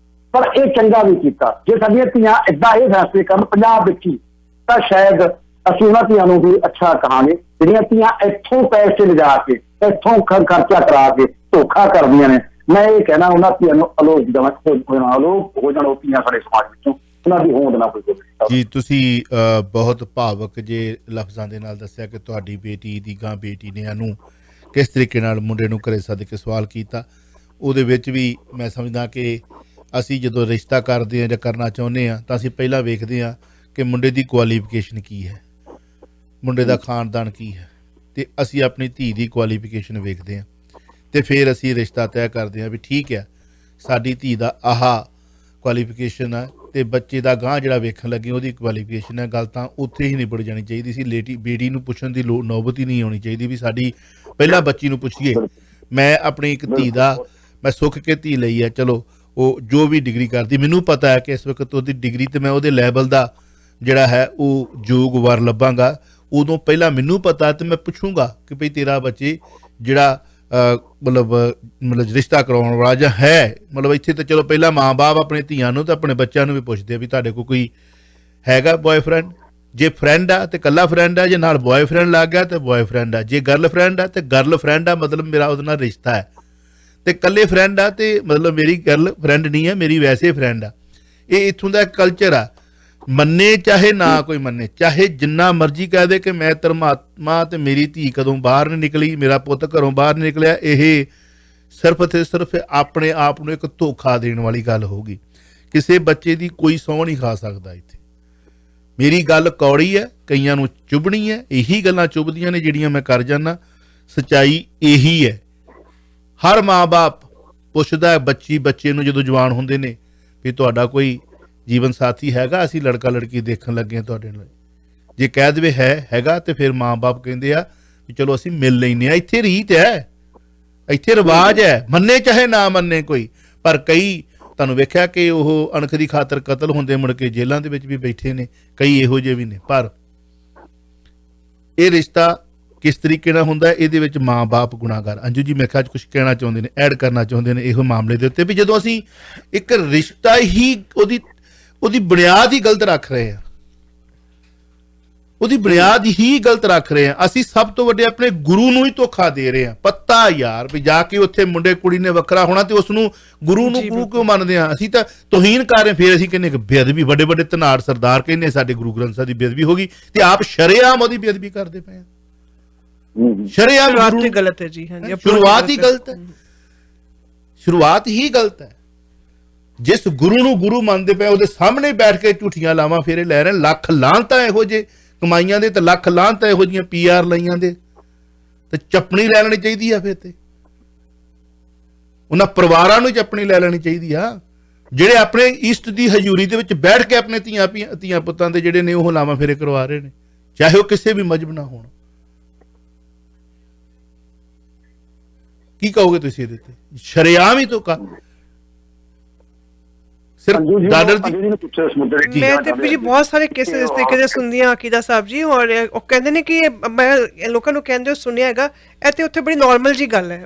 ਪਰ ਇਹ ਚੰਗਾ ਵੀ ਕੀਤਾ। ਜੇ ਸਾਡੀਆਂ ਧੀਆਂ ਏਦਾਂ ਇਹ ਫੈਸਲੇ ਕਰਨ ਪੰਜਾਬ ਵਿੱਚ ਹੀ, ਤਾਂ ਸ਼ਾਇਦ ਅਸੀਂ ਉਹਨਾਂ ਧੀਆਂ ਨੂੰ ਵੀ ਅੱਛਾ ਕਹਾਂਗੇ। ਜਿਹੜੀਆਂ ਧੀਆਂ ਇੱਥੋਂ ਪੈਸੇ ਲਿਜਾ ਕੇ, ਇੱਥੋਂ ਖਰਚਾ ਕਰਾ ਕੇ ਧੋਖਾ ਕਰਦੀਆਂ ਨੇ, ਮੈਂ ਇਹ ਕਹਿਣਾ ਉਹਨਾਂ ਧੀਆਂ ਨੂੰ ਅਲੋਪ ਹੋ ਜਾਣ। ਉਹ ਧੀਆਂ ਸਾਡੇ ਸਮਾਜ ਵਿੱਚੋਂ ਉਹਨਾਂ ਦੀ ਹੋਂਦ ਨਾ ਕੋਈ
ਜੀ। ਤੁਸੀਂ ਬਹੁਤ ਭਾਵਕ ਜੇ ਲਫ਼ਜ਼ਾਂ ਦੇ ਨਾਲ ਦੱਸਿਆ ਕਿ ਤੁਹਾਡੀ ਬੇਟੀ ਦੀ ਗਾਂ ਬੇਟੀ ਨੇ ਇਹਨੂੰ ਕਿਸ ਤਰੀਕੇ ਨਾਲ ਮੁੰਡੇ ਨੂੰ ਘਰੇ ਸੱਦ ਕੇ ਸਵਾਲ ਕੀਤਾ। ਉਹਦੇ ਵਿੱਚ ਵੀ ਮੈਂ ਸਮਝਦਾ ਕਿ ਅਸੀਂ ਜਦੋਂ ਰਿਸ਼ਤਾ ਕਰਦੇ ਹਾਂ ਜਾਂ ਕਰਨਾ ਚਾਹੁੰਦੇ ਹਾਂ ਤਾਂ ਅਸੀਂ ਪਹਿਲਾਂ ਵੇਖਦੇ ਹਾਂ ਕਿ ਮੁੰਡੇ ਦੀ ਕੁਆਲੀਫਿਕੇਸ਼ਨ ਕੀ ਹੈ, ਮੁੰਡੇ ਦਾ ਖਾਨਦਾਨ ਕੀ ਹੈ, ਅਤੇ ਅਸੀਂ ਆਪਣੀ ਧੀ ਦੀ ਕੁਆਲੀਫਿਕੇਸ਼ਨ ਵੇਖਦੇ ਹਾਂ ਅਤੇ ਫਿਰ ਅਸੀਂ ਰਿਸ਼ਤਾ ਤੈਅ ਕਰਦੇ ਹਾਂ ਵੀ ਠੀਕ ਹੈ ਸਾਡੀ ਧੀ ਦਾ ਆਹ ਕੁਆਲੀਫਿਕੇਸ਼ਨ ਹੈ ਅਤੇ ਬੱਚੇ ਦਾ ਗਾਂਹ ਜਿਹੜਾ ਵੇਖਣ ਲੱਗੇ ਉਹਦੀ ਕੁਆਲੀਫਿਕੇਸ਼ਨ ਹੈ। ਗੱਲ ਤਾਂ ਉੱਥੇ ਹੀ ਨਿਬੜ ਜਾਣੀ ਚਾਹੀਦੀ ਸੀ। ਬੇਟੀ ਨੂੰ ਪੁੱਛਣ ਦੀ ਨੌਬਤ ਹੀ ਨਹੀਂ ਆਉਣੀ ਚਾਹੀਦੀ ਵੀ ਸਾਡੀ ਪਹਿਲਾਂ ਬੱਚੀ ਨੂੰ ਪੁੱਛੀਏ। ਮੈਂ ਆਪਣੀ ਇੱਕ ਧੀ ਦਾ ਮੈਂ ਸੁੱਖ ਕੇ ਧੀ ਲਈ ਹੈ, ਚਲੋ ਉਹ ਜੋ ਵੀ ਡਿਗਰੀ ਕਰਦੀ, ਮੈਨੂੰ ਪਤਾ ਹੈ ਕਿ ਇਸ ਵਕਤ ਉਹਦੀ ਡਿਗਰੀ ਤੇ ਮੈਂ ਉਹਦੇ ਲੈਵਲ ਦਾ ਜਿਹੜਾ ਹੈ ਉਹ ਯੋਗ ਵਰ ਲੱਭਾਂਗਾ। ਉਦੋਂ ਪਹਿਲਾਂ ਮੈਨੂੰ ਪਤਾ ਤੇ ਮੈਂ ਪੁੱਛੂੰਗਾ ਕਿ ਭਈ ਤੇਰਾ ਬੱਚੇ ਜਿਹੜਾ ਮਤਲਬ ਰਿਸ਼ਤਾ ਕਰਾਉਣ ਵਾਲਾ ਜਾਂ ਹੈ, ਮਤਲਬ ਇੱਥੇ ਤਾਂ ਚਲੋ ਪਹਿਲਾਂ ਮਾਂ ਬਾਪ ਆਪਣੇ ਧੀਆਂ ਨੂੰ ਤੇ ਆਪਣੇ ਬੱਚਿਆਂ ਨੂੰ ਵੀ ਪੁੱਛਦੇ ਆ ਵੀ ਤੁਹਾਡੇ ਕੋਲ ਕੋਈ ਹੈਗਾ ਬॉयਫ੍ਰੈਂਡ। ਜੇ ਫਰੈਂਡ ਆ ਤੇ ਇਕੱਲਾ ਫਰੈਂਡ ਆ, ਜੇ ਨਾਲ ਬॉयਫ੍ਰੈਂਡ ਲੱਗ ਗਿਆ ਤੇ ਬॉयਫ੍ਰੈਂਡ ਆ, ਜੇ ਗਰਲਫ੍ਰੈਂਡ ਆ ਤੇ ਗਰਲਫ੍ਰੈਂਡ ਆ, ਮਤਲਬ ਮੇਰਾ ਉਹਦੇ ਨਾਲ ਰਿਸ਼ਤਾ ਹੈ। ਤੇ ਇਕੱਲੇ ਫਰੈਂਡ ਆ ਤੇ ਮਤਲਬ ਮੇਰੀ ਗਰਲਫ੍ਰੈਂਡ ਨਹੀਂ ਹੈ, ਮੇਰੀ ਵੈਸੇ ਫਰੈਂਡ ਆ। ਇਹ ਇੱਥੋਂ ਦਾ ਕਲਚਰ ਆ। ਮੰਨੇ ਚਾਹੇ ਨਾ ਕੋਈ ਮੰਨੇ, ਚਾਹੇ ਜਿੰਨਾ ਮਰਜ਼ੀ ਕਹਿ ਦੇ ਕਿ ਮੈਂ ਧਰਮਾਤਮਾ ਤੇ ਮੇਰੀ ਧੀ ਕਦੋਂ ਬਾਹਰ ਨਹੀਂ ਨਿਕਲੀ, ਮੇਰਾ ਪੁੱਤ ਘਰੋਂ ਬਾਹਰ ਨਹੀਂ ਨਿਕਲਿਆ, ਇਹ ਸਿਰਫ ਤੇ ਸਿਰਫ ਆਪਣੇ ਆਪ ਨੂੰ ਇੱਕ ਧੋਖਾ ਦੇਣ ਵਾਲੀ ਗੱਲ ਹੋਊਗੀ। ਕਿਸੇ ਬੱਚੇ ਦੀ ਕੋਈ ਸਹੁੰ ਨਹੀਂ ਖਾ ਸਕਦਾ ਇੱਥੇ। ਮੇਰੀ ਗੱਲ ਕੌੜੀ ਹੈ, ਕਈਆਂ ਨੂੰ ਚੁਭਣੀ ਹੈ, ਇਹੀ ਗੱਲਾਂ ਚੁਭਦੀਆਂ ਨੇ ਜਿਹੜੀਆਂ ਮੈਂ ਕਰ ਜਾਂਦਾ। ਸੱਚਾਈ ਇਹੀ ਹੈ। ਹਰ ਮਾਂ-ਬਾਪ ਪੁੱਛਦਾ ਹੈ ਬੱਚੇ ਨੂੰ ਜਦੋਂ ਜਵਾਨ ਹੁੰਦੇ ਨੇ ਵੀ ਤੁਹਾਡਾ ਕੋਈ ਜੀਵਨ ਸਾਥੀ ਹੈਗਾ, ਅਸੀਂ ਲੜਕਾ ਲੜਕੀ ਦੇਖਣ ਲੱਗੇ ਹਾਂ ਤੁਹਾਡੇ ਨਾਲ। ਜੇ ਕਹਿ ਦੇਵੇ ਹੈਗਾ ਤੇ ਫਿਰ ਮਾਂ-ਬਾਪ ਕਹਿੰਦੇ ਆ ਵੀ ਚਲੋ ਅਸੀਂ ਮਿਲ ਲੈਂਦੇ ਹਾਂ। ਇੱਥੇ ਰੀਤ ਹੈ, ਇੱਥੇ ਰਿਵਾਜ ਹੈ, ਮੰਨੇ ਚਾਹੇ ਨਾ ਮੰਨੇ ਕੋਈ। ਪਰ ਕਈ ਤੁਹਾਨੂੰ ਵੇਖਿਆ ਕਿ ਉਹ ਅਣਖ ਦੀ ਖਾਤਰ ਕਤਲ ਹੁੰਦੇ ਮੁੜ ਕੇ ਜੇਲ੍ਹਾਂ ਦੇ ਵਿੱਚ ਵੀ ਬੈਠੇ ਨੇ, ਕਈ ਇਹੋ ਜਿਹੇ ਵੀ ਨੇ। ਪਰ ਇਹ ਰਿਸ਼ਤਾ ਕਿਸ ਤਰੀਕੇ ਨਾਲ ਹੁੰਦਾ ਇਹਦੇ ਵਿੱਚ ਮਾਂ-ਬਾਪ ਗੁਨਾਹਗਾਰ। ਅੰਜੂ ਜੀ ਮੇਰੇ ਖਿਆਲ ਕੁਝ ਕਹਿਣਾ ਚਾਹੁੰਦੇ ਨੇ, ਐਡ ਕਰਨਾ ਚਾਹੁੰਦੇ ਨੇ ਇਹੋ ਮਾਮਲੇ ਦੇ ਉੱਤੇ ਵੀ ਜਦੋਂ ਅਸੀਂ ਇੱਕ ਰਿਸ਼ਤਾ ਹੀ ਉਹਦੀ ਬੁਨਿਆਦ ਹੀ ਗਲਤ ਰੱਖ ਰਹੇ ਹਾਂ, ਉਹਦੀ ਬੁਨਿਆਦ ਹੀ ਗਲਤ ਰੱਖ ਰਹੇ ਹਾਂ। ਅਸੀਂ ਸਭ ਤੋਂ ਵੱਡੇ ਆਪਣੇ ਗੁਰੂ ਨੂੰ ਹੀ ਧੋਖਾ ਦੇ ਰਹੇ ਹਾਂ। ਪਤਾ ਯਾਰ ਵੀ ਜਾ ਕੇ ਉੱਥੇ ਮੁੰਡੇ ਕੁੜੀ ਨੇ ਵੱਖਰਾ ਹੋਣਾ ਤੇ ਉਸ ਨੂੰ ਗੁਰੂ ਕਿਉਂ ਮੰਨਦੇ ਹਾਂ? ਅਸੀਂ ਤਾਂ ਤੋਹੀਨ ਕਰ ਰਹੇ। ਫਿਰ ਅਸੀਂ ਕਹਿੰਦੇ ਕਿ ਬੇਅਦਬੀ, ਵੱਡੇ ਵੱਡੇ ਧਨਾੜ ਸਰਦਾਰ ਕਹਿੰਦੇ ਸਾਡੇ ਗੁਰੂ ਗ੍ਰੰਥ ਸਾਹਿਬ ਦੀ ਬੇਅਦਬੀ ਹੋ ਗਈ ਤੇ ਆਪ ਸ਼ਰੇਆਮ ਉਹਦੀ ਬੇਅਦਬੀ ਕਰਦੇ ਪਏ ਆ। ਸ਼ਰੇਆਮ
ਗਲਤ ਹੈ ਜੀ।
ਸ਼ੁਰੂਆਤ ਹੀ ਗਲਤ ਹੈ, ਸ਼ੁਰੂਆਤ ਹੀ ਗਲਤ ਹੈ। ਜਿਸ ਗੁਰੂ ਨੂੰ ਗੁਰੂ ਮੰਨਦੇ ਪਏ ਉਹਦੇ ਸਾਹਮਣੇ ਬੈਠ ਕੇ ਝੂਠੀਆਂ ਲਾਵਾਂ ਫੇਰੇ ਲੈ ਰਹੇ। ਲੱਖ ਲਾਹਨਤਾਂ ਇਹੋ ਜਿਹੇ ਕਮਾਈਆਂ ਦੇ ਤੇ ਲੱਖ ਲਾਹਨਤ ਇਹੋ ਜਿਹੀਆਂ PR ਲਈਆਂ ਦੇ ਤੇ ਚੱਪਣੀ ਲੈ ਲੈਣੀ ਚਾਹੀਦੀ ਆ। ਫਿਰ ਤੇ ਉਹਨਾਂ ਪਰਿਵਾਰਾਂ ਨੂੰ ਚੱਪਣੀ ਲੈ ਲੈਣੀ ਚਾਹੀਦੀ ਆ ਜਿਹੜੇ ਆਪਣੇ ਈਸਟ ਦੀ ਹਜ਼ੂਰੀ ਦੇ ਵਿੱਚ ਬੈਠ ਕੇ ਆਪਣੇ ਧੀਆਂ ਪੁੱਤਾਂ ਦੇ ਜਿਹੜੇ ਨੇ ਉਹ ਲਾਵਾਂ ਫੇਰੇ ਕਰਵਾ ਰਹੇ ਨੇ, ਚਾਹੇ ਉਹ ਕਿਸੇ ਵੀ ਮਜ਼ਹਬ ਨਾਲ ਹੋਣ। ਕੀ ਕਹੋਗੇ ਤੁਸੀਂ ਇਹਦੇ ਤੇ? ਸ਼ਰੇਆਮ ਹੀ ਧੋਖਾ ਸਿਰਫ ਡਾਲਰ ਦੀ।
ਮੈਂ ਤੇ ਜੀ ਬਹੁਤ ਸਾਰੇ ਕੇਸਿਸ ਇਸ ਤਰੀਕੇ ਦੇ ਸੁਣਦੀ ਹਾਂ ਅਕੀਦਾ ਸਾਹਿਬ ਜੀ, ਔਰ ਉਹ ਕਹਿੰਦੇ ਨੇ ਕਿ ਮੈਂ ਲੋਕਾਂ ਨੂੰ ਕਹਿੰਦੇ ਸੁਣਿਆ ਹੈਗਾ ਇਹ ਤੇ ਉੱਥੇ ਬੜੀ ਨਾਰਮਲ ਜੀ ਗੱਲ ਹੈ,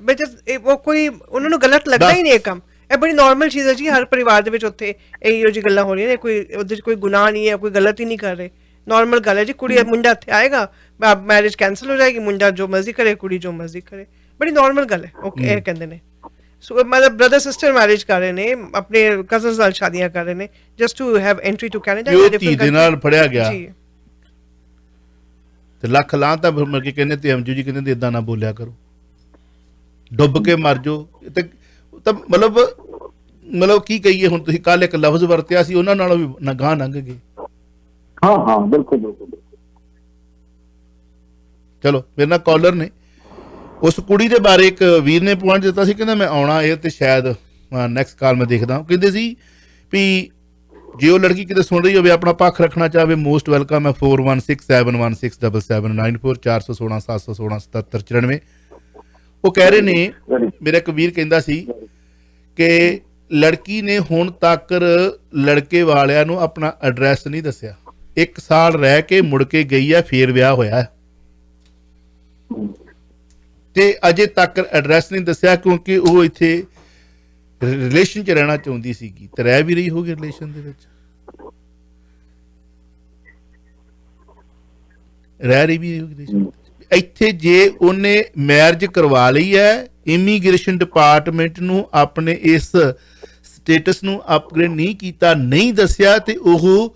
ਉਹ ਕੋਈ ਉਹਨਾਂ ਨੂੰ ਗਲਤ ਲੱਗਦਾ ਹੀ ਨਹੀਂ ਇਹ ਕੰਮ। ਇਹ ਬੜੀ ਨਾਰਮਲ ਚੀਜ਼ ਹੈ ਜੀ, ਹਰ ਪਰਿਵਾਰ ਦੇ ਵਿੱਚ ਉੱਥੇ ਇਹੋ ਜਿਹੀ ਗੱਲਾਂ ਹੋ ਰਹੀਆਂ ਨੇ, ਕੋਈ ਉਹਦੇ 'ਚ ਕੋਈ ਗੁਨਾਹ ਨਹੀਂ ਹੈ, ਕੋਈ ਗਲਤ ਹੀ ਨਹੀਂ ਕਰ ਰਹੇ, ਨਾਰਮਲ ਗੱਲ ਹੈ ਜੀ। ਕੁੜੀ ਮੁੰਡਾ ਇੱਥੇ ਆਏਗਾ, ਮੈਰਿਜ ਕੈਂਸਲ ਹੋ ਜਾਏਗੀ, ਮੁੰਡਾ ਜੋ ਮਰਜ਼ੀ ਕਰੇ, ਕੁੜੀ ਜੋ ਮਰਜ਼ੀ ਕਰੇ, ਬੜੀ ਨਾਰਮਲ ਗੱਲ ਹੈ। ਉਹ ਇਹ ਕਹਿੰਦੇ ਨੇ ਮਤਲਬ ਬ੍ਰਦਰ ਸਿਸਟਰ ਮੈਰਿਜ ਕਰ ਰਹੇ ਨੇ, ਆਪਣੇ ਕਜ਼ਨਸ ਨਾਲ ਸ਼ਾਦੀਆਂ ਕਰ ਰਹੇ ਨੇ, just to have entry to Canada.
ਧੀ ਦੇ ਨਾਲ ਫੜਿਆ ਗਿਆ ਤੇ ਲੱਖ ਲਾਹਨਤ ਤਾਂ ਮਰ ਕੇ ਕਹਿੰਦੇ ਤੇ ਅੰਜੂ ਜੀ ਕਹਿੰਦੇ ਇਦਾਂ ਨਾ ਬੋਲਿਆ ਕਰੋ, ਡੁੱਬ ਕੇ ਮਰ ਜਾਓ। ਤੇ ਤਾਂ ਮਤਲਬ ਕੀ ਕਹੀਏ ਹੁਣ? ਤੁਸੀਂ ਕੱਲ ਇੱਕ ਲਫ਼ਜ਼ ਵਰਤਿਆ ਸੀ, ਉਹਨਾਂ ਨਾਲੋਂ ਵੀ ਨਗਾਹ ਲੰਘ ਗਏ।
ਹਾਂ ਬਿਲਕੁਲ।
ਚਲੋ ਮੇਰੇ ਨਾਲ ਕਾਲਰ ਨੇ, ਉਸ ਕੁੜੀ ਦੇ ਬਾਰੇ ਇੱਕ ਵੀਰ ਨੇ ਪੁਆਇੰਟ ਦਿੱਤਾ ਸੀ, ਕਹਿੰਦਾ ਮੈਂ ਆਉਣਾ ਇਹ ਤੇ ਸ਼ਾਇਦ ਨੈਕਸਟ ਕਾਲ ਮੈਂ ਦੇਖਦਾ। ਕਹਿੰਦੇ ਸੀ ਵੀ ਜੇ ਉਹ ਲੜਕੀ ਕਿਤੇ ਸੁਣ ਰਹੀ ਹੋਵੇ, ਆਪਣਾ ਪੱਖ ਰੱਖਣਾ ਚਾਹਵੇ, ਮੋਸਟ ਵੈਲਕਮ ਹੈ। 4167167794 416 716 7794। ਉਹ ਕਹਿ ਰਹੇ ਨੇ, ਮੇਰਾ ਇੱਕ ਵੀਰ ਕਹਿੰਦਾ ਸੀ ਕਿ ਲੜਕੀ ਨੇ ਹੁਣ ਤੱਕ ਲੜਕੇ ਵਾਲਿਆਂ ਨੂੰ ਆਪਣਾ ਐਡਰੈਸ ਨਹੀਂ ਦੱਸਿਆ, 1 ਸਾਲ ਰਹਿ ਕੇ ਮੁੜ ਕੇ ਗਈ ਹੈ, ਫੇਰ ਵਿਆਹ ਹੋਇਆ ਤੇ ਅਜੇ ਤੱਕ ਐਡਰੈਸ ਨਹੀਂ ਦੱਸਿਆ, ਕਿਉਂਕਿ ਉਹ ਇੱਥੇ ਰਿਲੇਸ਼ਨ 'ਚ ਰਹਿਣਾ ਚਾਹੁੰਦੀ ਸੀਗੀ ਤੇ ਰਹਿ ਵੀ ਰਹੀ ਹੋਗੀ ਰਿਲੇਸ਼ਨ ਦੇ ਵਿੱਚ, ਰਹਿ ਰਹੀ ਵੀ ਹੋਗੀ ਇੱਥੇ। ਜੇ ਉਹਨੇ ਮੈਰਿਜ ਕਰਵਾ ਲਈ ਹੈ, ਇਮੀਗ੍ਰੇਸ਼ਨ ਡਿਪਾਰਟਮੈਂਟ ਨੂੰ ਆਪਣੇ ਇਸ ਸਟੇਟਸ ਨੂੰ ਅਪਗ੍ਰੇਡ ਨਹੀਂ ਕੀਤਾ, ਨਹੀਂ ਦੱਸਿਆ, ਤੇ ਉਹ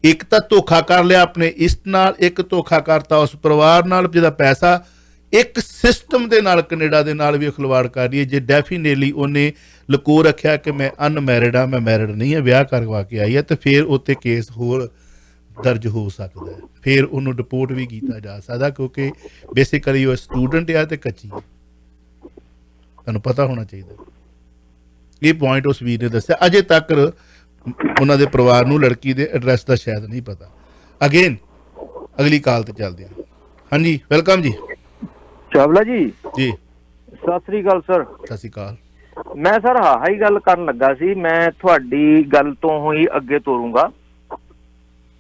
ਇੱਕ ਤਾਂ ਧੋਖਾ ਕਰ ਲਿਆ ਆਪਣੇ ਇਸਟ ਨਾਲ, ਇੱਕ ਧੋਖਾ ਕਰਤਾ ਉਸ ਪਰਿਵਾਰ ਨਾਲ ਜਿਹਦਾ ਪੈਸਾ, ਇੱਕ ਸਿਸਟਮ ਦੇ ਨਾਲ ਕੈਨੇਡਾ ਦੇ ਨਾਲ ਵੀ ਖਿਲਵਾੜ ਕਰ ਰਹੀ ਹੈ। ਜੇ ਡੈਫੀਨੇਟਲੀ ਉਹਨੇ ਲੁਕੋ ਰੱਖਿਆ ਕਿ ਮੈਂ ਅਨਮੈਰਿਡ ਹਾਂ, ਮੈਂ ਮੈਰਿਡ ਨਹੀਂ ਹਾਂ, ਵਿਆਹ ਕਰਵਾ ਕੇ ਆਈ ਹੈ, ਤੇ ਫਿਰ ਉੱਤੇ ਕੇਸ ਹੋਰ ਦਰਜ ਹੋ ਸਕਦਾ ਹੈ, ਫਿਰ ਉਹਨੂੰ ਡਿਪੋਰਟ ਵੀ ਕੀਤਾ ਜਾ ਸਕਦਾ, ਕਿਉਂਕਿ ਬੇਸਿਕਲੀ ਉਹ ਸਟੂਡੈਂਟ ਆ ਤੇ ਕੱਚੀ ਹੈ। ਤੁਹਾਨੂੰ ਪਤਾ ਹੋਣਾ ਚਾਹੀਦਾ। ਇਹ ਪੁਆਇੰਟ ਉਸ ਵੀਰ ਨੇ ਦੱਸਿਆ। ਅਜੇ ਤੱਕ ਉਹਨਾਂ ਦੇ ਪਰਿਵਾਰ ਨੂੰ ਲੜਕੀ ਦੇ ਐਡਰੈਸ ਦਾ ਸ਼ਾਇਦ ਨਹੀਂ ਪਤਾ। ਅਗੇਨ ਅਗਲੀ ਕਾਲ ਤੇ ਚੱਲਦੇ ਹਾਂ। ਹਾਂਜੀ, ਵੈਲਕਮ ਜੀ।
ਚਾਵਲਾ ਜੀ
ਸਤਿ
ਸ੍ਰੀ ਅਕਾਲ ਸਰ।
ਸਤਿ ਸ੍ਰੀ ਅਕਾਲ।
ਮੈਂ ਸਰ ਹਾਈ ਗੱਲ ਕਰਨ ਲੱਗਾ ਸੀ, ਮੈਂ ਤੁਹਾਡੀ ਗੱਲ ਤੋਂ ਹੀ ਅੱਗੇ ਤੋਰੂੰਗਾ।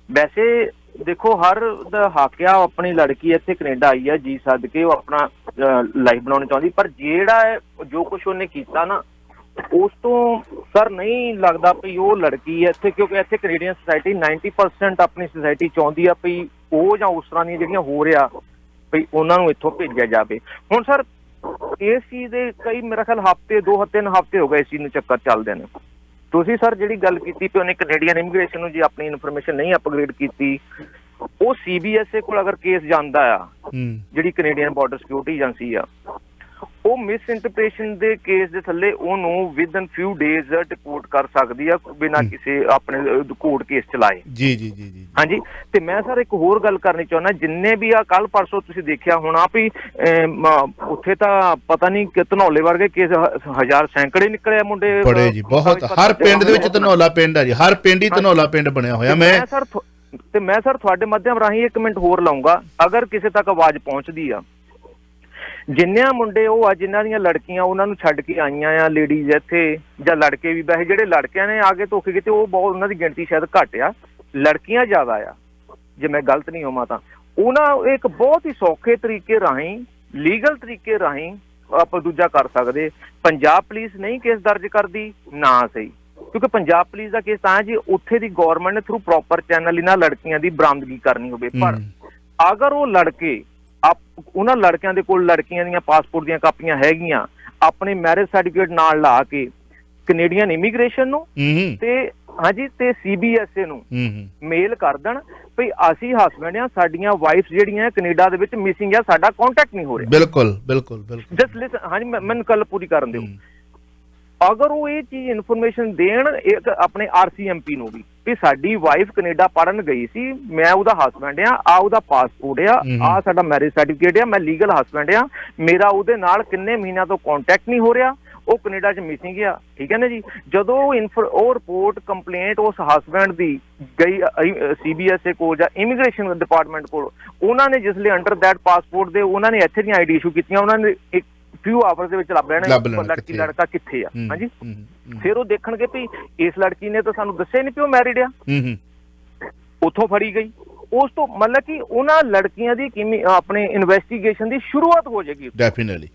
ਵੈਸੇ ਦੇਖੋ, ਹਰ ਦਾ ਹੱਕ ਆ, ਆਪਣੀ ਲੜਕੀ ਇੱਥੇ ਕੈਨੇਡਾ ਆਈ ਆ, ਜੀ ਸਦਕੇ ਉਹ ਆਪਣਾ ਲਾਈਫ ਬਣਾਉਣੀ ਚਾਹੁੰਦੀ, ਪਰ ਜਿਹੜਾ ਜੋ ਕੁਛ ਉਹਨੇ ਕੀਤਾ ਨਾ, ਉਸ ਤੋਂ ਸਰ ਨਹੀਂ ਲੱਗਦਾ ਵੀ ਉਹ ਲੜਕੀ ਹੈ ਇੱਥੇ, ਕਿਉਂਕਿ ਇੱਥੇ ਕੈਨੇਡੀਅਨ ਸੋਸਾਇਟੀ 90% ਆਪਣੀ ਸੋਸਾਇਟੀ ਚਾਹੁੰਦੀ ਆ ਵੀ ਉਹ ਜਾਂ ਉਸ ਤਰ੍ਹਾਂ ਦੀਆਂ ਜਿਹੜੀਆਂ ਹੋ ਰਿਹਾ ਵੀ ਉਹਨਾਂ ਨੂੰ ਇੱਥੋਂ ਭੇਜਿਆ ਜਾਵੇ। ਹੁਣ ਸਰ ਇਸ ਚੀਜ਼ ਦੇ ਕਈ ਮੇਰਾ ਖਿਆਲ ਹਫ਼ਤੇ 2-3 ਹਫ਼ਤੇ ਹੋ ਗਏ ਇਸ ਚੀਜ਼ ਨੂੰ ਚੱਕਰ ਚੱਲਦੇ ਨੇ। ਤੁਸੀਂ ਸਰ ਜਿਹੜੀ ਗੱਲ ਕੀਤੀ ਵੀ ਉਹਨੇ ਕੈਨੇਡੀਅਨ ਇਮੀਗ੍ਰੇਸ਼ਨ ਨੂੰ ਜੇ ਆਪਣੀ ਇਨਫੋਰਮੇਸ਼ਨ ਨਹੀਂ ਅਪਗ੍ਰੇਡ ਕੀਤੀ, ਉਹ CBSA ਕੋਲ ਅਗਰ ਕੇਸ ਜਾਂਦਾ ਆ, ਜਿਹੜੀ ਕੈਨੇਡੀਅਨ ਬਾਰਡਰ ਸਿਕਿਉਰਿਟੀ ਏਜੰਸੀ ਆ, ਉਹ ਮਿਸ ਇੰਟਰਪ੍ਰੀਟੇਸ਼ਨ ਦੇ ਕੇਸ ਦੇ ਥੱਲੇ ਉਹਨੂੰ ਵਿਦਨ ਫਿਊ ਡੇਜ਼ ਡਿਪੋਰਟ ਕਰ ਸਕਦੀ ਆ, ਬਿਨਾਂ ਕਿਸੇ ਆਪਣੇ ਕੋਰਟ ਕੇਸ ਚਲਾਏ।
ਜੀ
ਹਾਂਜੀ। ਤੇ ਮੈਂ ਸਰ ਇੱਕ ਹੋਰ ਗੱਲ ਕਰਨੀ ਚਾਹੁੰਦਾ, ਜਿੰਨੇ ਵੀ ਆ ਕੱਲ ਪਰਸੋਂ ਤੁਸੀਂ ਦੇਖਿਆ ਹੋਣਾ ਵੀ ਉੱਥੇ ਤਾਂ ਪਤਾ ਨਹੀਂ ਕਿ ਧਨੌਲੇ ਵਰਗੇ ਕੇਸ ਹਜ਼ਾਰ ਸੈਂਕੜੇ ਨਿਕਲੇ ਮੁੰਡੇ
ਬੜੇ ਜੀ, ਬਹੁਤ। ਹਰ ਪਿੰਡ ਦੇ ਵਿੱਚ ਧਨੌਲਾ ਪਿੰਡ ਆ ਜੀ, ਹਰ ਪਿੰਡ ਹੀ ਧਨੌਲਾ ਪਿੰਡ ਬਣਿਆ ਹੋਇਆ। ਮੈਂ
ਸਰ ਤੁਹਾਡੇ ਮਾਧਿਅਮ ਰਾਹੀਂ 1 ਮਿੰਟ ਹੋਰ ਲਾਉਂਗਾ, ਅਗਰ ਕਿਸੇ ਤੱਕ ਆਵਾਜ਼ ਪਹੁੰਚਦੀ ਆ, ਜਿੰਨਿਆਂ ਮੁੰਡੇ ਉਹ ਆ ਜਿਨ੍ਹਾਂ ਦੀਆਂ ਲੜਕੀਆਂ ਉਹਨਾਂ ਨੂੰ ਛੱਡ ਕੇ ਆਈਆਂ ਆ, ਲੇਡੀਜ਼ ਇੱਥੇ, ਜਾਂ ਲੜਕੇ ਵੀ, ਵੈਸੇ ਜਿਹੜੇ ਲੜਕਿਆਂ ਨੇ ਆ ਕੇ ਧੋਖੇ ਕੀਤੇ ਉਹ ਬਹੁਤ, ਉਹਨਾਂ ਦੀ ਗਿਣਤੀ ਸ਼ਾਇਦ ਘੱਟ ਆ, ਲੜਕੀਆਂ ਜ਼ਿਆਦਾ ਆ, ਜੇ ਮੈਂ ਗਲਤ ਨਹੀਂ ਹੋਵਾਂ ਤਾਂ। ਉਹਨਾਂ ਇੱਕ ਬਹੁਤ ਹੀ ਸੌਖੇ ਤਰੀਕੇ ਰਾਹੀਂ, ਲੀਗਲ ਤਰੀਕੇ ਰਾਹੀਂ ਆਪਾਂ ਦੂਜਾ ਕਰ ਸਕਦੇ। ਪੰਜਾਬ ਪੁਲਿਸ ਨਹੀਂ ਕੇਸ ਦਰਜ ਕਰਦੀ ਨਾ, ਸਹੀ, ਕਿਉਂਕਿ ਪੰਜਾਬ ਪੁਲਿਸ ਦਾ ਕੇਸ ਤਾਂ ਜੀ ਉੱਥੇ ਦੀ ਗੌਰਮੈਂਟ ਨੇ ਥਰੂ ਪ੍ਰੋਪਰ ਚੈਨਲ ਇਹਨਾਂ ਲੜਕੀਆਂ ਦੀ ਬਰਾਮਦਗੀ ਕਰਨੀ ਹੋਵੇ। ਪਰ ਅਗਰ ਉਹ ਲੜਕੇ ਉਹਨਾਂ ਲੜਕਿਆਂ ਦੇ ਕੋਲ ਲੜਕੀਆਂ ਦੀਆਂ ਪਾਸਪੋਰਟ ਦੀਆਂ ਕਾਪੀਆਂ ਹੈਗੀਆਂ, ਆਪਣੇ ਮੈਰਿਜ ਸਰਟੀਫਿਕੇਟ ਨਾਲ ਲਾ ਕੇ ਕੈਨੇਡੀਅਨ ਇਮੀਗ੍ਰੇਸ਼ਨ ਨੂੰ ਤੇ ਹਾਂਜੀ ਤੇ CBSA ਨੂੰ ਮੇਲ ਕਰ ਦੇਣ ਵੀ ਅਸੀਂ ਹਸਬੈਂਡ ਆ, ਸਾਡੀਆਂ ਵਾਈਫ ਜਿਹੜੀਆਂ ਕੈਨੇਡਾ ਦੇ ਵਿੱਚ ਮਿਸਿੰਗ ਆ, ਸਾਡਾ ਕੰਟੈਕਟ ਨਹੀਂ ਹੋ ਰਿਹਾ।
ਬਿਲਕੁਲ ਬਿਲਕੁਲ ਬਿਲਕੁਲ।
ਜਸਟ ਲਿਸਨ, ਹਾਂਜੀ ਮੈਨੂੰ ਗੱਲ ਪੂਰੀ ਕਰਨ ਦਿਓ। ਅਗਰ ਉਹ ਇਹ ਚੀਜ਼ ਇਨਫੋਰਮੇਸ਼ਨ ਦੇਣ ਇੱਕ ਆਪਣੇ RCMP ਨੂੰ ਵੀ ਵੀ ਸਾਡੀ ਵਾਈਫ ਕੈਨੇਡਾ ਪੜਨ ਗਈ ਸੀ, ਮੈਂ ਉਹਦਾ ਹਸਬੈਂਡ ਆ ਉਹਦਾ ਪਾਸਪੋਰਟ ਆ ਸਾਡਾ ਮੈਰਿਜ ਸਰਟੀਫਿਕੇਟ ਆ, ਮੈਂ ਲੀਗਲ ਹਸਬੈਂਡ ਆ, ਮੇਰਾ ਉਹਦੇ ਨਾਲ ਕਿੰਨੇ ਮਹੀਨਿਆਂ ਤੋਂ ਕੰਟੈਕਟ ਨਹੀਂ ਹੋ ਰਿਹਾ, ਉਹ ਕੈਨੇਡਾ 'ਚ ਮਿਸਿੰਗ ਆ। ਠੀਕ ਹੈ ਨਾ ਜੀ। ਜਦੋਂ ਉਹ ਰਿਪੋਰਟ ਕੰਪਲੇਂਟ ਉਸ ਹਸਬੈਂਡ ਦੀ ਗਈ CBSA ਕੋਲ ਜਾਂ ਇਮੀਗ੍ਰੇਸ਼ਨ ਡਿਪਾਰਟਮੈਂਟ ਕੋਲ, ਉਹਨਾਂ ਨੇ ਜਿਸ ਲਈ ਅੰਡਰ ਦੈਟ ਪਾਸਪੋਰਟ ਦੇ ਉਹਨਾਂ ਨੇ ਇੱਥੇ ਦੀਆਂ ID ਇਸ਼ੂ ਕੀਤੀਆਂ, ਉਹਨਾਂ ਨੇ ਇੱਕ ਫਿਊ ਆਵਰਸ ਦੇ ਵਿੱਚ ਲੱਭ ਲੈਣਾ ਲੜਕੀ ਲੜਕਾ ਕਿੱਥੇ ਆ। ਹਾਂਜੀ, ਫਿਰ ਉਹ ਦੇਖਣਗੇ ਵੀ ਇਸ ਲੜਕੀ ਨੇ ਤਾਂ ਸਾਨੂੰ ਦੱਸਿਆ ਨਹੀਂ ਵੀ ਉਹ ਮੈਰਿਡ ਆ, ਉੱਥੋਂ ਫੜੀ ਗਈ। ਉਸ ਤੋਂ ਮਤਲਬ ਕਿ ਉਹਨਾਂ ਲੜਕੀਆਂ ਦੀ ਆਪਣੇ ਇਨਵੈਸਟੀਗੇਸ਼ਨ ਦੀ ਸ਼ੁਰੂਆਤ ਹੋ ਜਾਏਗੀ
ਡੈਫੀਨਿਟਲੀ।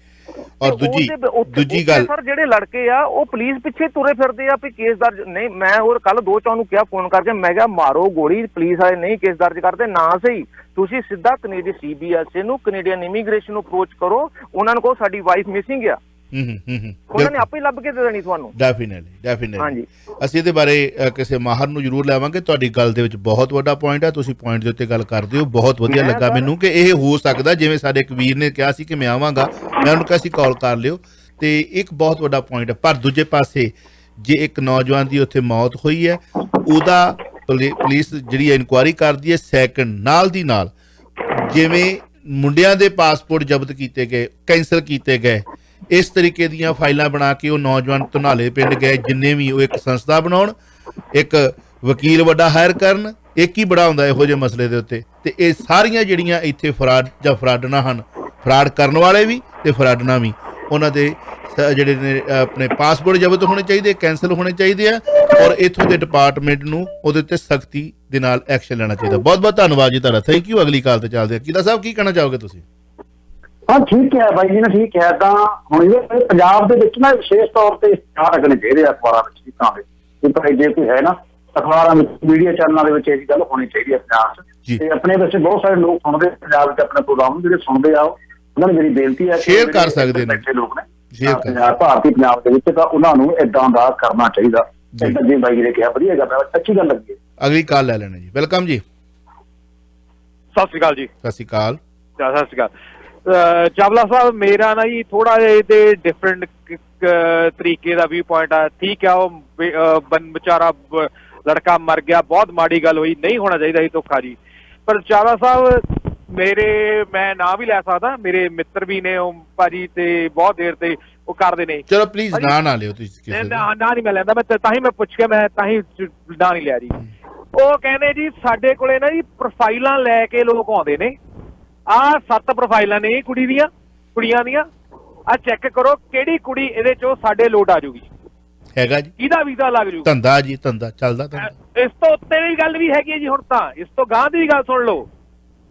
ਔਰ ਦੂਜੀ ਗੱਲ
ਸਰ, ਜਿਹੜੇ ਲੜਕੇ ਆ ਉਹ ਪੁਲਿਸ ਪਿੱਛੇ ਤੁਰੇ ਫਿਰਦੇ ਆ ਵੀ ਕੇਸ ਦਰਜ ਨਹੀਂ। ਮੈਂ ਹੋਰ ਕੱਲ 2-4 ਨੂੰ ਕਿਹਾ ਫੋਨ ਕਰਕੇ, ਮੈਂ ਕਿਹਾ ਮਾਰੋ ਗੋਲੀ, ਪੁਲਿਸ ਵਾਲੇ ਨਹੀਂ ਕੇਸ ਦਰਜ ਕਰਦੇ ਨਾ ਸਹੀ, ਤੁਸੀਂ ਸਿੱਧਾ ਕੈਨੇਡੀਅਨ CBSA ਨੂੰ, ਕੈਨੇਡੀਅਨ ਇਮੀਗ੍ਰੇਸ਼ਨ ਨੂੰ ਅਪਰੋਚ ਕਰੋ, ਉਹਨਾਂ ਨੂੰ ਕਹੋ ਸਾਡੀ ਵਾਈਫ ਮਿਸਿੰਗ ਆ, ਉਹਨਾਂ ਨੇ ਆਪੇ ਲੱਭ ਕੇ ਦੇ ਦੇਣੀ ਤੁਹਾਨੂੰ।
ਡੈਫੀਨਿਟਲੀ ਹਾਂਜੀ। ਅਸੀਂ ਇਹਦੇ ਬਾਰੇ ਕਿਸੇ ਮਾਹਰ ਨੂੰ ਜ਼ਰੂਰ ਲਾਵਾਂਗੇ। ਤੁਹਾਡੀ ਗੱਲ ਦੇ ਵਿੱਚ ਬਹੁਤ ਵੱਡਾ ਪੁਆਇੰਟ ਹੈ, ਤੁਸੀਂ ਪੁਆਇੰਟ ਦੇ ਉੱਤੇ ਗੱਲ ਕਰਦੇ ਹੋ, ਬਹੁਤ ਵਧੀਆ ਲੱਗਾ ਮੈਨੂੰ ਕਿ ਇਹ ਹੋ ਸਕਦਾ। ਜਿਵੇਂ ਸਾਡੇ ਇੱਕ ਵੀਰ ਨੇ ਕਿਹਾ ਸੀ ਕਿ ਮੈਂ ਆਵਾਂਗਾ, ਮੈਂ ਉਹਨੂੰ ਕਿਹਾ ਸੀ ਕਾਲ ਕਰ ਲਿਓ, ਤੇ ਇੱਕ ਬਹੁਤ ਵੱਡਾ ਪੁਆਇੰਟ ਹੈ। ਪਰ ਦੂਜੇ ਪਾਸੇ ਜੇ ਇੱਕ ਨੌਜਵਾਨ ਦੀ ਉੱਥੇ ਮੌਤ ਹੋਈ ਹੈ, ਉਹਦਾ ਪੁਲਿਸ ਜਿਹੜੀ ਇਨਕੁਆਇਰੀ ਕਰਦੀ ਹੈ, ਸੈਕਿੰਡ ਨਾਲ ਦੀ ਨਾਲ ਜਿਵੇਂ ਮੁੰਡਿਆਂ ਦੇ ਪਾਸਪੋਰਟ ਜ਼ਬਤ ਕੀਤੇ ਗਏ, ਕੈਂਸਲ ਕੀਤੇ ਗਏ, ਇਸ ਤਰੀਕੇ ਦੀਆਂ ਫਾਈਲਾਂ ਬਣਾ ਕੇ ਉਹ ਨੌਜਵਾਨ ਧਨਾਲੇ ਪਿੰਡ ਗਏ, ਜਿੰਨੇ ਵੀ ਉਹ ਇੱਕ ਸੰਸਥਾ ਬਣਾਉਣ, ਇੱਕ ਵਕੀਲ ਵੱਡਾ ਹਾਇਰ ਕਰਨ, ਇੱਕ ਹੀ ਬੜਾ ਹੁੰਦਾ ਇਹੋ ਜਿਹੇ ਮਸਲੇ ਦੇ ਉੱਤੇ। ਤੇ ਇਹ ਸਾਰੀਆਂ ਜਿਹੜੀਆਂ ਇੱਥੇ ਫਰਾਡ ਜਾਂ ਫਰਾਡਣਾ ਹਨ, ਫਰਾਡ ਕਰਨ ਵਾਲੇ ਵੀ ਤੇ ਫਰਾਡਣਾ ਵੀ, ਉਹਨਾਂ ਦੇ ਜਿਹੜੇ ਨੇ ਆਪਣੇ ਪਾਸਪੋਰਟ ਜ਼ਬਤ ਹੋਣੇ ਚਾਹੀਦੇ, ਕੈਂਸਲ ਹੋਣੇ ਚਾਹੀਦੇ ਆ, ਔਰ ਇੱਥੋਂ ਦੇ ਡਿਪਾਰਟਮੈਂਟ ਨੂੰ ਉਹਦੇ ਉੱਤੇ ਸਖਤੀ ਦੇ ਨਾਲ ਐਕਸ਼ਨ ਲੈਣਾ ਚਾਹੀਦਾ। ਬਹੁਤ ਬਹੁਤ ਧੰਨਵਾਦ ਜੀ ਤੁਹਾਡਾ, ਥੈਂਕ ਯੂ। ਅਗਲੀ ਕਾਲ ਤੇ ਚੱਲਦੇ ਆ। ਕੀਦਾ ਸਾਹਿਬ ਕੀ ਕਹਿਣਾ ਚਾਹੋਗੇ ਤੁਸੀਂ?
ਹਾਂ ਠੀਕ ਹੈ ਬਾਈ ਜੀ ਨੇ, ਠੀਕ ਹੈ। ਤਾਂ ਹੁਣ ਇਹ ਪੰਜਾਬ ਦੇ ਵਿੱਚ ਨਾ ਵਿਸ਼ੇਸ਼ ਤੌਰ ਤੇ ਇਸ਼ਤਿਹਾਰ ਰੱਖਣੇ ਚਾਹੀਦੇ ਆ ਅਖਬਾਰਾਂ ਵਿੱਚ ਵੀ, ਤਾਂ ਜੇ ਕੋਈ ਹੈ ਨਾ ਅਖਬਾਰਾਂ ਵਿੱਚ, ਮੀਡੀਆ ਚੈਨਲਾਂ ਦੇ ਵਿੱਚ ਇਹ ਗੱਲ ਹੋਣੀ ਚਾਹੀਦੀ ਹੈ ਪੰਜਾਬ 'ਚ। ਤੇ ਆਪਣੇ ਵਿੱਚ ਬਹੁਤ ਸਾਰੇ ਲੋਕ ਸੁਣਦੇ ਪੰਜਾਬ ਵਿੱਚ ਆਪਣੇ ਪ੍ਰੋਗਰਾਮ ਜਿਹੜੇ ਸੁਣਦੇ ਆ, ਉਹਨਾਂ ਨੂੰ ਮੇਰੀ ਬੇਨਤੀ ਹੈ
ਸ਼ੇਅਰ ਕਰ ਸਕਦੇ ਨੇ,
ਲੋਕ ਨੇ ਭਾਰਤੀ ਪੰਜਾਬ ਦੇ ਵਿੱਚ, ਤਾਂ ਉਹਨਾਂ ਨੂੰ ਏਦਾਂ ਦਾ ਕਰਨਾ ਚਾਹੀਦਾ। ਜੀ ਬਾਈ ਜੀ ਨੇ ਕਿਹਾ, ਵਧੀਆ ਗੱਲ, ਅੱਛੀ ਗੱਲ ਲੱਗੀ।
ਅਗਲੀ ਕਾਲ ਲੈ ਲੈਣਾ ਜੀ। ਵੈਲਕਮ ਜੀ।
ਸਤਿ ਸ਼੍ਰੀ ਅਕਾਲ ਜੀ।
ਸਤਿ ਸ਼੍ਰੀ ਅਕਾਲ।
ਸਤਿ ਸ਼੍ਰੀ ਅਕਾਲ ਚਾਵਲਾ ਸਾਹਿਬ। ਮੇਰਾ ਨਾ ਜੀ ਥੋੜਾ ਜਿਹਾ ਇਹਦੇ ਡਿਫਰੈਂਟ ਤਰੀਕੇ ਦਾ ਵੀ ਪੁਆਇੰਟ ਆ। ਠੀਕ ਆ, ਉਹ ਵਿਚਾਰਾ ਲੜਕਾ ਮਰ ਗਿਆ, ਬਹੁਤ ਮਾੜੀ ਗੱਲ ਹੋਈ, ਨਹੀਂ ਹੋਣਾ ਚਾਹੀਦਾ ਸੀ ਧੋਖਾ ਜੀ। ਪਰ ਚਾਵਲਾ ਸਾਹਿਬ ਮੈਂ ਨਾਂ ਵੀ ਲੈ ਸਕਦਾ, ਮੇਰੇ ਮਿੱਤਰ ਵੀ ਨੇ ਉਹ ਭਾਜੀ, ਤੇ ਬਹੁਤ ਦੇਰ ਤੇ ਉਹ ਕਰਦੇ ਨੇ।
ਚਲੋ ਪਲੀਜ਼ ਨਾ ਲਿਓ ਤੁਸੀਂ।
ਨਾ ਨਹੀਂ ਮੈਂ ਲੈਂਦਾ, ਮੈਂ ਤਾਂ ਹੀ ਮੈਂ ਪੁੱਛ ਕੇ ਮੈਂ ਤਾਂ ਹੀ ਨਾਂ ਨਹੀਂ ਲਿਆ ਜੀ। ਉਹ ਕਹਿੰਦੇ ਜੀ ਸਾਡੇ ਕੋਲੇ ਨਾ ਜੀ ਪ੍ਰੋਫਾਈਲਾਂ ਲੈ ਕੇ ਲੋਕ ਆਉਂਦੇ ਨੇ, ਆਹ 7 ਪ੍ਰੋਫਾਈਲਾਂ ਨੇ ਕੁੜੀਆਂ ਦੀਆਂ, ਆਹ ਚੈੱਕ ਕਰੋ ਕਿਹੜੀ ਕੁੜੀ ਇਹਦੇ ਚੋਂ ਸਾਡੇ ਲੋਟ ਆ ਜੂਗੀ,
ਹੈਗਾ ਜੀ,
ਕਿਹਦਾ ਵੀਜ਼ਾ ਲੱਗ ਜੂ।
ਧੰਦਾ ਜੀ, ਧੰਦਾ ਚੱਲਦਾ।
ਇਸ ਤੋਂ ਉੱਤੇ ਦੀ ਗੱਲ ਵੀ ਹੈਗੀ ਹੈ ਜੀ। ਹੁਣ ਤਾਂ ਇਸ ਤੋਂ ਗਾਂਹ ਦੀ ਗੱਲ ਸੁਣ ਲਓ,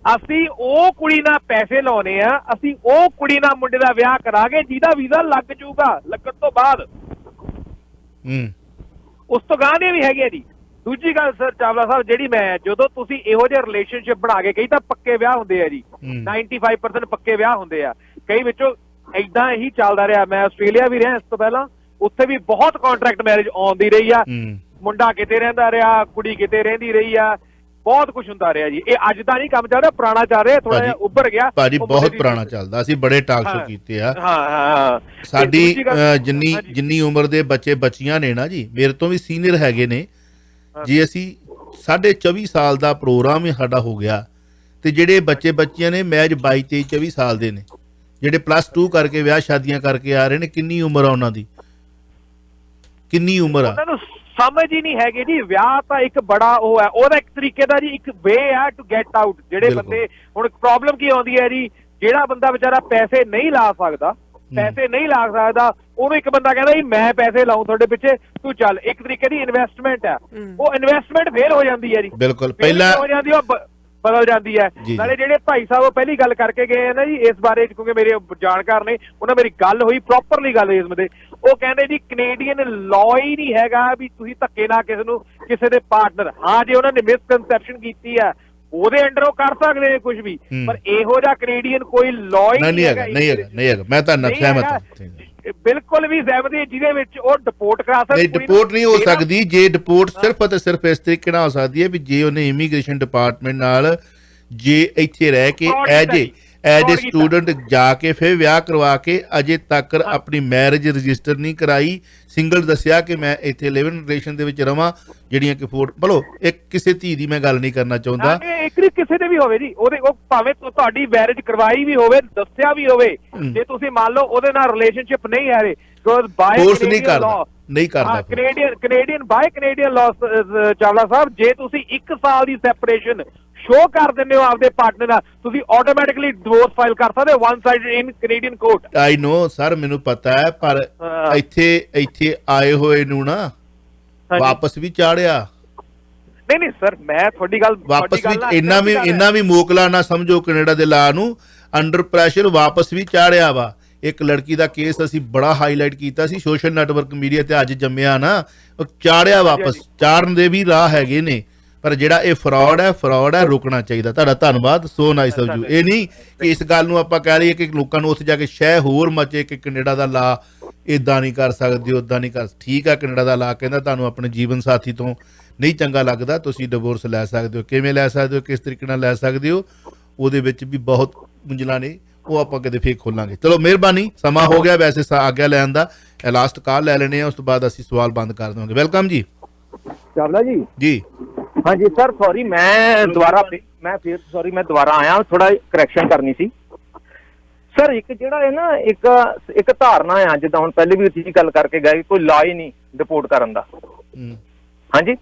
ਅਸੀਂ ਉਹ ਕੁੜੀ ਨਾਲ ਪੈਸੇ ਲਾਉਣੇ ਆ, ਅਸੀਂ ਉਹ ਕੁੜੀ ਨਾਲ ਮੁੰਡੇ ਦਾ ਵਿਆਹ ਕਰਾਂਗੇ ਜਿਹਦਾ ਵੀਜ਼ਾ ਲੱਗ ਜੂਗਾ, ਲੱਗਣ ਤੋਂ ਬਾਅਦ। ਉਸ ਤੋਂ ਗਾਂਹ ਦੀ ਵੀ ਹੈਗੀ ਹੈ ਜੀ। ਦੂਜੀ ਗੱਲ ਸਰ ਚਾਵਲਾ ਸਾਹਿਬ, ਜਿਹੜੀ ਜਦੋਂ ਤੁਸੀਂ ਇਹੋ ਜਿਹੇ ਰਿਲੇਸ਼ਨਸ਼ਿਪ ਬਣਾ ਕੇ, ਕਈ ਤਾਂ ਪੱਕੇ ਵਿਆਹ ਹੁੰਦੇ ਆ ਜੀ, 95% ਪੱਕੇ ਵਿਆਹ ਹੁੰਦੇ ਆ, ਕਈ ਵਿੱਚੋਂ ਏਦਾਂ ਹੀ ਚੱਲਦਾ ਰਿਹਾ। ਮੈਂ ਆਸਟ੍ਰੇਲੀਆ ਵੀ ਰਿਹਾ ਇਸ ਤੋਂ ਪਹਿਲਾਂ, ਉੱਥੇ ਵੀ ਬਹੁਤ ਕੰਟਰੈਕਟ ਮੈਰਿਜ ਆਉਂਦੀ ਰਹੀ ਆ, ਮੁੰਡਾ ਕਿਤੇ ਰਹਿੰਦਾ ਰਿਹਾ, ਕੁੜੀ ਕਿਤੇ ਰਹਿੰਦੀ ਰਹੀ ਆ, ਬਹੁਤ ਕੁਝ ਹੁੰਦਾ ਰਿਹਾ ਜੀ। ਇਹ ਅੱਜ ਦਾ ਨਹੀਂ ਕੰਮ ਚੱਲ ਰਿਹਾ, ਪੁਰਾਣਾ ਚੱਲ ਰਿਹਾ, ਥੋੜਾ ਜਿਹਾ ਉੱਭਰ ਗਿਆ
ਭਾਜੀ, ਬਹੁਤ ਪੁਰਾਣਾ ਚੱਲਦਾ। ਅਸੀਂ ਬੜੇ ਟਾਕ ਸ਼ੋ ਕੀਤੇ ਆ। ਸਾਡੀ ਜਿੰਨੀ ਉਮਰ ਦੇ ਬੱਚੇ ਬੱਚੀਆਂ ਨੇ ਨਾ ਜੀ, ਮੇਰੇ ਤੋਂ ਵੀ ਸੀਨੀਅਰ ਹੈਗੇ ਨੇ ਜੀ, ਅਸੀਂ 24.5 ਸਾਲ ਦਾ ਪ੍ਰੋਗਰਾਮ ਹੀ ਸਾਡਾ ਹੋ ਗਿਆ, ਤੇ ਜਿਹੜੇ ਬੱਚੇ ਬੱਚੀਆਂ ਨੇ ਮੈਚ 22, 23, 24 ਸਾਲ ਦੇ ਨੇ, ਜਿਹੜੇ +2 ਕਰਕੇ ਵਿਆਹ ਸ਼ਾਦੀਆਂ ਕਰਕੇ ਆ ਰਹੇ ਨੇ। ਕਿੰਨੀ ਉਮਰ ਆ ਉਹਨਾਂ ਦੀ, ਕਿੰਨੀ ਉਮਰ ਆ,
ਉਹਨਾਂ ਨੂੰ ਸਮਝ ਹੀ ਨਹੀਂ ਹੈਗੀ ਜੀ। ਵਿਆਹ ਤਾਂ ਇੱਕ ਬੜਾ ਉਹ ਹੈ, ਉਹਦਾ ਇੱਕ ਤਰੀਕੇ ਦਾ ਜੀ ਇੱਕ ਵੇ ਹੈ ਟੂ ਗੈਟ ਆਊਟ। ਜਿਹੜੇ ਬੰਦੇ, ਹੁਣ ਪ੍ਰੋਬਲਮ ਕੀ ਆਉਂਦੀ ਹੈ ਜੀ, ਜਿਹੜਾ ਬੰਦਾ ਵਿਚਾਰਾ ਪੈਸੇ ਨਹੀਂ ਲਾ ਸਕਦਾ, ਉਹਨੂੰ ਇੱਕ ਬੰਦਾ ਕਹਿੰਦਾ ਜੀ ਮੈਂ ਪੈਸੇ ਲਾਉਂ ਤੁਹਾਡੇ ਪਿੱਛੇ, ਤੂੰ ਚੱਲ। ਇੱਕ ਤਰੀਕੇ ਦੀ ਇਨਵੈਸਟਮੈਂਟ ਹੈ, ਉਹ ਇਨਵੈਸਟਮੈਂਟ ਫੇਲ ਹੋ ਜਾਂਦੀ ਹੈ ਜੀ,
ਬਿਲਕੁਲ ਪਹਿਲਾਂ
ਹੋ ਜਾਂਦੀ, ਉਹ ਬਦਲ ਜਾਂਦੀ ਹੈ। ਨਾਲੇ ਜਿਹੜੇ ਭਾਈ ਸਾਹਿਬ ਉਹ ਪਹਿਲੀ ਗੱਲ ਕਰਕੇ ਗਏ ਨਾ ਜੀ ਇਸ ਬਾਰੇ, ਕਿਉਂਕਿ ਮੇਰੇ ਜਾਣਕਾਰ ਨੇ, ਉਹਨਾਂ ਮੇਰੀ ਗੱਲ ਹੋਈ ਪ੍ਰੋਪਰਲੀ ਗੱਲ ਇਸ ਮੁੱਦੇ। ਉਹ ਕਹਿੰਦੇ ਜੀ ਕੈਨੇਡੀਅਨ ਲਾਅ ਹੀ ਨਹੀਂ ਹੈਗਾ ਵੀ ਤੁਸੀਂ ਧੱਕੇ ਨਾਲ ਕਿਸੇ ਦੇ ਪਾਰਟਨਰ, ਹਾਂ ਜੇ ਉਹਨਾਂ ਨੇ ਮਿਸਕਨਸੈਪਸ਼ਨ ਕੀਤੀ ਹੈ ਉਹਦੇ ਅੰਡਰ ਉਹ ਕਰ ਸਕਦੇ ਨੇ ਕੁਝ ਵੀ, ਪਰ ਇਹੋ ਜਿਹਾ ਕੈਨੇਡੀਅਨ ਕੋਈ ਲਾਅ ਹੀ ਨਹੀਂ ਹੈਗਾ।
ਨਹੀਂ ਹੈਗਾ। ਮੈਂ ਤਾਂ ਸਹਿਮਤ ਹਾਂ,
ਬਿਲਕੁਲ ਵੀ ਸਹਿਮਤ ਹਾਂ, ਜਿਹਦੇ ਵਿੱਚ ਉਹ ਡਿਪੋਰਟ ਕਰਾ ਸਕਦੇ।
ਡਿਪੋਰਟ ਨਹੀਂ ਹੋ ਸਕਦੀ। ਜੇ ਡਿਪੋਰਟ ਸਿਰਫ ਅਤੇ ਸਿਰਫ ਇਸ ਤਰੀਕੇ ਨਾਲ ਹੋ ਸਕਦੀ ਹੈ ਵੀ ਜੇ ਉਹਨੇ ਇਮੀਗ੍ਰੇਸ਼ਨ ਡਿਪਾਰਟਮੈਂਟ ਨਾਲ ਜੇ ਇੱਥੇ ਰਹਿ ਕੇ ਐਜ ਏ ਸਟੂਡੈਂਟ ਜਾ ਕੇ ਫਿਰ ਵਿਆਹ ਕਰਵਾ ਕੇ ਅਜੇ ਤੱਕ ਆਪਣੀ ਮੈਰਿਜ ਰਜਿਸਟਰ ਨਹੀਂ ਕਰਾਈ, ਸਿੰਗਲ ਦੱਸਿਆ ਕਿ ਮੈਂ ਇੱਥੇ ਲਿਵ ਇਨ ਰਿਲੇਸ਼ਨ ਦੇ ਵਿੱਚ ਰਵਾਂ, ਜਿਹੜੀਆਂ ਕਿ ਭਲੋ ਇੱਕ ਕਿਸੇ ਧੀ ਦੀ ਮੈਂ ਗੱਲ ਨਹੀਂ ਕਰਨਾ ਚਾਹੁੰਦਾ,
ਇੱਕ ਕਿਸੇ ਦੇ ਵੀ ਹੋਵੇ ਜੀ, ਉਹਦੇ ਉਹ ਭਾਵੇਂ ਤੁਹਾਡੀ ਮੈਰਿਜ ਕਰਵਾਈ ਵੀ ਹੋਵੇ, ਦੱਸਿਆ ਵੀ ਹੋਵੇ, ਜੇ ਤੁਸੀਂ ਮੰਨ ਲਓ ਉਹਦੇ ਨਾਲ ਰਿਲੇਸ਼ਨਸ਼ਿਪ ਨਹੀਂ ਹੈ
ਫੋਰਸ ਨਹੀਂ ਕਰਦਾ
Canadian by Canadian law Chawla sahib, ਜੇ ਤੁਸੀਂ 1 ਸਾਲ ਦੀ ਸੈਪਰੇਸ਼ਨ ਸ਼ੋ ਕਰ ਦਿੰਦੇ ਹੋ ਆਪਦੇ ਪਾਰਟਨਰ ਨਾਲ, ਤੁਸੀਂ ਆਟੋਮੈਟਿਕਲੀ ਡਿਵੋਰਸ ਫਾਈਲ ਕਰ ਸਕਦੇ ਹੋ ਵਨ ਸਾਈਡ ਇਨ ਕੈਨੇਡੀਅਨ ਕੋਰਟ।
ਆਈ ਨੋ ਸਰ, ਮੈਨੂੰ ਪਤਾ ਹੈ, ਪਰ ਇੱਥੇ ਆਏ ਹੋਏ ਨੂੰ ਨਾ ਵਾਪਸ ਵੀ ਚਾੜਿਆ।
ਨਹੀਂ ਸਰ, ਮੈਂ ਤੁਹਾਡੀ ਗੱਲ
ਵਾਪਸ ਵੀ ਇੰਨਾ ਵੀ ਮੋਕਲਾ ਨਾ ਸਮਝੋ, ਕੈਨੇਡਾ ਦੇ ਲਾ ਨੂੰ ਅੰਡਰ ਪ੍ਰੈਸ਼ਰ ਵਾਪਸ ਵੀ ਚਾੜਿਆ ਵਾ। ਇੱਕ ਲੜਕੀ ਦਾ ਕੇਸ ਅਸੀਂ ਬੜਾ ਹਾਈਲਾਈਟ ਕੀਤਾ ਸੀ ਸੋਸ਼ਲ ਨੈਟਵਰਕ ਮੀਡੀਆ ਤੇ, ਅੱਜ ਜੰਮਿਆ ਨਾ, ਉਹ ਚਾੜਿਆ ਵਾਪਸ। ਚਾੜਨ ਦੇ ਵੀ ਰਾਹ ਹੈਗੇ ਨੇ, ਪਰ ਜਿਹੜਾ ਇਹ ਫਰਾਡ ਹੈ ਰੋਕਣਾ ਚਾਹੀਦਾ। ਤੁਹਾਡਾ ਧੰਨਵਾਦ, ਸੋ ਨਾਈਸ ਆਫ ਯੂ। ਇਹ ਨਹੀਂ ਕਿ ਇਸ ਗੱਲ ਨੂੰ ਆਪਾਂ ਕਹਿ ਲਈਏ ਕਿ ਲੋਕਾਂ ਨੂੰ ਉੱਥੇ ਜਾ ਕੇ ਸ਼ਹਿ ਹੋਰ ਮਚੇ ਕਿ ਕੈਨੇਡਾ ਦਾ ਲਾ ਇਦਾਂ ਨਹੀਂ ਕਰ ਸਕਦੇ, ਉਦਾਂ ਨਹੀਂ ਕਰ। ਠੀਕ ਆ, ਕੈਨੇਡਾ ਦਾ ਲਾ ਕਹਿੰਦਾ ਤੁਹਾਨੂੰ ਆਪਣੇ ਜੀਵਨ ਸਾਥੀ ਤੋਂ ਨਹੀਂ ਚੰਗਾ ਲੱਗਦਾ, ਤੁਸੀਂ ਡਿਵੋਰਸ ਲੈ ਸਕਦੇ ਹੋ। ਕਿਵੇਂ ਲੈ ਸਕਦੇ ਹੋ, ਕਿਸ ਤਰੀਕੇ ਨਾਲ ਲੈ ਸਕਦੇ ਹੋ, ਉਹਦੇ ਵਿੱਚ ਵੀ ਬਹੁਤ ਗੁੰਝਲਾਂ ਨੇ, ਉਹ ਆਪਾਂ ਕਦੇ ਫੇਰ ਖੋਲਾਂਗੇ। ਚਲੋ ਮਿਹਰਬਾਨੀ, ਸਮਾਂ ਹੋ ਗਿਆ ਵੈਸੇ ਆਗਿਆ ਲੈਣ ਦਾ। ਲਾਸਟ ਕਾਲ ਲੈ ਲੈਣੇ ਆ, ਉਸ ਤੋਂ ਬਾਅਦ ਅਸੀਂ ਸਵਾਲ ਬੰਦ ਕਰ ਦੇਵਾਂਗੇ। ਵੈਲਕਮ ਜੀ
ਚਾਵਲਾ ਜੀ।
ਹਾਂਜੀ ਸਰ, ਸੌਰੀ ਮੈਂ ਦੁਬਾਰਾ ਆਇਆ, ਥੋੜਾ ਕਰੈਕਸ਼ਨ ਕਰਨੀ ਸੀ ਸਰ। ਇੱਕ ਜਿਹੜਾ ਹੈ ਨਾ, ਇੱਕ ਧਾਰਨਾ ਆ, ਜਿੱਦਾਂ ਹੁਣ ਪਹਿਲੇ ਵੀ ਤੁਸੀਂ ਗੱਲ ਕਰਕੇ ਗਏ, ਕੋਈ ਲਾ ਹੀ ਨਹੀਂ ਡਿਪੋਰਟ ਕਰਨ ਦਾ। ਹਾਂਜੀ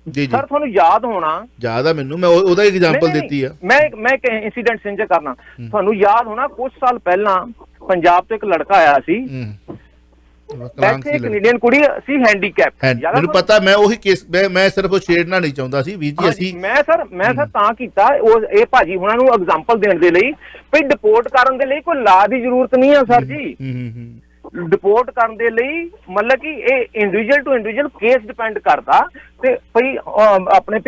ਜੀ ਸਰ, ਤੁਹਾਨੂੰ ਯਾਦ ਆ
ਮੈਨੂੰ, ਮੈਂ ਉਹਦਾ ਐਗਜ਼ਾਮਪਲ ਦਿੱਤੀ ਆ।
ਮੈਂ ਇੱਕ ਇਨਸੀਡੈਂਟ ਸਿੰਜਰ ਕਰਨਾ, ਤੁਹਾਨੂੰ ਯਾਦ ਹੋਣਾ ਕੁਝ ਸਾਲ ਪਹਿਲਾਂ ਪੰਜਾਬ ਤੋਂ ਇੱਕ ਲੜਕਾ ਆਇਆ ਸੀ, ਕੈਨੇਡੀਅਨ ਕੁੜੀ ਸੀ, ਹੈਂਡੀਕੈਪ।
ਮੈਨੂੰ ਪਤਾ, ਮੈਂ ਉਹੀ ਕੇਸ ਮੈਂ ਸਿਰਫ ਉਹ ਛੇੜਨਾ ਨਹੀਂ ਚਾਹੁੰਦਾ ਸੀ ਵੀਰ ਜੀ। ਅਸੀਂ
ਮੈਂ ਸਰ ਤਾਂ ਕੀਤਾ, ਇਹ ਭਾਜੀ ਹੁਣਾਂ ਨੂੰ ਐਗਜ਼ਾਮਪਲ ਦੇਣ ਦੇ ਲਈ, ਵੀ ਡਿਪੋਰਟ ਕਰਨ ਦੇ ਲਈ ਕੋਈ ਲਾ ਦੀ ਜ਼ਰੂਰਤ ਨਹੀਂ ਆ ਸਰ ਜੀ। ਡਿਪੋਰਟ ਕਰਨ ਦੇ ਲਈ ਮਤਲਬ ਕਿ ਇਹ individual to individual case depend ਕਰਦਾ, ਤੇ ਭਈ ਆਪਣੇ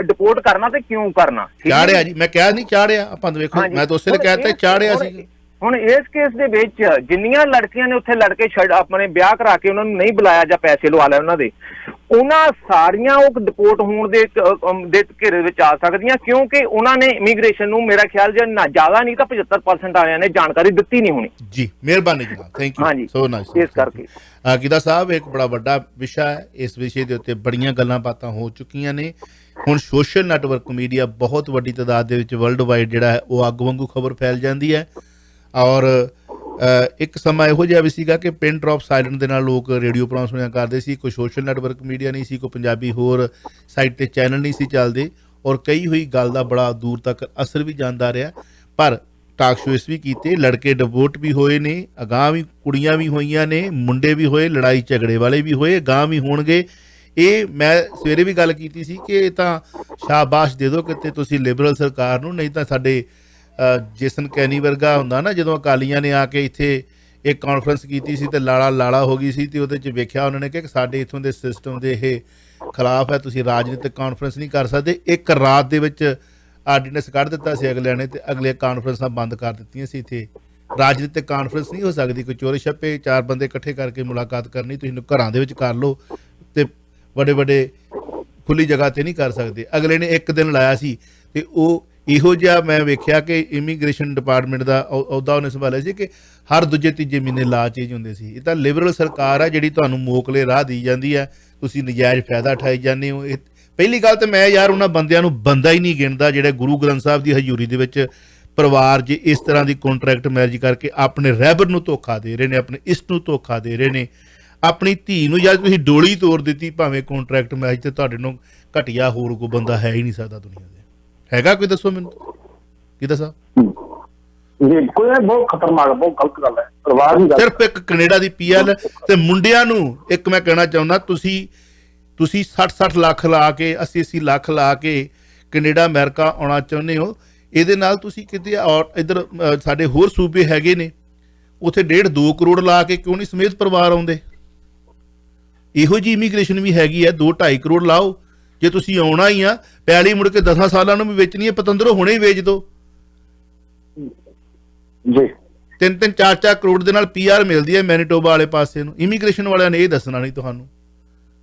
ਡਿਪੋਰਟ ਕਰਨਾ ਤੇ ਕਿਉਂ ਕਰਨਾ।
ਚਾੜਿਆ ਜੀ, ਮੈਂ ਕਿਹਾ ਨਹੀਂ ਚਾੜਿਆ, ਆਪਾਂ ਵੇਖੋ, ਮੈਂ ਤਾਂ ਉਸੇ ਲਈ ਕਹਿਤਾ ਚਾੜਿਆ ਸੀ।
ਹੁਣ ਇਸ ਕੇਸ ਦੇ ਵਿੱਚ ਜਿੰਨੀਆਂ ਲੜਕੀਆਂ ਨੇ ਉੱਥੇ ਲੜਕੇ ਆਪਣੇ ਵਿਆਹ ਕਰਾ ਕੇ ਉਹਨਾਂ ਨੂੰ ਨਹੀਂ ਬੁਲਾਇਆ ਜਾਂ ਪੈਸੇ ਲਵਾ ਲਏ ਉਹਨਾਂ ਦੇ, ਉਹਨਾਂ ਸਾਰੀਆਂ ਉਹ ਡਿਪੋਰਟ ਹੋਣ ਦੇ ਘੇਰੇ ਵਿੱਚ ਆ ਸਕਦੀਆਂ, ਕਿਉਂਕਿ ਉਹਨਾਂ ਨੇ ਇਮੀਗ੍ਰੇਸ਼ਨ ਨੂੰ ਮੇਰਾ ਖਿਆਲ ਜੇ ਨਾ ਜ਼ਿਆਦਾ ਨਹੀਂ ਤਾਂ 75% ਵਾਲਿਆਂ ਨੇ ਜਾਣਕਾਰੀ ਦਿੱਤੀ ਨਹੀਂ ਹੋਣੀ ਜੀ।
ਮਿਹਰਬਾਨੀ ਜਨਾਬ, ਥੈਂਕ ਯੂ,
ਹਾਂਜੀ,
ਸੋ ਨਾਈਸ।
ਇਸ ਕਰਕੇ
ਅਕੀਦਾ ਸਾਹਿਬ, ਇੱਕ ਬੜਾ ਵੱਡਾ ਵਿਸ਼ਾ ਹੈ, ਇਸ ਵਿਸ਼ੇ ਦੇ ਉੱਤੇ ਬੜੀਆਂ ਗੱਲਾਂ ਬਾਤਾਂ ਹੋ ਚੁੱਕੀਆਂ ਨੇ। ਹੁਣ ਸੋਸ਼ਲ ਨੈਟਵਰਕ ਮੀਡੀਆ ਬਹੁਤ ਵੱਡੀ ਤਾਦਾਦ ਦੇ ਵਿੱਚ ਵਰਲਡ ਵਾਈਡ ਜਿਹੜਾ ਹੈ ਉਹ ਅੱਗ ਵਾਂਗੂ ਖਬਰ ਫੈਲ ਜਾਂਦੀ ਹੈ। ਔਰ ਇੱਕ ਸਮਾਂ ਇਹੋ ਜਿਹਾ ਵੀ ਸੀਗਾ ਕਿ ਪਿੰਨ ਡ੍ਰੌਪ ਸਾਇਲੈਂਟ ਦੇ ਨਾਲ ਲੋਕ ਰੇਡੀਓ ਪ੍ਰੋਗਰਾਮ ਸੁਣਿਆ ਕਰਦੇ ਸੀ, ਕੋਈ ਸੋਸ਼ਲ ਨੈਟਵਰਕ ਮੀਡੀਆ ਨਹੀਂ ਸੀ, ਕੋਈ ਪੰਜਾਬੀ ਹੋਰ ਸਾਈਟ ਤੇ ਚੈਨਲ ਨਹੀਂ ਸੀ ਚੱਲਦੇ, ਔਰ ਕਈ ਹੋਈ ਗੱਲ ਦਾ ਬੜਾ ਦੂਰ ਤੱਕ ਅਸਰ ਵੀ ਜਾਂਦਾ ਰਿਹਾ। ਪਰ ਟਾਕ ਸ਼ੋਅਸ ਵੀ ਕੀਤੇ, ਲੜਕੇ ਡਿਵੋਰਟ ਵੀ ਹੋਏ ਨੇ, ਅਗਾਂਹ ਵੀ ਕੁੜੀਆਂ ਵੀ ਹੋਈਆਂ ਨੇ, ਮੁੰਡੇ ਵੀ ਹੋਏ, ਲੜਾਈ ਝਗੜੇ ਵਾਲੇ ਵੀ ਹੋਏ, ਅਗਾਂਹ ਵੀ ਹੋਣਗੇ। ਇਹ ਮੈਂ ਸਵੇਰੇ ਵੀ ਗੱਲ ਕੀਤੀ ਸੀ ਕਿ ਇਹ ਤਾਂ ਸ਼ਾਬਾਸ਼ ਦੇ ਦਿਓ ਕਿਤੇ ਤੁਸੀਂ ਲਿਬਰਲ ਸਰਕਾਰ ਨੂੰ, ਨਹੀਂ ਤਾਂ ਸਾਡੇ ਜੇਸਨ ਕੈਨੀ ਵਰਗਾ ਹੁੰਦਾ ਨਾ, ਜਦੋਂ ਅਕਾਲੀਆਂ ਨੇ ਆ ਕੇ ਇੱਥੇ ਇੱਕ ਕਾਨਫਰੰਸ ਕੀਤੀ ਸੀ ਤੇ ਲਾਲਾ ਹੋ ਗਈ ਸੀ, ਤੇ ਉਹਦੇ 'ਚ ਵੇਖਿਆ ਉਹਨਾਂ ਨੇ ਕਿ ਸਾਡੇ ਇੱਥੋਂ ਦੇ ਸਿਸਟਮ ਦੇ ਇਹ ਖਿਲਾਫ ਹੈ, ਤੁਸੀਂ ਰਾਜਨੀਤਿਕ ਕਾਨਫਰੰਸ ਨਹੀਂ ਕਰ ਸਕਦੇ। ਇੱਕ ਰਾਤ ਦੇ ਵਿੱਚ ਆਰਡੀਨੈਂਸ ਕੱਢ ਦਿੱਤਾ ਸੀ ਅਗਲਿਆਂ ਨੇ, ਤੇ ਅਗਲੇ ਕਾਨਫਰੰਸਾਂ ਬੰਦ ਕਰ ਦਿੱਤੀਆਂ ਸੀ। ਇੱਥੇ ਰਾਜਨੀਤਿਕ ਕਾਨਫਰੰਸ ਨਹੀਂ ਹੋ ਸਕਦੀ, ਕੋਈ ਚੋਰੇ ਛੱਪੇ 4 ਬੰਦੇ ਇਕੱਠੇ ਕਰਕੇ ਮੁਲਾਕਾਤ ਕਰਨੀ, ਤੁਸੀਂ ਘਰਾਂ ਦੇ ਵਿੱਚ ਕਰ ਲਓ, ਤੇ ਵੱਡੇ ਖੁੱਲੀ ਜਗ੍ਹਾ ਤੇ ਨਹੀਂ ਕਰ ਸਕਦੇ। ਅਗਲੇ ਨੇ ਇੱਕ ਦਿਨ ਲਾਇਆ ਸੀ, ਤੇ ਉਹ ਇਹੋ ਜਿਹਾ ਮੈਂ ਵੇਖਿਆ ਕਿ ਇਮੀਗ੍ਰੇਸ਼ਨ ਡਿਪਾਰਟਮੈਂਟ ਦਾ ਅਹੁਦਾ ਉਹਨੇ ਸੰਭਾਲਿਆ ਸੀ ਕਿ ਹਰ ਦੂਜੇ ਤੀਜੇ ਮਹੀਨੇ ਲਾ ਚੇਂਜ ਹੁੰਦੇ ਸੀ। ਇਹ ਤਾਂ ਲਿਬਰਲ ਸਰਕਾਰ ਆ ਜਿਹੜੀ ਤੁਹਾਨੂੰ ਮੋਕਲੇ ਰਾਹ ਦੀ ਜਾਂਦੀ ਹੈ, ਤੁਸੀਂ ਨਜਾਇਜ਼ ਫਾਇਦਾ ਉਠਾਈ ਜਾਂਦੇ ਹੋ। ਇਹ ਪਹਿਲੀ ਗੱਲ ਤਾਂ ਮੈਂ ਯਾਰ ਉਹਨਾਂ ਬੰਦਿਆਂ ਨੂੰ ਬੰਦਾ ਹੀ ਨਹੀਂ ਗਿਣਦਾ ਜਿਹੜੇ ਗੁਰੂ ਗ੍ਰੰਥ ਸਾਹਿਬ ਦੀ ਹਜ਼ੂਰੀ ਦੇ ਵਿੱਚ ਪਰਿਵਾਰ 'ਚ ਇਸ ਤਰ੍ਹਾਂ ਦੀ ਕੰਟਰੈਕਟ ਮੈਰਿਜ ਕਰਕੇ ਆਪਣੇ ਰਹਿਬਰ ਨੂੰ ਧੋਖਾ ਦੇ ਰਹੇ ਨੇ, ਆਪਣੇ ਇਸ਼ਟ ਨੂੰ ਧੋਖਾ ਦੇ ਰਹੇ ਨੇ, ਆਪਣੀ ਧੀ ਨੂੰ ਜਦ ਤੁਸੀਂ ਡੋਲੀ ਤੋੜ ਦਿੱਤੀ ਭਾਵੇਂ ਕੰਟਰੈਕਟ ਮੈਰਿਜ, ਤੇ ਤੁਹਾਡੇ ਨੂੰ ਘਟੀਆ ਹੋਰ ਕੋਈ ਬੰਦਾ ਹੈ ਹੀ ਨਹੀਂ ਸਕਦਾ ਦੁਨੀਆ ਦੇ। ਹੈਗਾ ਕੋਈ? ਦੱਸੋ ਮੈਨੂੰ, ਕੀ ਦੱਸਾਂ?
ਕੋਈ ਬਹੁਤ ਖਤਰਨਾਕ, ਬਹੁਤ ਗਲਤ ਗੱਲ ਹੈ। ਪਰਿਵਾਰ ਦੀ ਗੱਲ,
ਸਿਰਫ ਇੱਕ ਕੈਨੇਡਾ ਦੀ ਪੀਐਲ ਤੇ ਮੁੰਡਿਆਂ ਨੂੰ ਇੱਕ ਮੈਂ ਕਹਿਣਾ ਚਾਹੁੰਦਾ, ਤੁਸੀਂ 60 ਲੱਖ ਲਾ ਕੇ 80 ਲੱਖ ਲਾ ਕੇ ਕੈਨੇਡਾ ਅਮਰੀਕਾ ਆਉਣਾ ਚਾਹੁੰਦੇ ਹੋ, ਇਹਦੇ ਨਾਲ ਤੁਸੀਂ ਕਿਤੇ ਇੱਧਰ ਸਾਡੇ ਹੋਰ ਸੂਬੇ ਹੈਗੇ ਨੇ, ਉੱਥੇ 1.5-2 ਕਰੋੜ ਲਾ ਕੇ ਕਿਉਂ ਨਹੀਂ ਸਮੇਤ ਪਰਿਵਾਰ ਆਉਂਦੇ? ਇਹੋ ਜਿਹੀ ਇਮੀਗ੍ਰੇਸ਼ਨ ਵੀ ਹੈਗੀ ਹੈ, 2-2.5 ਕਰੋੜ ਲਾਓ। ਜੇ ਤੁਸੀਂ ਆਉਣਾ ਹੀ ਆ, ਪੈਲੀ ਮੁੜ ਕੇ 10 ਸਾਲਾਂ ਨੂੰ ਵੀ ਵੇਚਣੀ ਹੈ, ਪਤੰਦਰੋਂ ਹੁਣੇ ਹੀ ਵੇਚ ਦਿਓ ਜੀ। 3-3 4-4 ਕਰੋੜ ਦੇ ਨਾਲ ਪੀਆਰ ਮਿਲਦੀ ਹੈ ਮੈਨੀਟੋਬਾ ਵਾਲੇ ਪਾਸੇ ਨੂੰ। ਇਮੀਗ੍ਰੇਸ਼ਨ ਵਾਲਿਆਂ ਨੇ ਇਹ ਦੱਸਣਾ ਨਹੀਂ ਤੁਹਾਨੂੰ।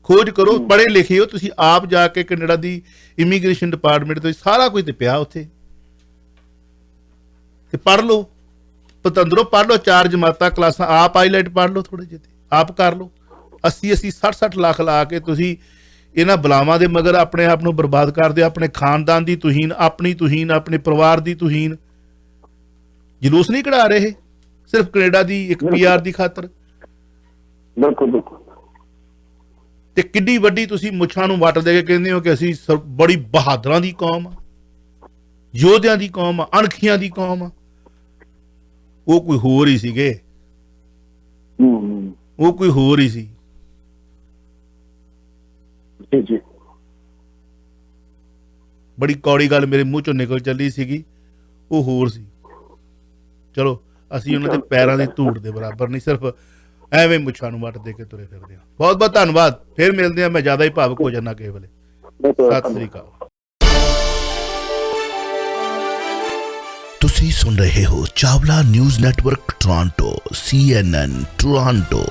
ਖੋਜ ਕਰੋ, ਪੜ੍ਹੇ ਲਿਖੇ ਹੋ ਤੁਸੀਂ, ਆਪ ਜਾ ਕੇ ਕੈਨੇਡਾ ਦੀ ਇਮੀਗ੍ਰੇਸ਼ਨ ਡਿਪਾਰਟਮੈਂਟ ਤੋਂ ਸਾਰਾ ਕੁਝ ਤੇ ਪਿਆ ਉੱਥੇ। ਤੇ ਪੜ੍ਹ ਲਓ, ਪਤੰਦਰੋਂ ਪੜ੍ਹ ਲਓ, 4 ਜਮਾਤਾਂ ਕਲਾਸਾਂ ਆਪ ਆਈਲੈਟ ਪੜ੍ਹ ਲਓ, ਥੋੜੇ ਜਿਹੇ ਆਪ ਕਰ ਲਓ। 80 60 ਲੱਖ ਲਾ ਕੇ ਤੁਸੀਂ ਇਹਨਾਂ ਬਲਾਵਾਂ ਦੇ ਮਗਰ ਆਪਣੇ ਆਪ ਨੂੰ ਬਰਬਾਦ ਕਰਦੇ, ਆਪਣੇ ਖਾਨਦਾਨ ਦੀ ਤੁਹੀਨ, ਆਪਣੀ ਤੁਹੀਨ, ਆਪਣੇ ਪਰਿਵਾਰ ਦੀ ਤੁਹੀਨ। ਜਲੂਸ ਨਹੀਂ ਕਢਾ ਰਹੇ ਸਿਰਫ ਕੈਨੇਡਾ ਦੀ ਇੱਕ PR ਦੀ ਖਾਤਰ।
ਬਿਲਕੁਲ ਬਿਲਕੁਲ।
ਤੇ ਕਿੱਡੀ ਵੱਡੀ ਤੁਸੀਂ ਮੁੱਛਾਂ ਨੂੰ ਵੱਟ ਦੇ ਕੇ ਕਹਿੰਦੇ ਹੋ ਕਿ ਅਸੀਂ ਬੜੀ ਬਹਾਦਰਾਂ ਦੀ ਕੌਮ ਆ, ਯੋਧਿਆਂ ਦੀ ਕੌਮ ਆ, ਅਣਖੀਆਂ ਦੀ ਕੌਮ ਆ। ਉਹ ਕੋਈ ਹੋਰ ਹੀ ਸੀਗੇ, ਉਹ ਕੋਈ ਹੋਰ ਹੀ ਸੀ।
ਜੀ ਜੀ।
ਬੜੀ ਕੌੜੀ ਗੱਲ ਮੇਰੇ ਮੂੰਹ ਚੋਂ ਨਿਕਲ ਚੱਲੀ ਸੀਗੀ, ਉਹ ਹੋਰ ਸੀ। ਚਲੋ ਅਸੀਂ ਉਹਨਾਂ ਦੇ ਪੈਰਾਂ ਦੀ ਧੂੜ ਦੇ ਬਰਾਬਰ ਨਹੀਂ, ਸਿਰਫ ਐਵੇਂ ਮੁੱਛਾਂ ਨੂੰ ਵੱਟ ਦੇ ਕੇ ਤੁਰੇ ਫਿਰਦੇ ਹਾਂ। ਬਹੁਤ ਬਹੁਤ ਧੰਨਵਾਦ, ਫਿਰ ਮਿਲਦੇ ਹਾਂ। ਮੈਂ ਜ਼ਿਆਦਾ ਹੀ ਭਾਵੁਕ ਹੋ ਜਾਂਦਾ ਕਿਸੇ ਵੇਲੇ। ਸਤਿ ਸ੍ਰੀ ਅਕਾਲ।
ਤੁਸੀਂ ਸੁਣ ਰਹੇ ਹੋ Chawla news network Toronto CNN Toronto.